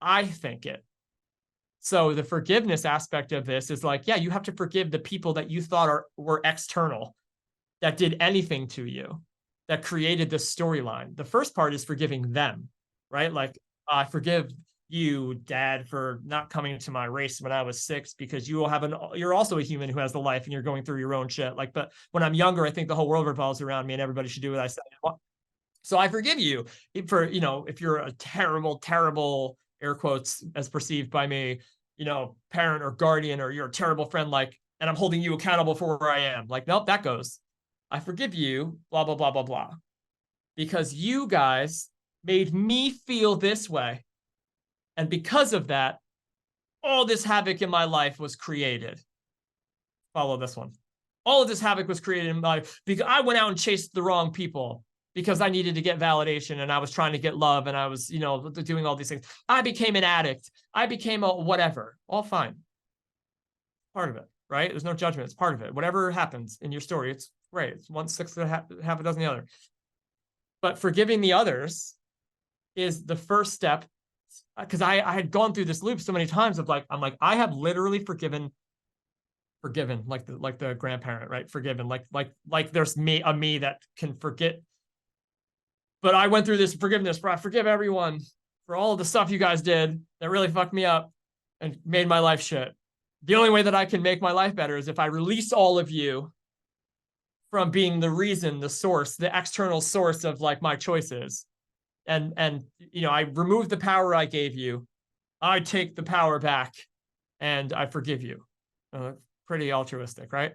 I think it. So the forgiveness aspect of this is like, yeah, you have to forgive the people that you thought were external, that did anything to you, that created this storyline. The first part is forgiving them, right? Like, I forgive you, Dad, for not coming to my race when I was 6, because you're also a human who has a life and you're going through your own shit. Like, but when I'm younger, I think the whole world revolves around me and everybody should do what I say. So I forgive you for, if you're a terrible, terrible, air quotes, as perceived by me, parent or guardian, or you're a terrible friend, like, and I'm holding you accountable for where I am. Like, nope, that goes. I forgive you, blah, blah, blah, blah, blah. Because you guys made me feel this way. And because of that, all this havoc in my life was created. Follow this one. All of this havoc was created in my life because I went out and chased the wrong people, because I needed to get validation and I was trying to get love and I was, doing all these things. I became an addict. I became a whatever. All fine. part of it, right? There's no judgment. It's part of it. Whatever happens in your story, it's great. It's 1/6 of half a dozen the other. But forgiving the others is the first step, because I had gone through this loop so many times of like, I'm like, I have literally forgiven, like the grandparent, right? Forgiven, like there's a me that can forget. But I went through this forgiveness, I forgive everyone for all of the stuff you guys did that really fucked me up and made my life shit. The only way that I can make my life better is if I release all of you from being the reason, the source, the external source of like my choices. And I remove the power I gave you. I take the power back and I forgive you. Pretty altruistic, right?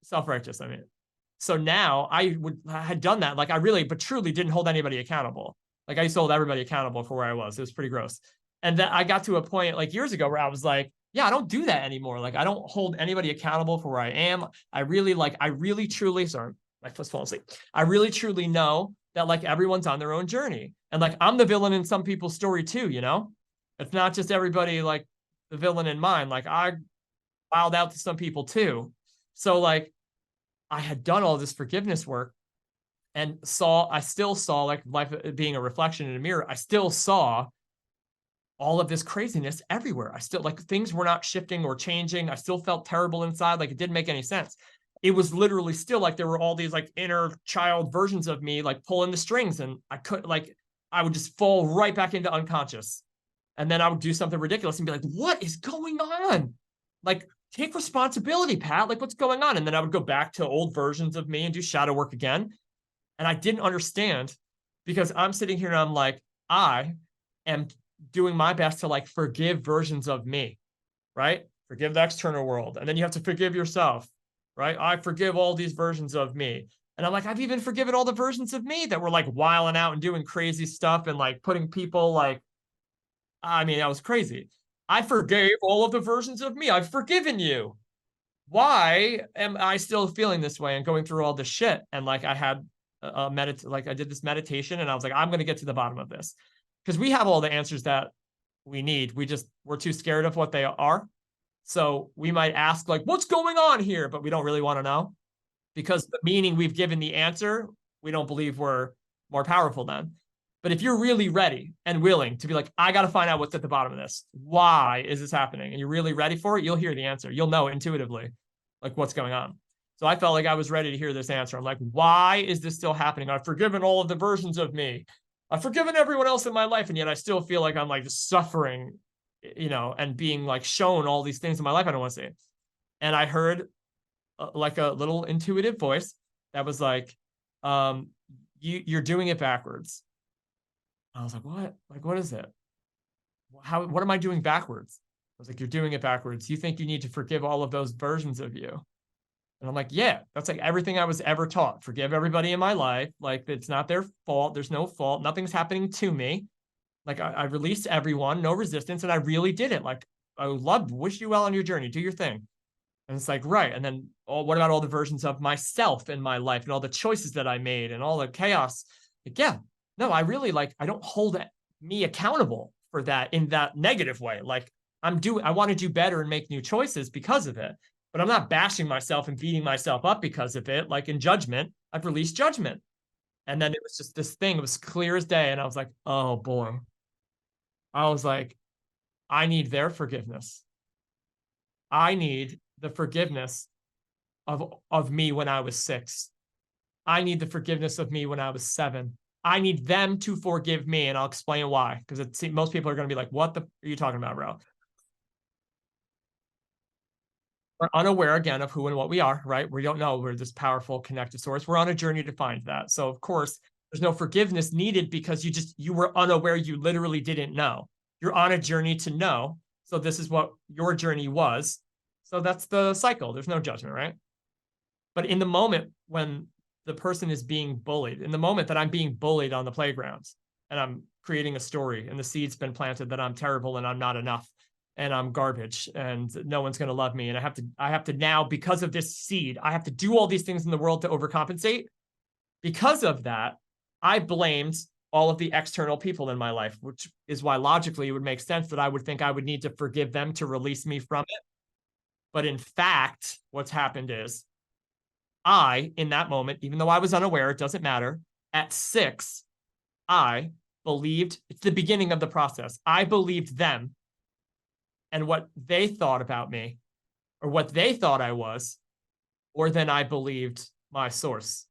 Self-righteous, I mean. So now I had done that. Like I really, but truly didn't hold anybody accountable. Like I used to hold everybody accountable for where I was. It was pretty gross. And then I got to a point like years ago where I was like, yeah, I don't do that anymore. Like I don't hold anybody accountable for where I am. I really truly, sorry, my foot's falling asleep. I really truly know that like everyone's on their own journey. And like I'm the villain in some people's story too, you know? It's not just everybody like the villain in mine. Like I wowed out to some people too. So like I had done all this forgiveness work and I still saw like life being a reflection in a mirror. I still saw all of this craziness everywhere. I still like things were not shifting or changing. I still felt terrible inside. Like it didn't make any sense. It was literally still like there were all these like inner child versions of me like pulling the strings, and I would just fall right back into unconscious. And then I would do something ridiculous and be like, what is going on? Like, take responsibility, Pat. Like, what's going on? And then I would go back to old versions of me and do shadow work again. And I didn't understand, because I'm sitting here and I'm like, I am doing my best to like forgive versions of me, right? Forgive the external world. And then you have to forgive yourself, right? I forgive all these versions of me. And I'm like, I've even forgiven all the versions of me that were like wilding out and doing crazy stuff and like putting people like, I mean, that was crazy. I forgave all of the versions of me. I've forgiven you. Why am I still feeling this way and going through all this shit? And like I had I did this meditation and I was like, I'm going to get to the bottom of this, because we have all the answers that we need. We're too scared of what they are. So we might ask like, what's going on here? But we don't really want to know, because the meaning we've given the answer, we don't believe we're more powerful than. But if you're really ready and willing to be like, I got to find out what's at the bottom of this. Why is this happening? And you're really ready for it, you'll hear the answer. You'll know intuitively like what's going on. So I felt like I was ready to hear this answer. I'm like, why is this still happening? I've forgiven all of the versions of me. I've forgiven everyone else in my life. And yet I still feel like I'm like just suffering, and being like shown all these things in my life I don't want to see. And I heard like a little intuitive voice that was like, you're doing it backwards. I was like, what? Like, what is it? What am I doing backwards? I was like, you're doing it backwards. You think you need to forgive all of those versions of you. And I'm like, yeah, that's like everything I was ever taught. Forgive everybody in my life. Like, it's not their fault. There's no fault. Nothing's happening to me. Like, I released everyone, no resistance. And I really did it. Like, I wish you well on your journey. Do your thing. And it's like, right. And then, what about all the versions of myself in my life and all the choices that I made and all the chaos? Like, yeah, no, I really I don't hold me accountable for that in that negative way. Like I want to do better and make new choices because of it. But I'm not bashing myself and beating myself up because of it. Like in judgment, I've released judgment. And then it was just this thing. It was clear as day. And I was like, oh boy. I was like, I need their forgiveness. I need the forgiveness of me when I was 6. I need the forgiveness of me when I was 7. I need them to forgive me, and I'll explain why. Because most people are going to be like, what the are you talking about, bro? We're unaware, again, of who and what we are, right? We don't know we're this powerful connected source. We're on a journey to find that. So, of course, there's no forgiveness needed because you were unaware. You literally didn't know. You're on a journey to know. So this is what your journey was. So that's the cycle. There's no judgment, right? But in the moment when the person is being bullied, in the moment that I'm being bullied on the playgrounds and I'm creating a story and the seed's been planted that I'm terrible and I'm not enough and I'm garbage and no one's going to love me. And I have to now, because of this seed, I have to do all these things in the world to overcompensate. Because of that, I blamed all of the external people in my life, which is why logically it would make sense that I would think I would need to forgive them to release me from it. But in fact, what's happened is I, in that moment, even though I was unaware, it doesn't matter, at 6, I believed, it's the beginning of the process. I believed them and what they thought about me, or what they thought I was, or then I believed my source.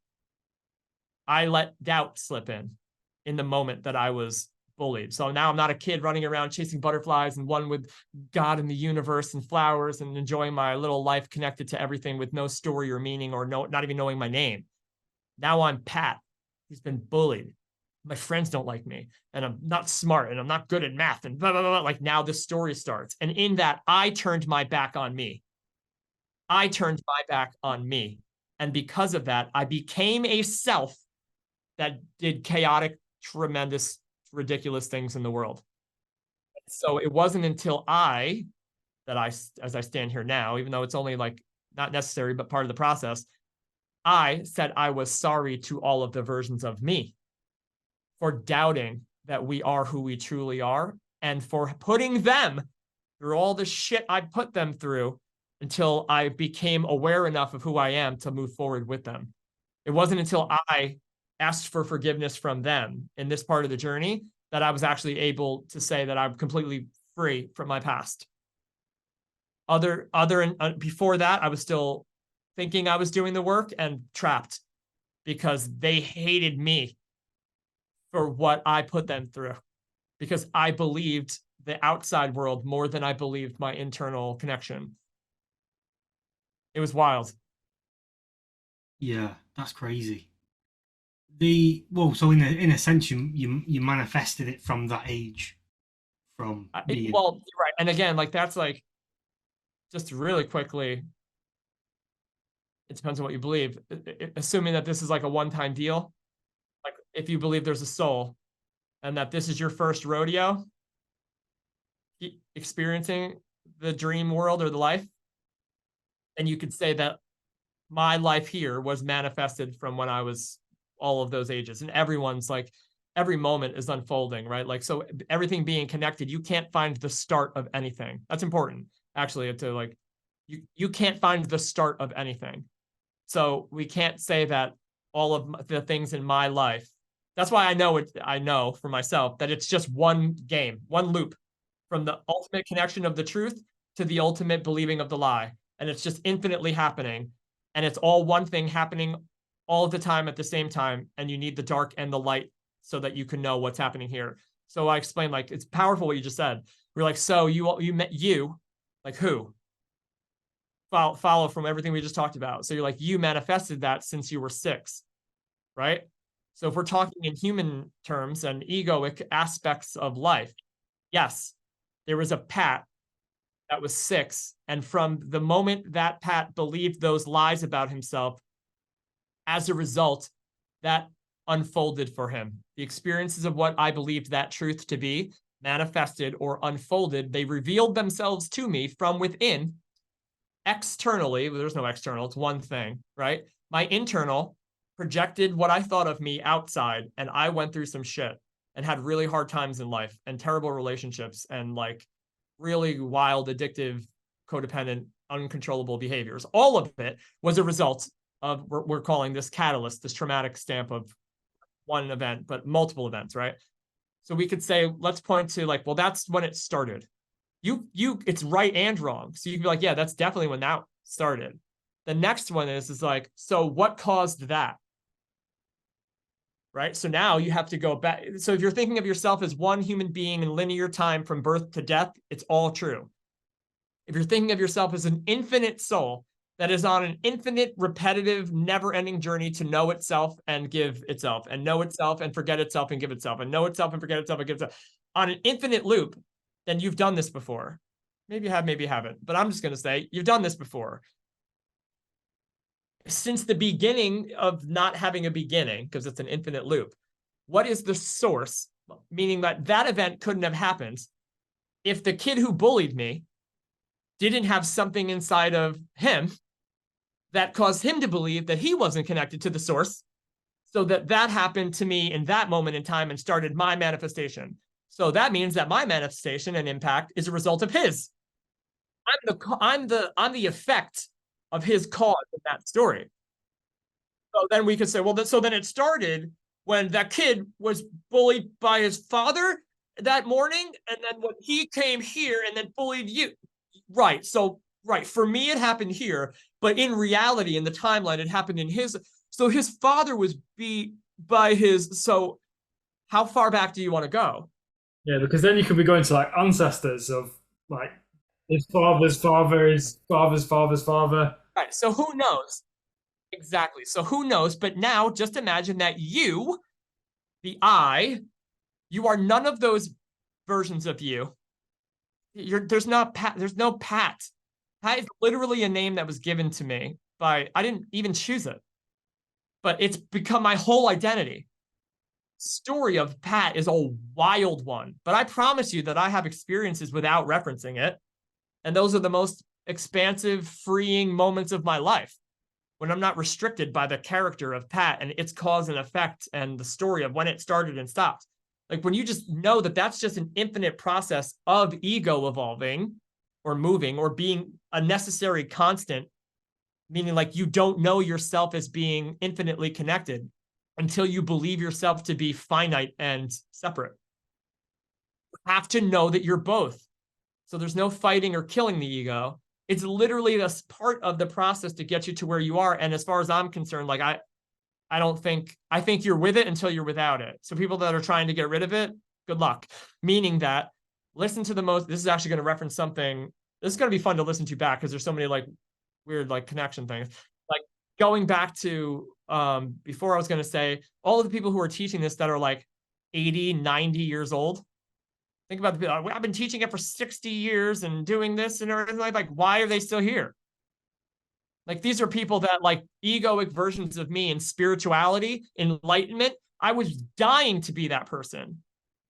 I let doubt slip in the moment that I was bullied. So now I'm not a kid running around chasing butterflies and one with God and the universe and flowers and enjoying my little life connected to everything with no story or meaning or not even knowing my name. Now I'm Pat, who's been bullied. My friends don't like me, and I'm not smart, and I'm not good at math, and blah, blah, blah. Like now the story starts. And in that, I turned my back on me. I turned my back on me. And because of that, I became a self that did chaotic, tremendous, ridiculous things in the world. So it wasn't until as I stand here now, even though it's only like not necessary, but part of the process, I said I was sorry to all of the versions of me for doubting that we are who we truly are and for putting them through all the shit I put them through until I became aware enough of who I am to move forward with them. It wasn't until I asked for forgiveness from them in this part of the journey that I was actually able to say that I'm completely free from my past. Before that, I was still thinking I was doing the work and trapped because they hated me for what I put them through, because I believed the outside world more than I believed my internal connection. It was wild. Yeah, that's crazy. So in a sense, you manifested it from that age, from being. Well, you're right. And again, like that's like just really quickly. It depends on what you believe. Assuming that this is like a one-time deal, like if you believe there's a soul, and that this is your first rodeo, experiencing the dream world or the life, and you could say that my life here was manifested from when I was all of those ages, and everyone's like every moment is unfolding, right? Like so everything being connected, you can't find the start of anything. That's important actually, to like you can't find the start of anything. So we can't say that all of the things in my life, that's why I know for myself that it's just one game, one loop from the ultimate connection of the truth to the ultimate believing of the lie. And it's just infinitely happening. And it's all one thing happening all of the time at the same time. And you need the dark and the light so that you can know what's happening here. So I explained, like, it's powerful what you just said. We're like, so you met you, like who? Follow from everything we just talked about. So you're like, you manifested that since you were 6, right? So if we're talking in human terms and egoic aspects of life, yes, there was a Pat that was 6. And from the moment that Pat believed those lies about himself, as a result, that unfolded for him. The experiences of what I believed that truth to be manifested or unfolded. They revealed themselves to me from within. Externally, there's no external, it's one thing, right? My internal projected what I thought of me outside, and I went through some shit and had really hard times in life and terrible relationships and like really wild, addictive, codependent, uncontrollable behaviors. All of it was a result of, we're calling this catalyst, this traumatic stamp of one event, but multiple events, right? So we could say, let's point to like, well, that's when it started. It's right and wrong. So you can be like, yeah, that's definitely when that started. The next one is like, so what caused that? Right? So now you have to go back. So if you're thinking of yourself as one human being in linear time from birth to death, it's all true. If you're thinking of yourself as an infinite soul that is on an infinite, repetitive, never-ending journey to know itself and give itself, and know itself and forget itself and give itself, and know itself and forget itself and give itself, on an infinite loop, then you've done this before. Maybe you have, maybe you haven't, but I'm just going to say you've done this before. Since the beginning of not having a beginning, because it's an infinite loop, what is the source? Meaning that that event couldn't have happened if the kid who bullied me didn't have something inside of him that caused him to believe that he wasn't connected to the source, so that happened to me in that moment in time and started my manifestation. So that means that my manifestation and impact is a result of his. I'm the effect of his cause in that story. So then we could say, well, so then it started when that kid was bullied by his father that morning, and then when he came here and then bullied you. Right. So, right. For me, it happened here, but in reality, in the timeline, it happened in his. So his father was beat by his. So how far back do you want to go? Yeah, because then you could be going to like ancestors of like his father's father, his father's father's father. Right. So who knows? Exactly. So who knows? But now just imagine that you, the I, you are none of those versions of you. There's not Pat. There's no Pat. Pat is literally a name that was given to me by, I didn't even choose it, but it's become my whole identity. Story of Pat is a wild one, but I promise you that I have experiences without referencing it. And those are the most expansive, freeing moments of my life, when I'm not restricted by the character of Pat and its cause and effect and the story of when it started and stopped. Like when you just know that that's just an infinite process of ego evolving or moving or being a necessary constant, meaning like you don't know yourself as being infinitely connected until you believe yourself to be finite and separate. You have to know that you're both. So there's no fighting or killing the ego. It's literally a part of the process to get you to where you are. And as far as I'm concerned, like I think you're with it until you're without it. So people that are trying to get rid of it, good luck. Meaning that listen to this is actually going to reference something. This is going to be fun to listen to back because there's so many like weird like connection things. Like going back to before I was going to say all of the people who are teaching this that are like 80, 90 years old. Think about the people, I've been teaching it for 60 years and doing this and everything. Like, why are they still here? Like, these are people that like egoic versions of me in spirituality, enlightenment. I was dying to be that person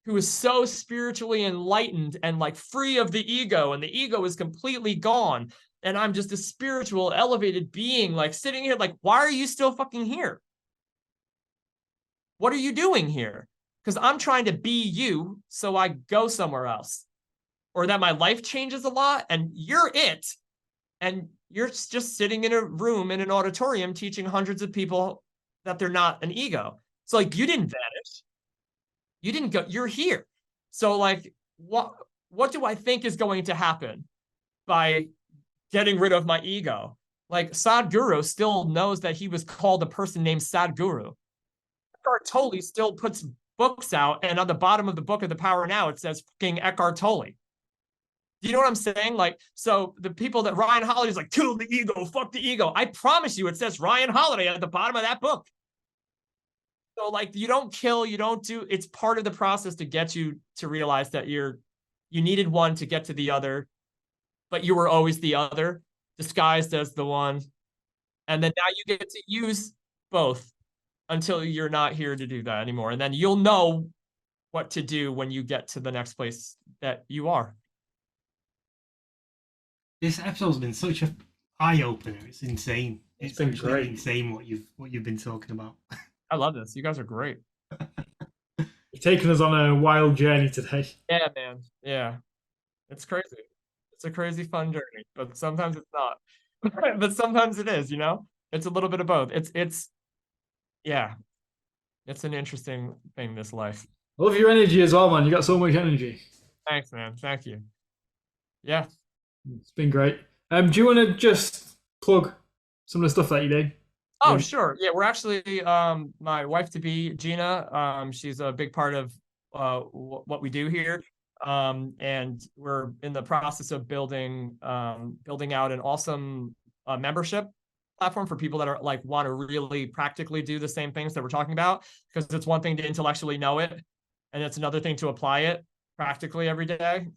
who is so spiritually enlightened and like free of the ego, and the ego is completely gone. And I'm just a spiritual, elevated being, like sitting here, like, why are you still fucking here? What are you doing here? Because I'm trying to be you, so I go somewhere else. Or that my life changes a lot, and you're it. And you're just sitting in a room in an auditorium teaching hundreds of people that they're not an ego. So like you didn't vanish. You didn't go, you're here. So like what do I think is going to happen by getting rid of my ego? Like Sadhguru still knows that he was called a person named Sadhguru. Eckhart Tolle still puts books out, and on the bottom of the book of the Power Now, it says fucking Eckhart Tolle. Do you know what I'm saying? Like, so the people that Ryan Holiday is like, kill the ego, fuck the ego. I promise you, it says Ryan Holiday at the bottom of that book. So like, you don't kill, you don't do, it's part of the process to get you to realize that you needed one to get to the other, but you were always the other, disguised as the one. And then now you get to use both until you're not here to do that anymore. And then you'll know what to do when you get to the next place that you are. This episode's been such a eye opener. It's insane. It's been great. Insane what you've been talking about. I love this. You guys are great. You've taken us on a wild journey today. Yeah, man. Yeah. It's crazy. It's a crazy fun journey, but sometimes it's not. But sometimes it is, you know? It's a little bit of both. It's yeah. It's an interesting thing, this life. I love your energy as well, man. You got so much energy. Thanks, man. Thank you. Yeah. It's been great. Do you want to just plug some of the stuff that you do? Oh, sure. Yeah, we're actually my wife to be, Gina. She's a big part of what we do here. And we're in the process of building out an awesome membership platform for people that are like want to really practically do the same things that we're talking about, because it's one thing to intellectually know it, and it's another thing to apply it practically every day.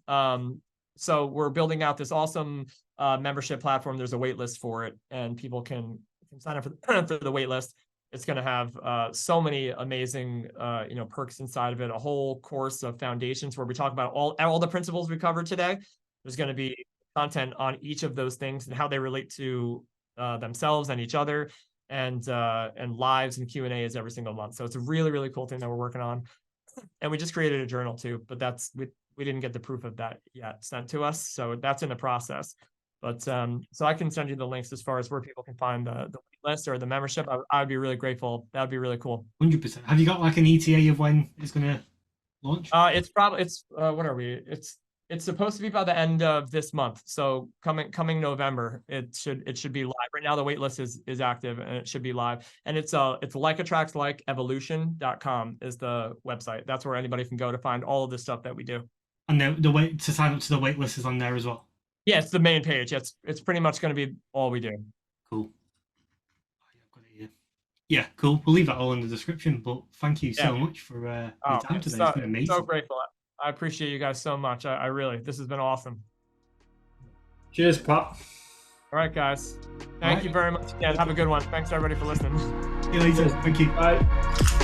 So we're building out this awesome membership platform. There's a wait list for it, and people can sign up for the wait list. It's going to have so many amazing perks inside of it. A whole course of foundations where we talk about all the principles we covered today. There's going to be content on each of those things and how they relate to themselves and each other, and lives and Q&As every single month. So it's a really, really cool thing that we're working on. And we just created a journal too, but we didn't get the proof of that yet sent to us. So that's in the process. But so I can send you the links as far as where people can find the wait list or the membership. I'd be really grateful. That would be really cool. 100%. Have you got like an ETA of when it's going to launch? It's probably what are we? It's supposed to be by the end of this month. So coming November, it should be live. Right now the wait list is active and it should be live. And it's like attracts like evolution.com is the website. That's where anybody can go to find all of the stuff that we do. And the way to sign up to the wait list is on there as well. Yeah, it's the main page. It's pretty much going to be all we do. Cool. I've got it here. Yeah, cool. We'll leave that all in the description. But thank you so much for your time today. It's been amazing. So grateful. I appreciate you guys so much. I really, this has been awesome. Cheers, Pat. All right, guys. Thank you very much. Yeah, have a good one. Thanks everybody for listening. See you later. Thank you. Bye.